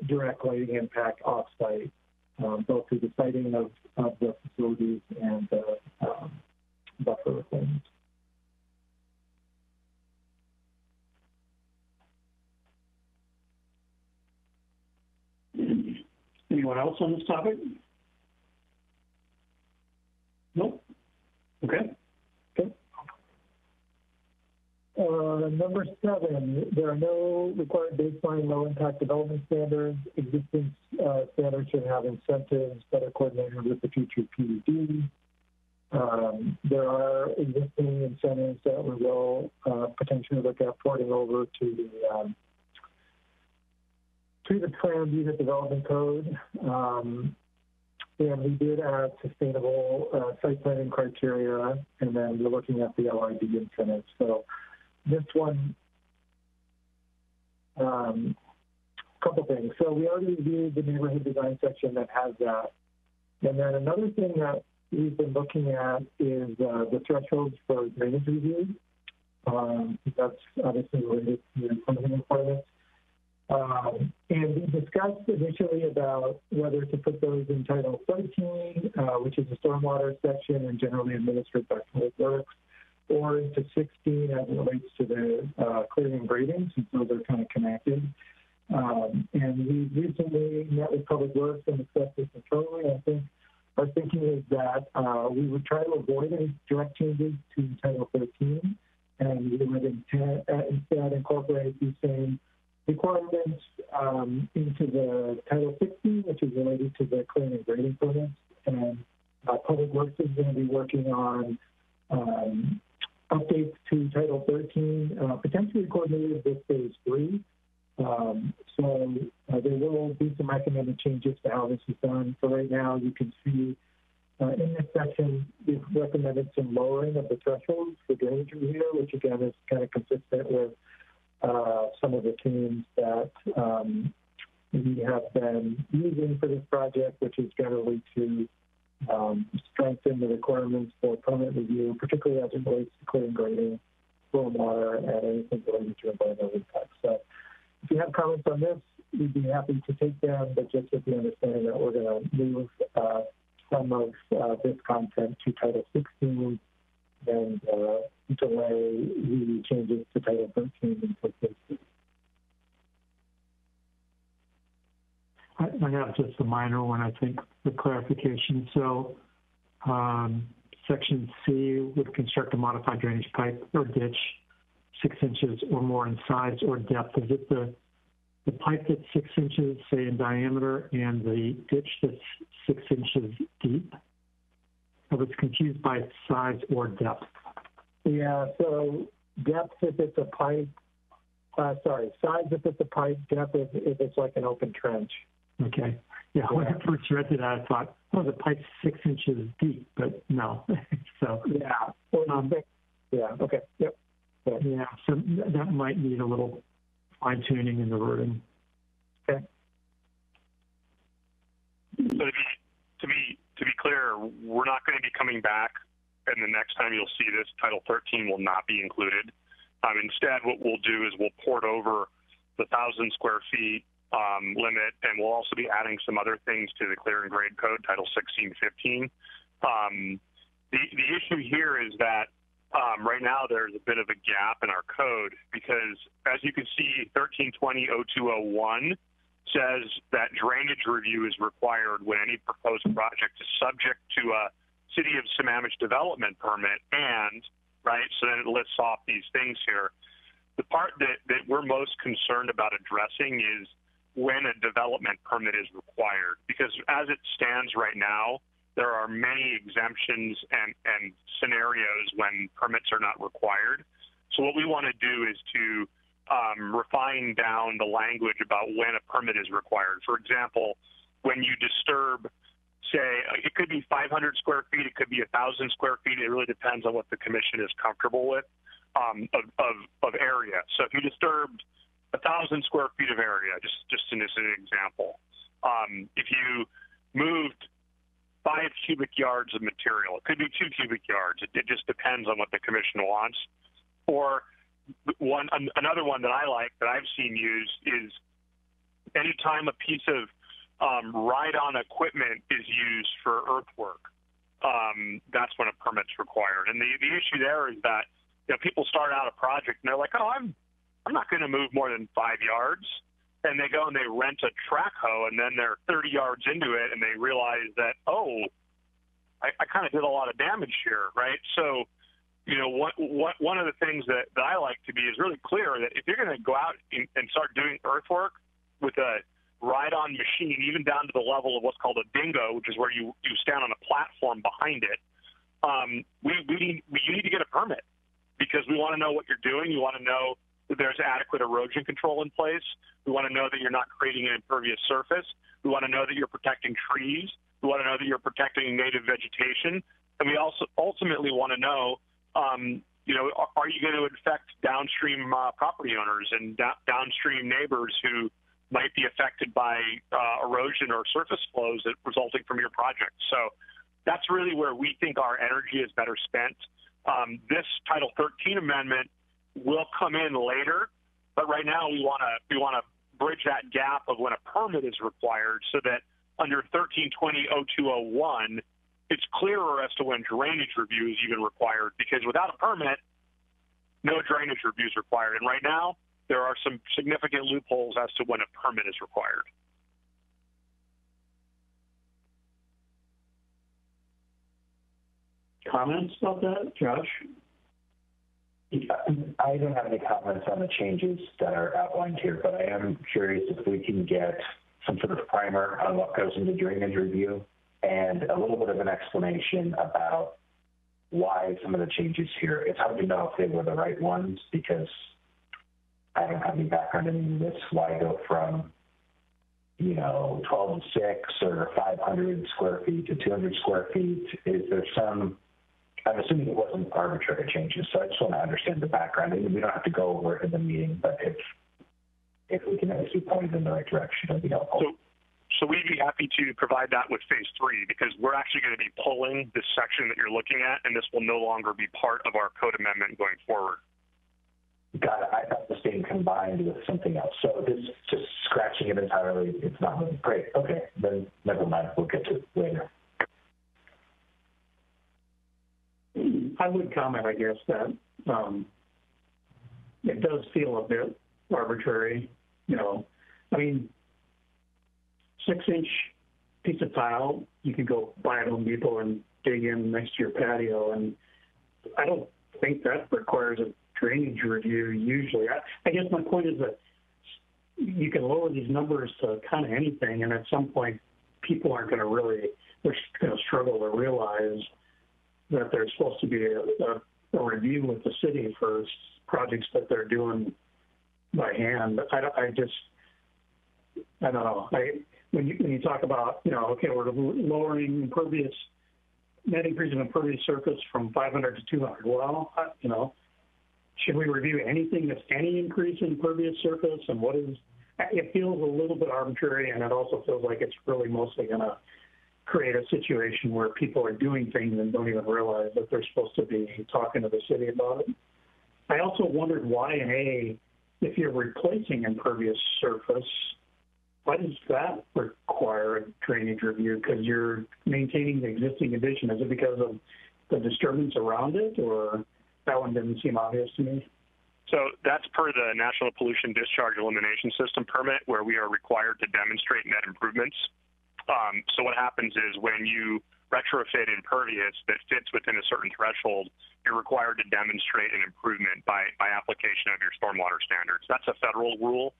direct lighting impact off-site, both through the siting of the facilities and the buffer requirements. Anyone else on this topic? Nope. Okay. Number 7, there are no required baseline low-impact development standards. Existing standards should have incentives that are coordinated with the future PUD. There are existing incentives that we will potentially look at porting over to the Planned Unit Development Code. And we did add sustainable site planning criteria, and then we're looking at the LID incentives. So this one, couple things. So we already reviewed the neighborhood design section that has that. And then another thing that we've been looking at is the thresholds for drainage review. That's obviously related to permitting requirements. And we discussed initially about whether to put those in Title 13, which is the stormwater section and generally administered by Public Works, or into 16 as it relates to the clearing and grading, since those are kind of connected. And we recently met with Public Works and discussed this internally. I think our thinking is that we would try to avoid any direct changes to Title 13, and we would instead incorporate these same requirements into the Title 16, which is related to the clearing and grading permits. And Public Works is going to be working on updates to Title 13, potentially coordinated with Phase 3. So there will be some recommended changes to how this is done. So right now, you can see in this section, we've recommended some lowering of the thresholds for drainage review, which again is kind of consistent with some of the themes that we have been using for this project, which is generally to strengthen the requirements for permit review, particularly as it relates to clearing, grading, stormwater, and anything related to environmental impact. So if you have comments on this, we'd be happy to take them, but just with the understanding that we're going to move some of this content to Title 16 and delay the changes to Title 13 until Phase 3. I have just a minor one, I think, for clarification. So Section C would construct a modified drainage pipe or ditch 6 inches or more in size or depth. Is it the pipe that's 6 inches, say, in diameter, and the ditch that's 6 inches deep? I was confused by size or depth. Yeah, so depth if it's a pipe, size if it's a pipe, depth if it's like an open trench. Okay. Yeah, when I first read it, I thought, oh, the pipe's 6 inches deep, but no. So yeah. Yeah. Okay. Yep. Yeah. So that might need a little fine tuning in the wording. Okay. So to be clear, we're not going to be coming back, and the next time you'll see this, Title 13 will not be included. Instead, what we'll do is we'll port over the 1,000 square feet limit, and we'll also be adding some other things to the clear and grade code, Title 1615. The issue here is that right now there's a bit of a gap in our code because, as you can see, 1320-0201 says that drainage review is required when any proposed project is subject to a City of Sammamish development permit, and, right, so then it lists off these things here. The part that we're most concerned about addressing is when a development permit is required, because as it stands right now, there are many exemptions and scenarios when permits are not required. So what we want to do is to refine down the language about when a permit is required. For example, when you disturb, say, it could be 500 square feet, it could be 1,000 square feet. It really depends on what the commission is comfortable with of area. So if you disturbed 1,000 square feet of area, just as an example, if you moved 5 cubic yards of material, it could be 2 cubic yards. It just depends on what the commission wants. Or another one that I like that I've seen used is anytime a piece of ride-on equipment is used for earthwork, that's when a permit's required. And the issue there is that people start out a project and they're like, oh, I'm not going to move more than 5 yards. And they go and they rent a track hoe, and then they're 30 yards into it, and they realize that, oh, I kind of did a lot of damage here, right? So one of the things that I like to be is really clear that if you're going to go out and start doing earthwork with a ride-on machine, even down to the level of what's called a dingo, which is where you stand on a platform behind it, you need to get a permit because we want to know what you're doing. You want to know that there's adequate erosion control in place. We want to know that you're not creating an impervious surface. We want to know that you're protecting trees. We want to know that you're protecting native vegetation. And we also ultimately want to know, are you going to affect downstream property owners and downstream neighbors who might be affected by erosion or surface flows that resulting from your project? So that's really where we think our energy is better spent. This Title 13 amendment will come in later, but right now we want to bridge that gap of when a permit is required so that under 1320-0201, it's clearer as to when drainage review is even required, because without a permit, no drainage review is required. And right now, there are some significant loopholes as to when a permit is required. Comments about that, Josh? I don't have any comments on the changes that are outlined here, but I am curious if we can get some sort of primer on what goes into drainage review and a little bit of an explanation about why some of the changes here. It's hard to know if they were the right ones because I don't have any background in this. Why go from 12 to 6 or 500 square feet to 200 square feet? Is there some? I'm assuming it wasn't arbitrary changes, so I just want to understand the background. And we don't have to go over it in the meeting, but if we can actually point in the right direction, it'd be helpful. So we'd be happy to provide that with phase 3 because we're actually going to be pulling this section that you're looking at, and this will no longer be part of our code amendment going forward. Got it. I thought this being combined with something else. So this just scratching it entirely, it's not really great. Okay, then never mind. We'll get to it later. I would comment, I guess, that it does feel a bit arbitrary. 6-inch piece of tile, you can go buy at Home Depot and dig in next to your patio, and I don't think that requires a drainage review usually. I guess my point is that you can lower these numbers to kind of anything, and at some point, people aren't going to they're going to struggle to realize that there's supposed to be a review with the city for projects that they're doing by hand. I don't know. When you talk about, okay, we're lowering net increase of impervious surface from 500 to 200. Well, should we review anything that's any increase in impervious surface? And it feels a little bit arbitrary, and it also feels like it's really mostly going to create a situation where people are doing things and don't even realize that they're supposed to be talking to the city about it. I also wondered why in A, if you're replacing impervious surface, why does that require a drainage review? Because you're maintaining the existing condition. Is it because of the disturbance around it, or that one didn't seem obvious to me? So that's per the National Pollution Discharge Elimination System permit, where we are required to demonstrate net improvements. So what happens is when you retrofit impervious that fits within a certain threshold, you're required to demonstrate an improvement by application of your stormwater standards. That's a federal rule.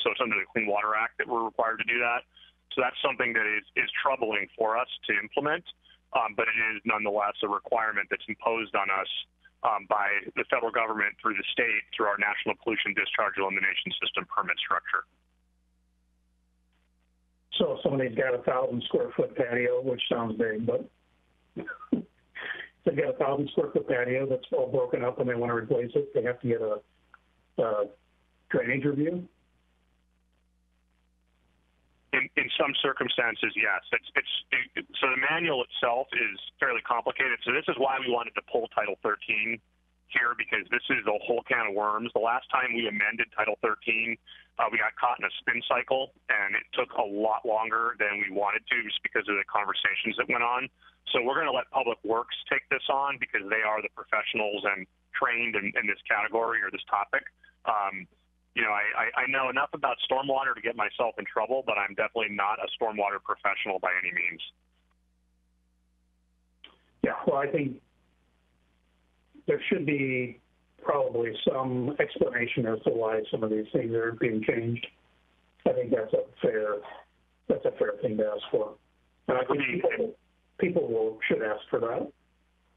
So it's under the Clean Water Act that we're required to do that. So that's something that is troubling for us to implement, but it is nonetheless a requirement that's imposed on us by the federal government through the state through our National Pollution Discharge Elimination System permit structure. So if somebody's got a 1,000 square foot patio, which sounds big, but if they've got a 1,000 square foot patio that's all broken up and they want to replace it, they have to get a drainage review? In some circumstances, yes. So the manual itself is fairly complicated. So this is why we wanted to pull Title 13 here, because this is a whole can of worms. The last time we amended Title 13, we got caught in a spin cycle, and it took a lot longer than we wanted to just because of the conversations that went on. So we're going to let Public Works take this on because they are the professionals and trained in this category or this topic. I know enough about stormwater to get myself in trouble, but I'm definitely not a stormwater professional by any means. Yeah, well, I think there should be probably some explanation as to why some of these things are being changed. I think that's a fair thing to ask for. And I think people should ask for that.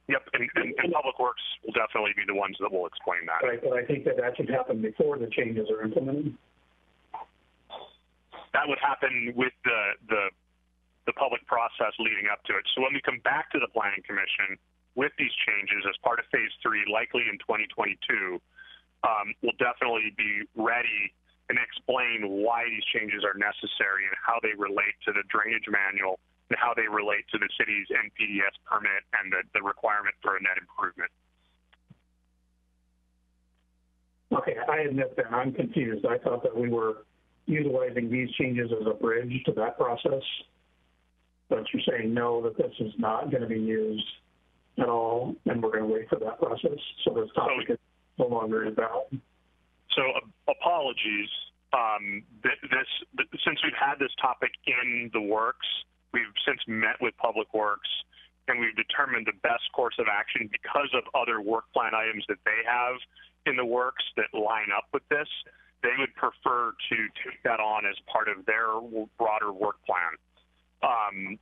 Yep, and Public Works will definitely be the ones that will explain that. Right, but I think that should happen before the changes are implemented. That would happen with the public process leading up to it. So when we come back to the Planning Commission with these changes as part of Phase 3, likely in 2022, we'll definitely be ready and explain why these changes are necessary and how they relate to the drainage manual and how they relate to the city's NPDS permit and the requirement for a net improvement. Okay, I admit that I'm confused. I thought that we were utilizing these changes as a bridge to that process, but you're saying no, that this is not going to be used at all, and we're going to wait for that process. So this topic is no longer invalid. So apologies. Since we've had this topic in the works, we've since met with Public Works, and we've determined the best course of action because of other work plan items that they have in the works that line up with this. They would prefer to take that on as part of their broader work plan. And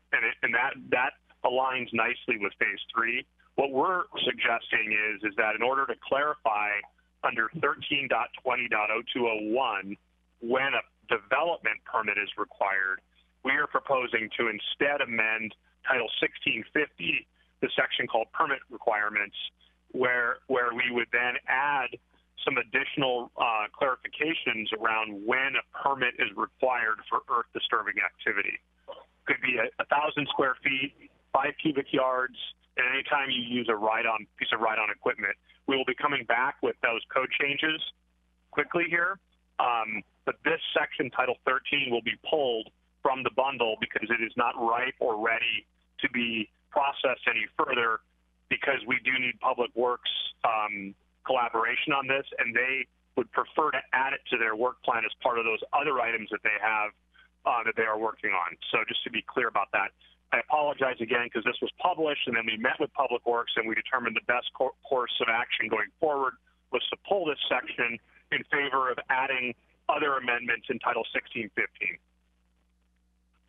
that aligns nicely with Phase 3. What we're suggesting is that in order to clarify under 13.20.0201, when a development permit is required, we are proposing to instead amend Title 1650, the section called Permit Requirements, where we would then add some additional clarifications around when a permit is required for earth disturbing activity. Could be 1,000 square feet, 5 cubic yards, and anytime you use a piece of ride-on equipment. We will be coming back with those code changes quickly here, but this section, Title 13, will be pulled from the bundle because it is not ripe or ready to be processed any further, because we do need Public Works collaboration on this, and they would prefer to add it to their work plan as part of those other items that they have that they are working on. So just to be clear about that, I apologize again because this was published, and then we met with Public Works, and we determined the best course of action going forward was to pull this section in favor of adding other amendments in Title 1615.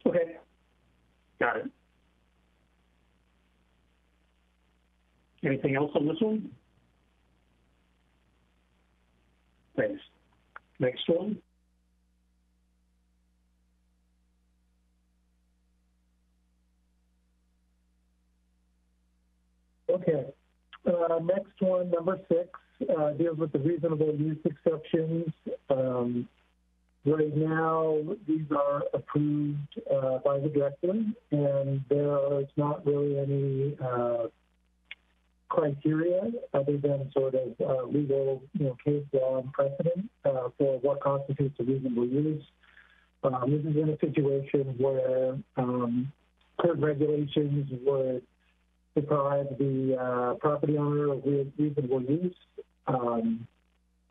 Okay, got it. Anything else on this one? Thanks. Next one. Okay. Next one, number 6, deals with the reasonable use exceptions. Right now, these are approved by the director, and there is not really any criteria other than sort of legal, case law and precedent for what constitutes a reasonable use. This is in a situation where current regulations would deprive the property owner of reasonable use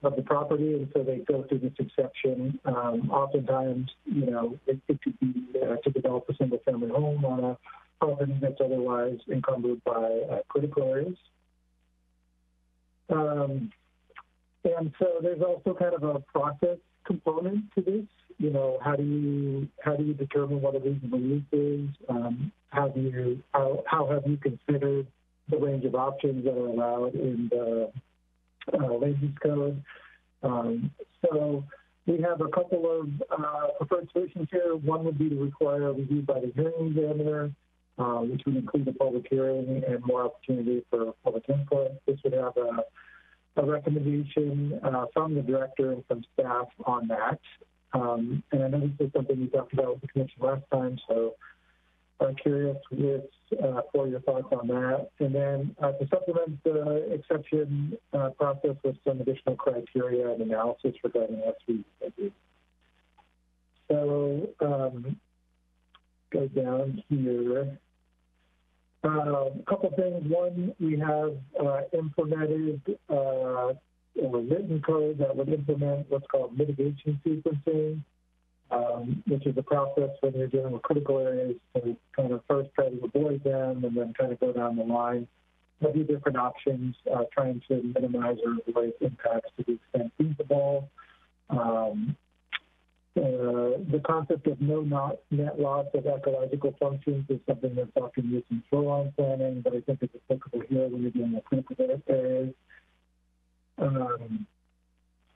of the property, and so they go through this exception. Oftentimes, it could be to develop a single-family home on a property that's otherwise encumbered by critical areas. And so there's also kind of a process component to this. How do you determine what a reasonable use is? How have you considered the range of options that are allowed in the land use code? So we have a couple of preferred solutions here. One would be to require a review by the hearing examiner, which would include a public hearing and more opportunity for public input. This would have a recommendation from the director and from staff on that. And I know this is something we talked about with the commission last time, so I'm curious for your thoughts on that. And then to supplement the exception process with some additional criteria and analysis regarding S3. So go down here. A couple things. One, we have implemented a written code that would implement what's called mitigation sequencing, which is a process when you're dealing with critical areas to kind of first try to avoid them and then kind of go down the line review different options, trying to minimize or avoid impacts to the extent feasible. The concept of no net loss of ecological functions is something that's often used in shoreline planning, but I think it's applicable here when you're dealing with critical areas.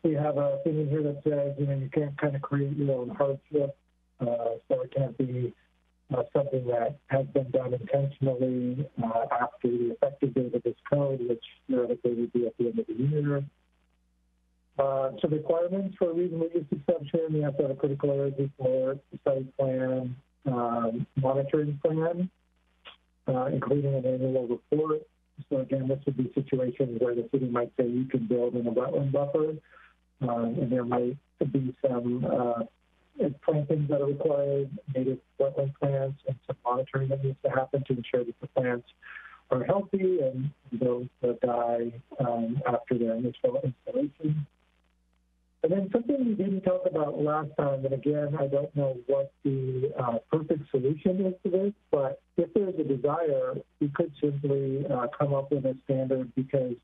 We have a thing in here that says, you can't kind of create your own hardship, so it can't be something that has been done intentionally after the effective date of this code, which theoretically would be at the end of the year. So requirements for a reasonable use exception, you have to have a critical area report, site plan, monitoring plan, including an annual report. So again, this would be situations where the city might say you can build in a wetland buffer, and there might be some plantings that are required, native wetland plants, and some monitoring that needs to happen to ensure that the plants are healthy and don't die after their initial installation. And then something we didn't talk about last time, and again, I don't know what the perfect solution is to this, but if there's a desire, we could simply come up with a standard, because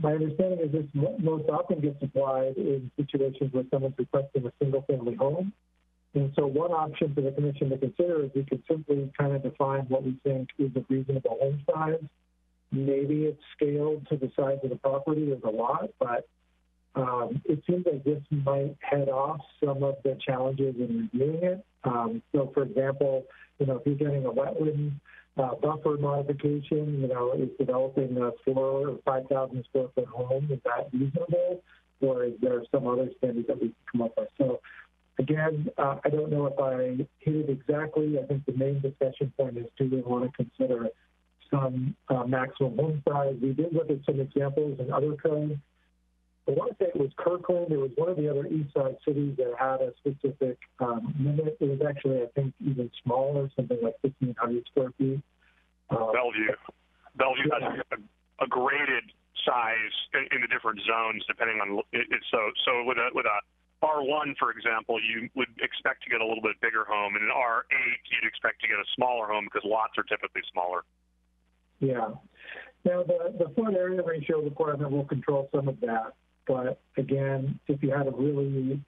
my understanding is this most often gets applied in situations where someone's requesting a single-family home. And so one option for the commission to consider is we could simply kind of define what we think is a reasonable home size. Maybe it's scaled to the size of the property or the lot, but it seems like this might head off some of the challenges in reviewing it. So, for example, if you're getting a wetland buffer modification, is developing a 4,000 or 5,000 square foot home, is that reasonable, or is there some other standard that we can come up with? So, again, I don't know if I hit it exactly. I think the main discussion point is, do we want to consider some maximum home size? We did look at some examples in other codes. I want to say it was Kirkland. It was one of the other east side cities that had a specific limit. It was actually, I think, even smaller, something like 1,500 square feet. Bellevue has a graded size in the different zones depending on it. So with a R1, for example, you would expect to get a little bit bigger home, and in R8, you'd expect to get a smaller home because lots are typically smaller. Yeah. Now, the flood area ratio requirement will control some of that. But again, if you had a really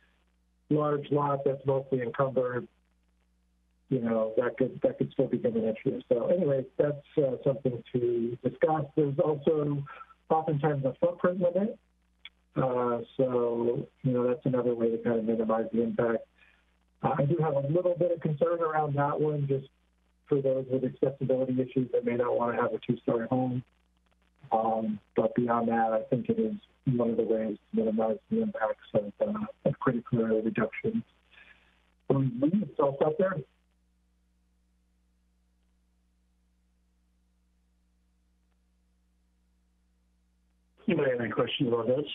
large lot that's mostly encumbered, that could still become an issue. So anyway, that's something to discuss. There's also oftentimes a footprint limit. So that's another way to kind of minimize the impact. I do have a little bit of concern around that one, just for those with accessibility issues that may not want to have a two-story home. But beyond that, I think it is one of the ways to minimize the impacts of critical area reduction. I'll stop there. Anybody have any questions about this?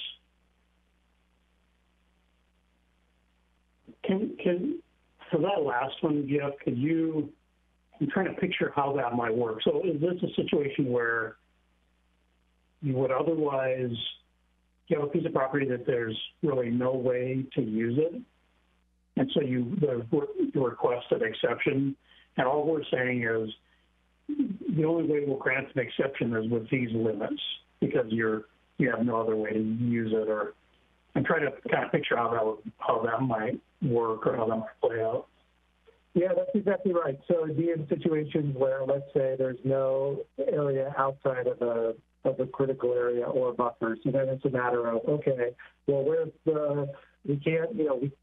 For that last one, Jeff, I'm trying to picture how that might work. So is this a situation where you would otherwise have a piece of property that there's really no way to use it, and so you request an exception, and all we're saying is the only way we'll grant an exception is with these limits because you have no other way to use it? Or I'm trying to kind of picture how that might work or how that might play out. Yeah, that's exactly right. So it'd be in situations where, let's say, there's no area outside of a critical area or buffer. So then it's a matter of, okay, well, we can't,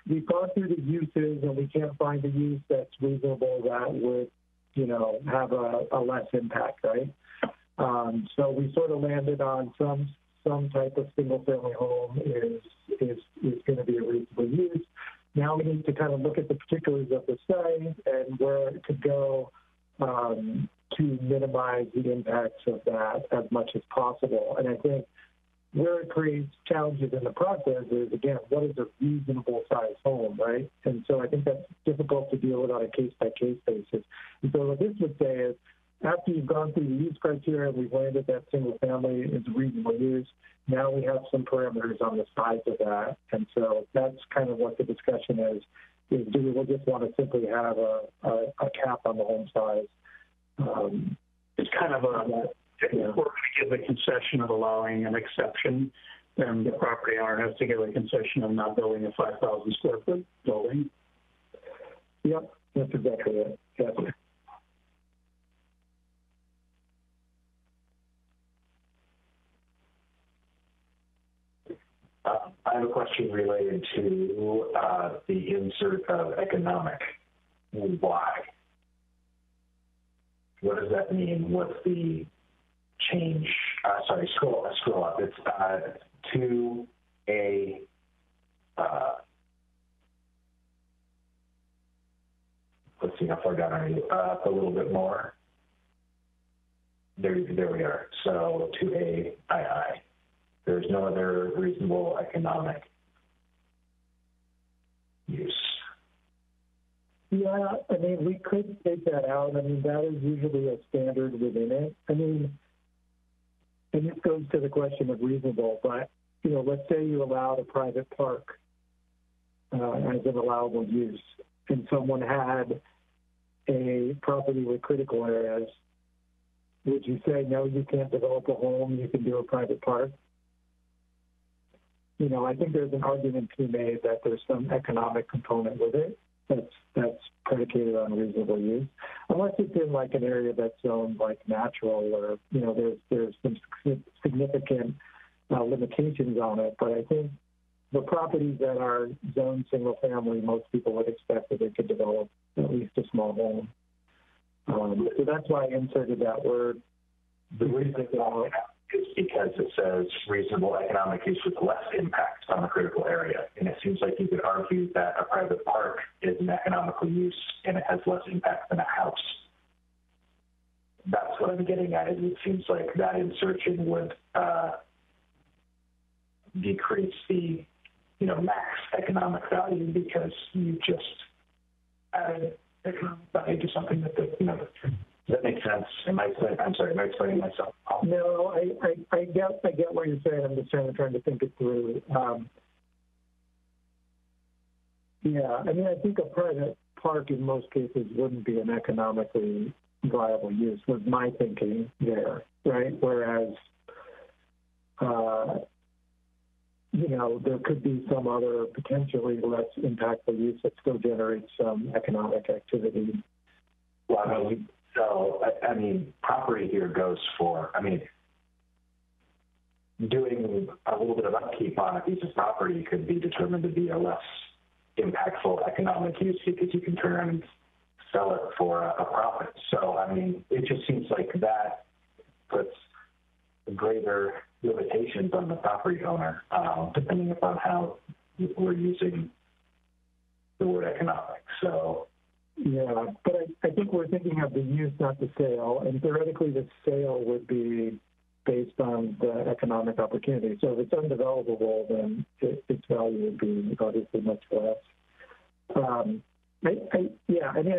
we've gone through the uses and we can't find a use that's reasonable that would, have a less impact, right? So we sort of landed on some type of single-family home is going to be a reasonable use. Now we need to kind of look at the particulars of the site and where it could go to minimize the impacts of that as much as possible. And I think where it creates challenges in the process is, again, what is a reasonable size home, right? And so I think that's difficult to deal with on a case-by-case basis. And so what this would say is, after you've gone through the use criteria and we've landed that single family is a reasonable use, now we have some parameters on the size of that. And so that's kind of what the discussion is do we just want to simply have a cap on the home size? It's kind of If we're going to give a concession of allowing an exception, then the property owner has to give a concession of not building a 5,000 square foot building. Yep, that's exactly it. Yes. I have a question related to the insert of economic. Why? What does that mean? What's the change? Sorry, scroll up. It's to a let's see how far down are you? Up a little bit more. There we are. So to a II. There's no other reasonable economic use. Yeah, I mean, we could take that out. I mean, that is usually a standard within it. I mean, and this goes to the question of reasonable, but, you know, let's say you allowed a private park as an allowable use, and someone had a property with critical areas. Would you say, no, you can't develop a home, you can do a private park? You know, I think there's an argument to be made that there's some economic component with it that's predicated on reasonable use, unless it's in like an area that's zoned like natural, or, you know, there's some significant limitations on it. But I think the properties that are zoned single family, most people would expect that they could develop at least a small home. So that's why I inserted that word. The reason is because it says reasonable economic use with less impact on the critical area. And it seems like you could argue that a private park is an economical use and it has less impact than a house. That's what I'm getting at, is it seems like that insertion would decrease the, you know, max economic value, because you just added economic value to something that, you know, does that make sense? Am I explaining myself? No, I get what you're saying. I'm just trying to think it through. Yeah, I mean, I think a private park in most cases wouldn't be an economically viable use, was my thinking there, right? Whereas, you know, there could be some other potentially less impactful use that still generates some economic activity. Well, so, I mean, property here goes for, I mean, doing a little bit of upkeep on a piece of property could be determined to be a less impactful economic use, because you can turn around and sell it for a profit. So, I mean, it just seems like that puts greater limitations on the property owner, depending upon how we're using the word economic. So, yeah, but I think we're thinking of the use, not the sale, and theoretically the sale would be based on the economic opportunity. So if it's undevelopable, then its value would be obviously much less. I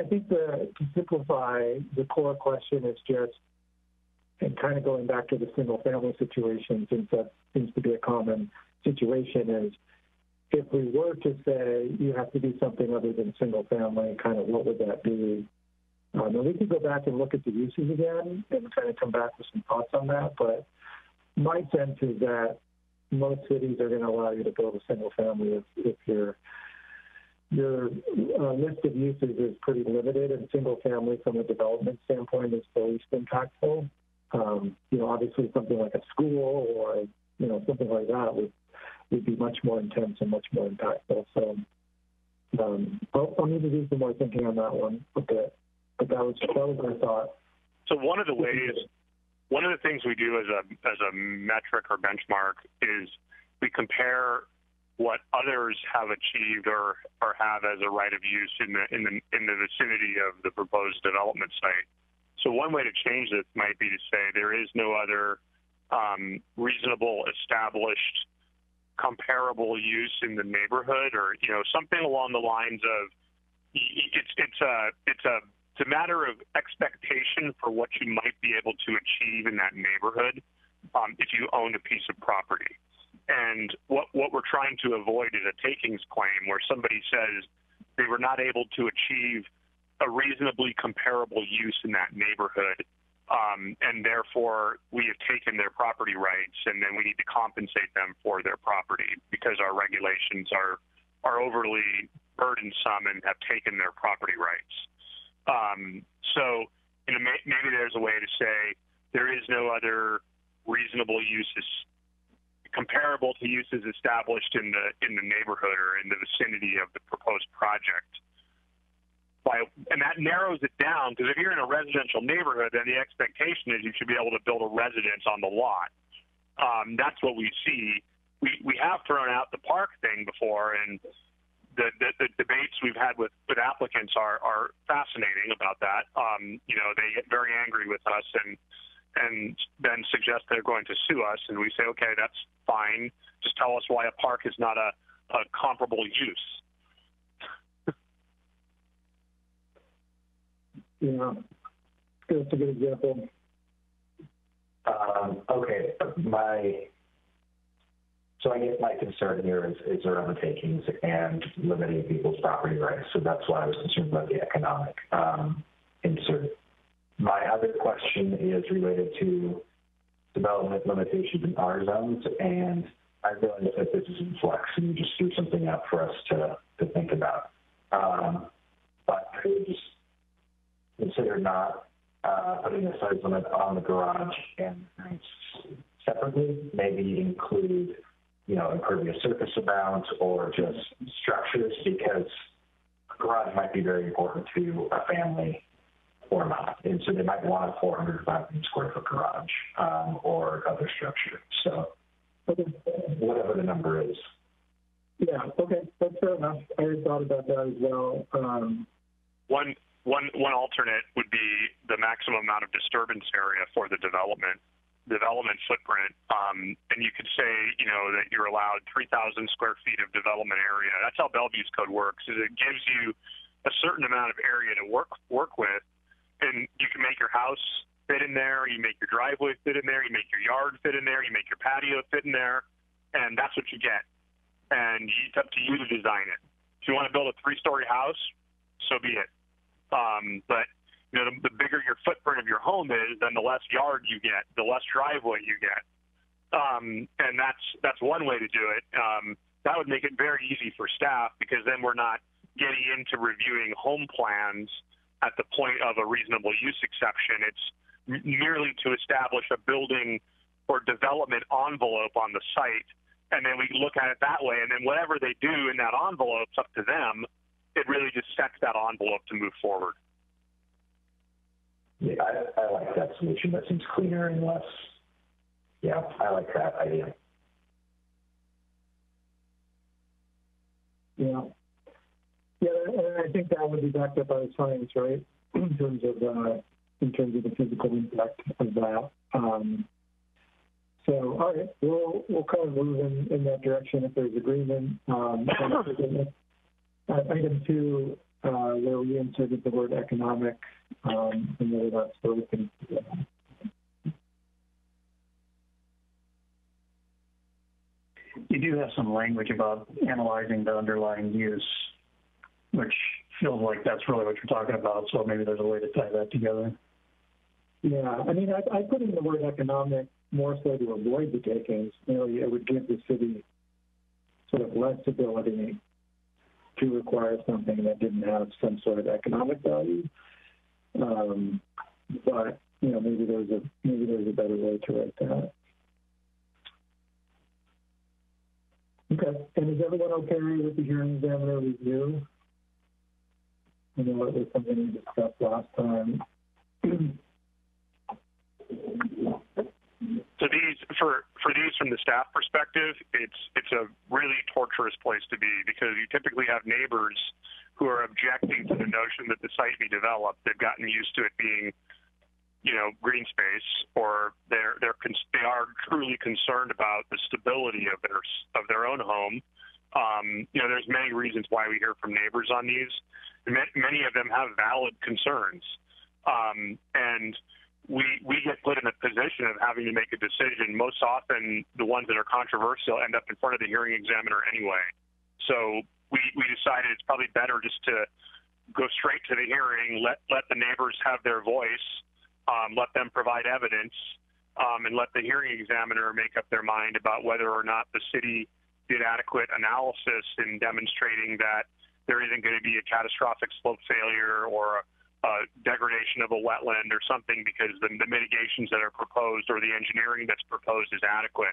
think to simplify, the core question is just, and kind of going back to the single family situation, since that seems to be a common situation, is if we were to say you have to do something other than single family, kind of what would that be? And we could go back and look at the uses again and kind of come back with some thoughts on that. But my sense is that most cities are going to allow you to build a single family if your list of uses is pretty limited, and single family from a development standpoint is the least impactful. You know, obviously something like a school or, you know, something like that would be much more intense and much more impactful. So I'll need to do some more thinking on that one a bit. But that was my thought. So one of the things we do as a metric or benchmark is we compare what others have achieved or have as a right of use in the vicinity of the proposed development site. So one way to change this might be to say there is no other reasonable, established, comparable use in the neighborhood, or, you know, something along the lines of it's a matter of expectation for what you might be able to achieve in that neighborhood if you owned a piece of property. And what we're trying to avoid is a takings claim where somebody says they were not able to achieve a reasonably comparable use in that neighborhood, and therefore we have taken their property rights, and then we need to compensate them for their property because our regulations are overly burdensome and have taken their property rights. So maybe there's a way to say there is no other reasonable uses comparable to uses established in the neighborhood or in the vicinity of the proposed project. And that narrows it down, because if you're in a residential neighborhood, then the expectation is you should be able to build a residence on the lot. That's what we see. We have thrown out the park thing before, and the debates we've had with applicants are fascinating about that. They get very angry with us and then suggest they're going to sue us, and we say, okay, that's fine. Just tell us why a park is not a comparable use. Yeah, that's a good example. Okay, so I guess my concern here is around the takings and limiting people's property rights. So that's why I was concerned about the economic insert. My other question is related to development limitations in R zones, and I realize that this is in flux, and you just threw something out for us to think about. But I would just consider not putting a size limit on the garage and separately, maybe include, impervious surface amounts or just structures, because a garage might be very important to a family or not. And so they might want a 400 or 500 square foot garage or other structure. So whatever the number is. Yeah, okay, that's fair enough. I had thought about that as well. One alternate would be the maximum amount of disturbance area for the development footprint. And you could say, that you're allowed 3,000 square feet of development area. That's how Bellevue's code works, is it gives you a certain amount of area to work with, and you can make your house fit in there, you make your driveway fit in there, you make your yard fit in there, you make your patio fit in there, and that's what you get. And it's up to you to design it. If you want to build a 3-story house, so be it. But the bigger your footprint of your home is, then the less yard you get, the less driveway you get. And that's one way to do it. That would make it very easy for staff, because then we're not getting into reviewing home plans at the point of a reasonable use exception. It's merely to establish a building or development envelope on the site, and then we look at it that way. And then whatever they do in that envelope, it's up to them. It really just sets that envelope to move forward. Yeah, I like that solution. That seems cleaner and less. Yeah, I like that idea. Yeah. Yeah, and I think that would be backed up by the science, right? In terms of the physical impact of that. So, all right, we'll kind of move in that direction if there's agreement. Item 2, where we inserted the word economic, and whether that's where we can. You do have some language about analyzing the underlying use, which feels like that's really what you're talking about, so maybe there's a way to tie that together. Yeah, I mean, I put in the word economic more so to avoid the takings. It would give the city sort of less ability to require something that didn't have some sort of economic value. But maybe there's a better way to write that. Okay, and is everyone okay with the hearing examiner review? I know it was something we discussed last time. So for these from the staff perspective, it's a really torturous place to be, because you typically have neighbors who are objecting to the notion that the site be developed. They've gotten used to it being, green space, or they are truly concerned about the stability of their own home. There's many reasons why we hear from neighbors on these. Many of them have valid concerns, and we get put in a position of having to make a decision. Most often, the ones that are controversial end up in front of the hearing examiner anyway. So we decided it's probably better just to go straight to the hearing, let the neighbors have their voice, let them provide evidence, and let the hearing examiner make up their mind about whether or not the city did adequate analysis in demonstrating that there isn't going to be a catastrophic slope failure or a degradation of a wetland or something because the mitigations that are proposed or the engineering that's proposed is adequate.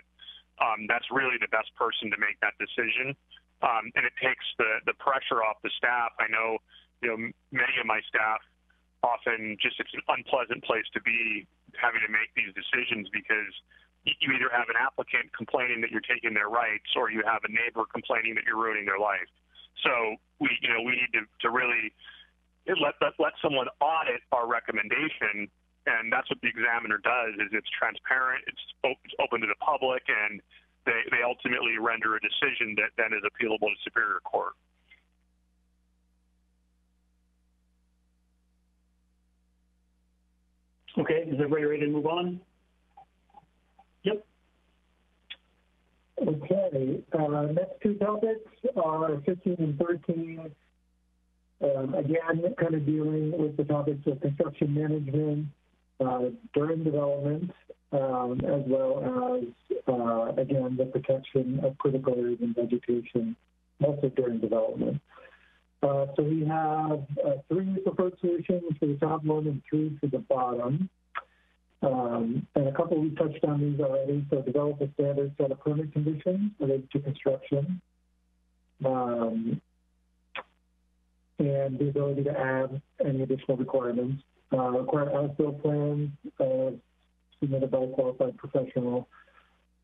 That's really the best person to make that decision. And it takes the pressure off the staff. I know, many of my staff often just, it's an unpleasant place to be having to make these decisions because you either have an applicant complaining that you're taking their rights or you have a neighbor complaining that you're ruining their life. So we need to really let someone audit our recommendation, and that's what the examiner does. Is it's transparent, it's open to the public, and they ultimately render a decision that then is appealable to Superior Court. Okay, is everybody ready to move on? Yep. Okay, next two topics are 15 and 13. Again, kind of dealing with the topics of construction management during development, as well as, again, the protection of critical areas and vegetation, also during development. So we have 3 preferred solutions for the top one and 3 for the bottom. And a couple we touched on these already. So develop a standard set of permit conditions related to construction. And the ability to add any additional requirements. Require as-built plans submitted by a qualified professional.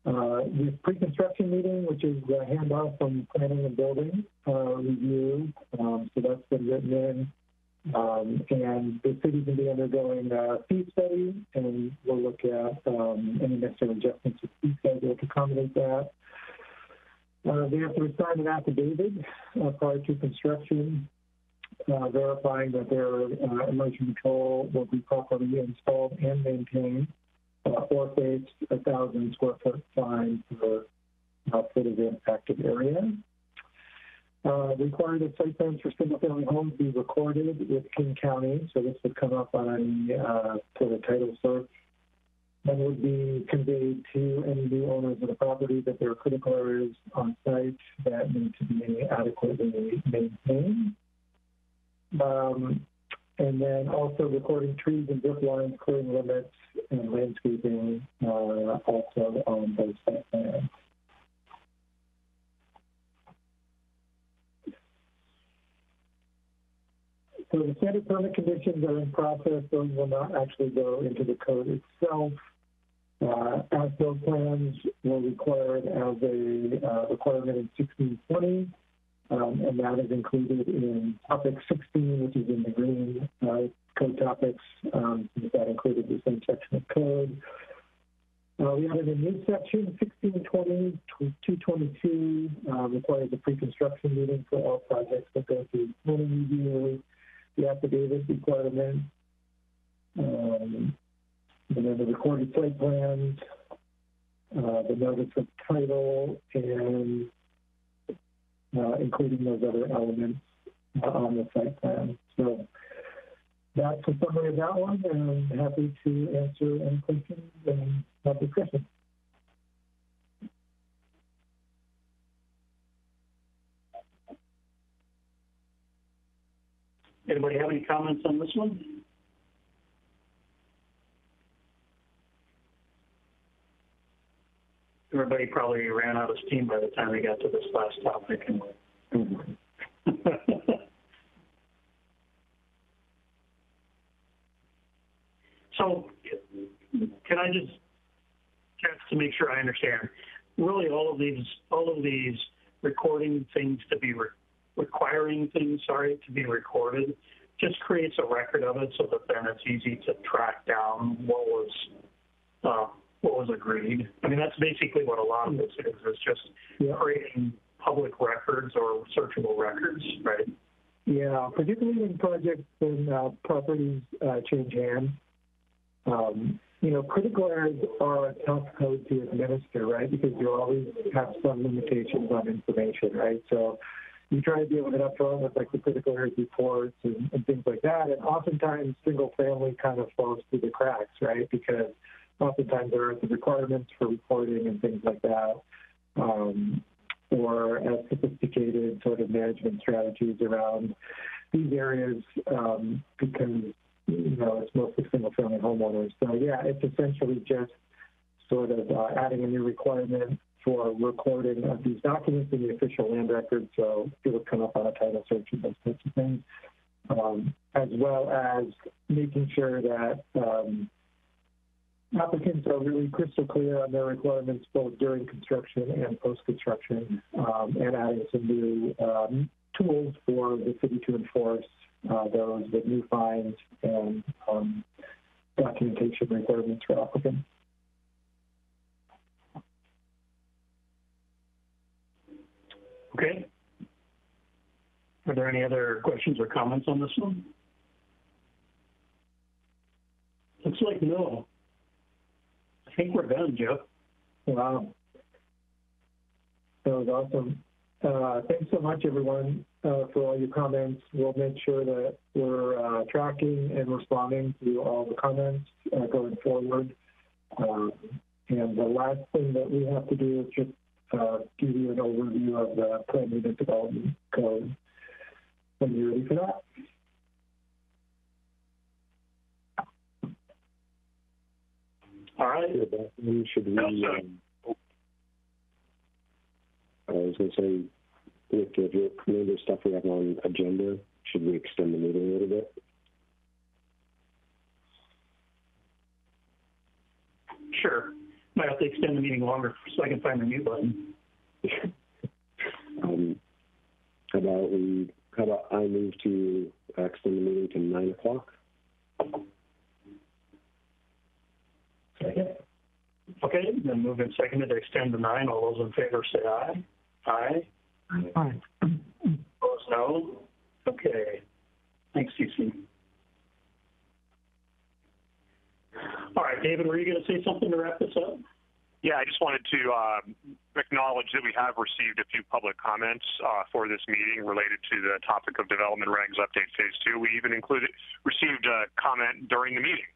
The pre-construction meeting, which is the handoff from planning and building review. So that's been written in. And the city's going to be undergoing a fee study, and we'll look at any necessary adjustments to the fee schedule to accommodate that. They have to sign an affidavit prior to construction, verifying that their erosion control will be properly installed and maintained, or face a 1,000 square foot fine per foot of the impacted area. Require that site plans for single-family homes be recorded with King County, so this would come up on for the title search. That would be conveyed to any new owners of the property that there are critical areas on site that need to be adequately maintained. And then also recording trees and zip lines, clearing limits, and landscaping also on those site plans. So the standard permit conditions are in process. Those will not actually go into the code itself. As-built plans were required as a requirement in 1620, and that is included in topic 16, which is in the green code topics, since that included the same section of code. We added a new section, 1620 to 222, requires a pre-construction meeting for all projects that go through planning review, the affidavit requirement, and then the recorded site plans, the notice of title, and including those other elements on the site plan. So that's a summary of that one, and I'm happy to answer any questions and have discussion. Anybody have any comments on this one? Everybody probably ran out of steam by the time we got to this last topic. So, can I just to make sure I understand? Really, all of these recording things to be requiring things, to be recorded, just creates a record of it so that then it's easy to track down what was agreed. I mean, that's basically what a lot of this is. It's just creating public records or searchable records, right? Yeah, particularly when projects and properties change hands. Critical areas are a tough code to administer, right? Because you always have some limitations on information, right? So you try to deal with it up front with like the critical areas reports and things like that. And oftentimes single family kind of falls through the cracks, right? Because oftentimes there are the requirements for reporting and things like that, or as sophisticated sort of management strategies around these areas, because, you know, it's mostly single family homeowners. So yeah, it's essentially just sort of adding a new requirement for recording of these documents in the official land record, so it would come up on a title search and those types of things, as well as making sure that applicants are really crystal clear on their requirements both during construction and post-construction, and adding some new tools for the city to enforce those with new fines and documentation requirements for applicants. Okay. Are there any other questions or comments on this one? Looks like no. I think we're done, Jeff. Wow. That was awesome. Thanks so much, everyone, for all your comments. We'll make sure that we're tracking and responding to all the comments going forward. And the last thing that we have to do is just give you an overview of the Plan Unit Development Code. Are you ready for that? All right. Should we, I was going to say, with the remainder stuff we have on agenda, should we extend the meeting a little bit? Sure. Might have to extend the meeting longer so I can find the mute button. How about I move to extend the meeting to 9 o'clock? Second. Okay, then move in seconded to extend to 9. All those in favor say aye. Aye. Aye. Opposed, no. Okay. Thanks, CC. All right, David, were you going to say something to wrap this up? Yeah, I just wanted to acknowledge that we have received a few public comments for this meeting related to the topic of Development Regs Update Phase 2. We even received a comment during the meeting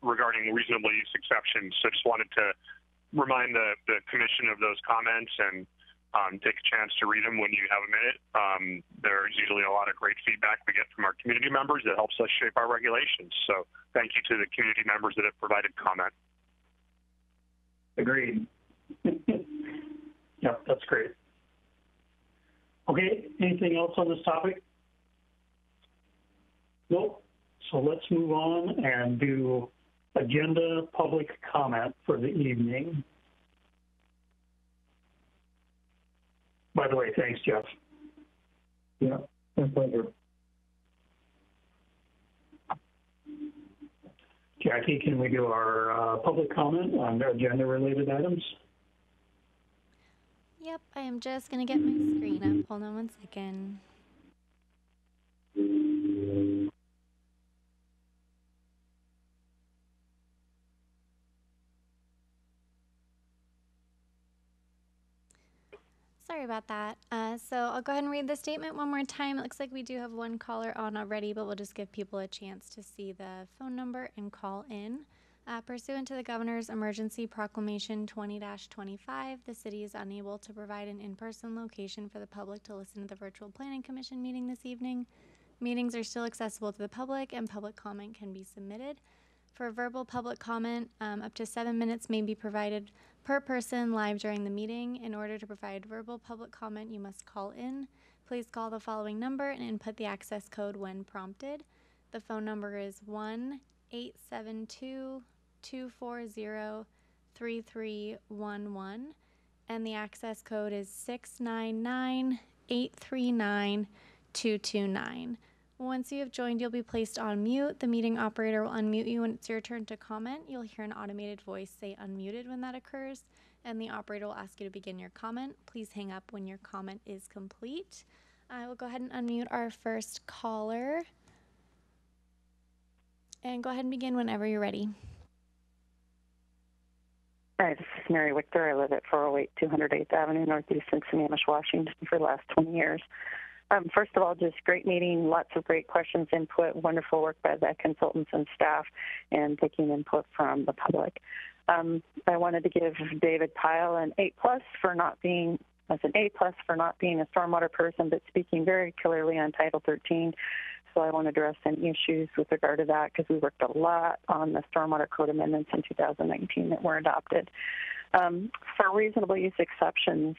regarding reasonable use exceptions. So just wanted to remind the commission of those comments and take a chance to read them when you have a minute. There's usually a lot of great feedback we get from our community members that helps us shape our regulations. So thank you to the community members that have provided comment. Agreed. Yep, that's great. Okay, anything else on this topic? Nope. So let's move on and do agenda public comment for the evening. By the way, thanks, Jeff. Yeah, my pleasure. Jackie, can we do our public comment on agenda-related items? Yep, I am just going to get my screen up. Hold on one second. Sorry about that. So I'll go ahead and read the statement one more time. It looks like we do have one caller on already, but we'll just give people a chance to see the phone number and call in. Pursuant to the Governor's Emergency Proclamation 20-25, the city is unable to provide an in-person location for the public to listen to the virtual Planning Commission meeting this evening. Meetings are still accessible to the public, and public comment can be submitted. For verbal public comment, up to 7 minutes may be provided per person live during the meeting. In order to provide verbal public comment, you must call in. Please call the following number and input the access code when prompted. The phone number is 1-872-240-3311, and the access code is 699-839-229. Once you have joined, you'll be placed on mute. The meeting operator will unmute you when it's your turn to comment. You'll hear an automated voice say unmuted when that occurs, and the operator will ask you to begin your comment. Please hang up when your comment is complete. I will go ahead and unmute our first caller. And go ahead and begin whenever you're ready. Hi, this is Mary Wichter. I live at 408 208th Avenue, Northeast in Sammamish, Washington, for the last 20 years. First of all, just great meeting, lots of great questions, input, wonderful work by the consultants and staff, and taking input from the public. I wanted to give David Pyle an A+ for not being a stormwater person, but speaking very clearly on Title 13. So I want to address any issues with regard to that because we worked a lot on the stormwater code amendments in 2019 that were adopted. For reasonable use exceptions,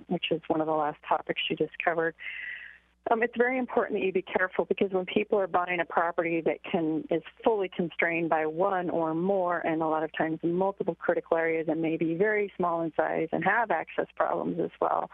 which is one of the last topics you just covered, it's very important that you be careful because when people are buying a property that is fully constrained by one or more, and a lot of times multiple critical areas and may be very small in size and have access problems as well,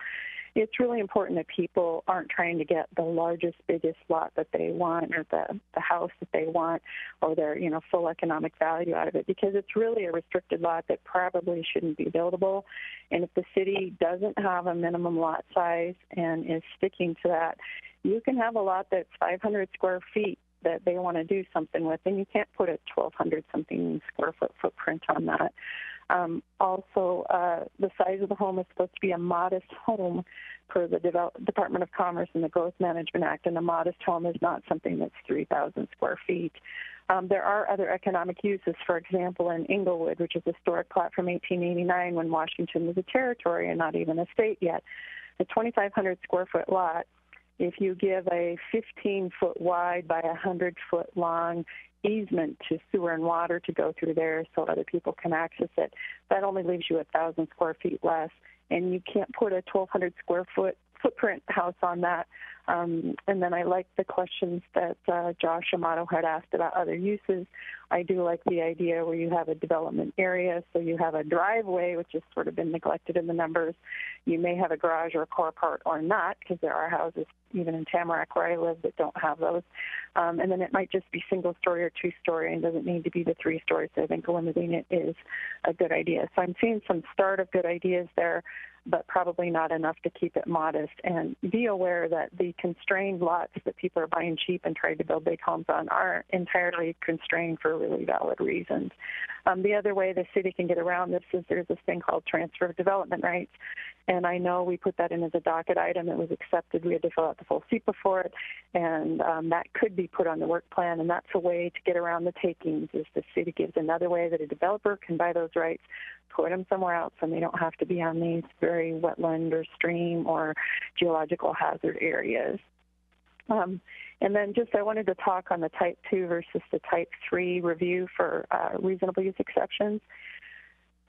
it's really important that people aren't trying to get the largest, biggest lot that they want or the house that they want or their, full economic value out of it because it's really a restricted lot that probably shouldn't be buildable. And if the city doesn't have a minimum lot size and is sticking to that, you can have a lot that's 500 square feet that they want to do something with, and you can't put a 1,200-something square foot footprint on that. Also, the size of the home is supposed to be a modest home per the Department of Commerce and the Growth Management Act, and a modest home is not something that's 3,000 square feet. There are other economic uses. For example, in Inglewood, which is a historic plot from 1889 when Washington was a territory and not even a state yet, a 2,500 square foot lot, if you give a 15-foot wide by 100-foot long easement to sewer and water to go through there so other people can access it, that only leaves you 1,000 square feet less, and you can't put a 1,200 square foot footprint house on that. And then I like the questions that Josh Amato had asked about other uses. I do like the idea where you have a development area, so you have a driveway, which has sort of been neglected in the numbers. You may have a garage or a car part or not, because there are houses, even in Tamarack where I live, that don't have those. And then it might just be single-story or two-story and doesn't need to be the three-story, so I think limiting it is a good idea. So I'm seeing some start of good ideas there, but probably not enough to keep it modest. And be aware that the constrained lots that people are buying cheap and trying to build big homes on are entirely constrained for really valid reasons. The other way the city can get around this is there's this thing called transfer of development rights. And I know we put that in as a docket item. It was accepted. We had to fill out the full SEPA for it. And that could be put on the work plan. And that's a way to get around the takings, is the city gives another way that a developer can buy those rights, put them somewhere else, and they don't have to be on these very wetland or stream or geological hazard areas. And then just I wanted to talk on the Type 2 versus the Type 3 review for reasonable use exceptions.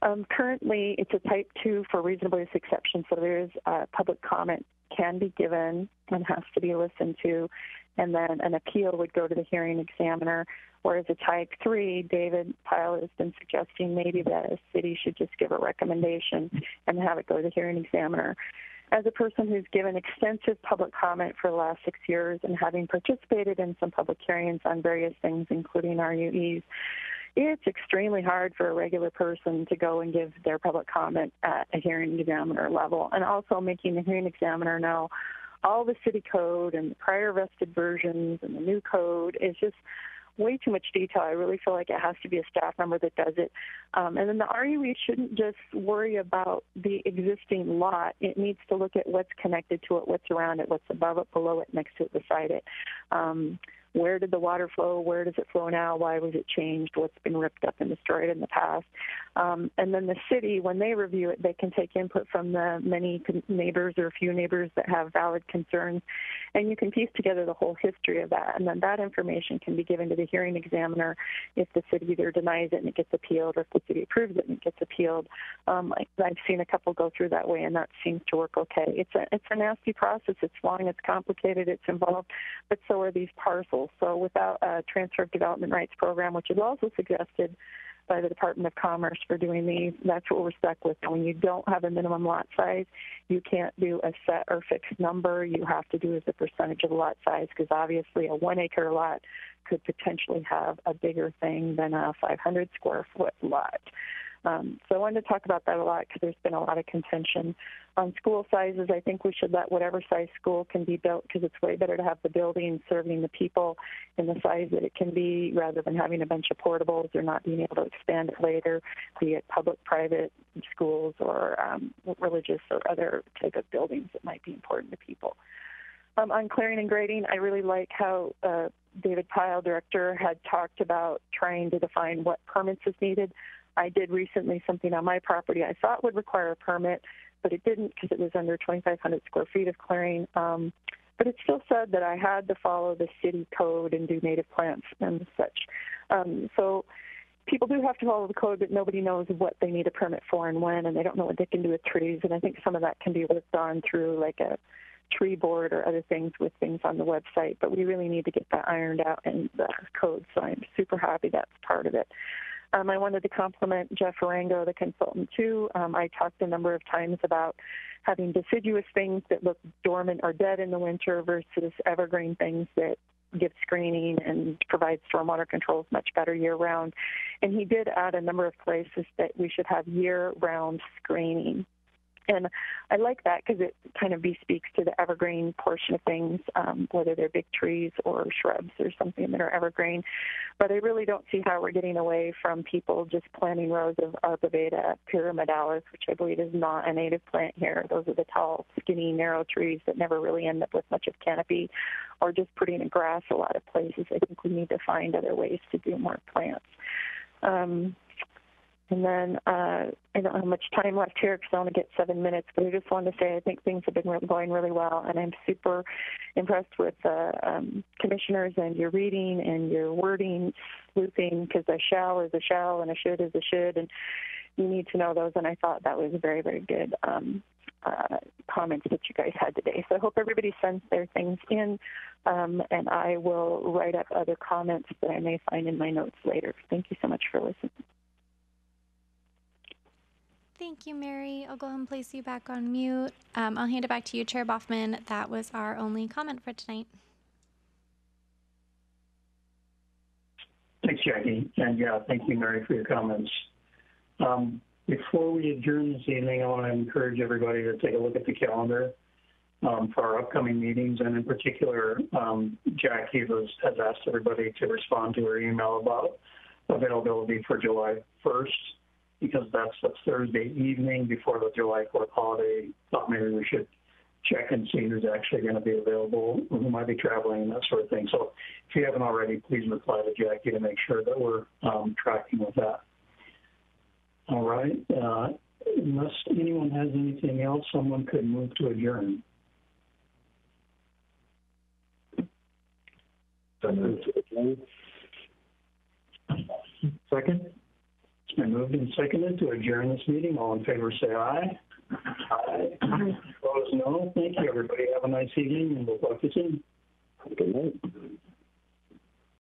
Currently, it's a Type 2 for reasonable use exception, so there is public comment can be given and has to be listened to, and then an appeal would go to the hearing examiner, whereas a Type 3, David Pyle has been suggesting maybe that a city should just give a recommendation and have it go to the hearing examiner. As a person who's given extensive public comment for the last 6 years and having participated in some public hearings on various things, including RUEs, it's extremely hard for a regular person to go and give their public comment at a hearing examiner level, and also making the hearing examiner know all the city code and the prior vested versions and the new code is just way too much detail. I really feel like it has to be a staff member that does it. And then the RUE shouldn't just worry about the existing lot. It needs to look at what's connected to it, what's around it, what's above it, below it, next to it, beside it. Where did the water flow? Where does it flow now? Why was it changed? What's been ripped up and destroyed in the past? And then the city, when they review it, they can take input from the many neighbors or a few neighbors that have valid concerns, and you can piece together the whole history of that. And then that information can be given to the hearing examiner if the city either denies it and it gets appealed, or if the city approves it and it gets appealed. I've seen a couple go through that way, and that seems to work okay. It's a nasty process. It's long, it's complicated, it's involved, but so are these parcels. So without a transfer of development rights program, which is also suggested by the Department of Commerce for doing these, that's what we're stuck with. And when you don't have a minimum lot size, you can't do a set or fixed number. You have to do as a percentage of the lot size, because obviously a 1 acre lot could potentially have a bigger thing than a 500 square foot lot. So I wanted to talk about that a lot because there's been a lot of contention on school sizes. I think we should let whatever size school can be built because it's way better to have the building serving the people in the size that it can be rather than having a bunch of portables or not being able to expand it later, be it public, private schools or religious or other type of buildings that might be important to people. On clearing and grading, I really like how David Pyle, director, had talked about trying to define what permits is needed. I did recently something on my property I thought would require a permit, but it didn't because it was under 2,500 square feet of clearing. But it still said that I had to follow the city code and do native plants and such. So people do have to follow the code, but nobody knows what they need a permit for and when, and they don't know what they can do with trees. And I think some of that can be worked on through like a tree board or other things with things on the website, but we really need to get that ironed out in the code, so I'm super happy that's part of it. I wanted to compliment Jeff Arango, the consultant, too. I talked a number of times about having deciduous things that look dormant or dead in the winter versus evergreen things that give screening and provide stormwater controls much better year-round. And he did add a number of places that we should have year-round screening. And I like that because it kind of bespeaks to the evergreen portion of things, whether they're big trees or shrubs or something that are evergreen. But I really don't see how we're getting away from people just planting rows of Arborvitae pyramidalis, which I believe is not a native plant here. Those are the tall, skinny, narrow trees that never really end up with much of canopy, or just putting in grass a lot of places. I think we need to find other ways to do more plants. And then I don't have much time left here because I only get 7 minutes, but I just wanted to say I think things have been going really well, and I'm super impressed with the commissioners and your reading and your wording, sleuthing, because a shall is a shall and a should is a should, and you need to know those, and I thought that was very, very good comments that you guys had today. So I hope everybody sends their things in, and I will write up other comments that I may find in my notes later. Thank you so much for listening. Thank you, Mary. I'll go ahead and place you back on mute. I'll hand it back to you, Chair Boffman. That was our only comment for tonight. Thanks, Jackie. And yeah, thank you, Mary, for your comments. Before we adjourn this evening, I want to encourage everybody to take a look at the calendar for our upcoming meetings. And in particular, Jackie has asked everybody to respond to her email about availability for July 1st. Because that's the Thursday evening before the July 4th holiday. Thought maybe we should check and see who's actually going to be available, who might be traveling, and that sort of thing. So if you haven't already, please reply to Jackie to make sure that we're tracking with that. All right. Unless anyone has anything else, someone could move to adjourn. Second? It's been moved and seconded to adjourn this meeting. All in favor, say aye. Aye. Opposed, no. Thank you, everybody. Have a nice evening, and we'll talk to you soon. Good night.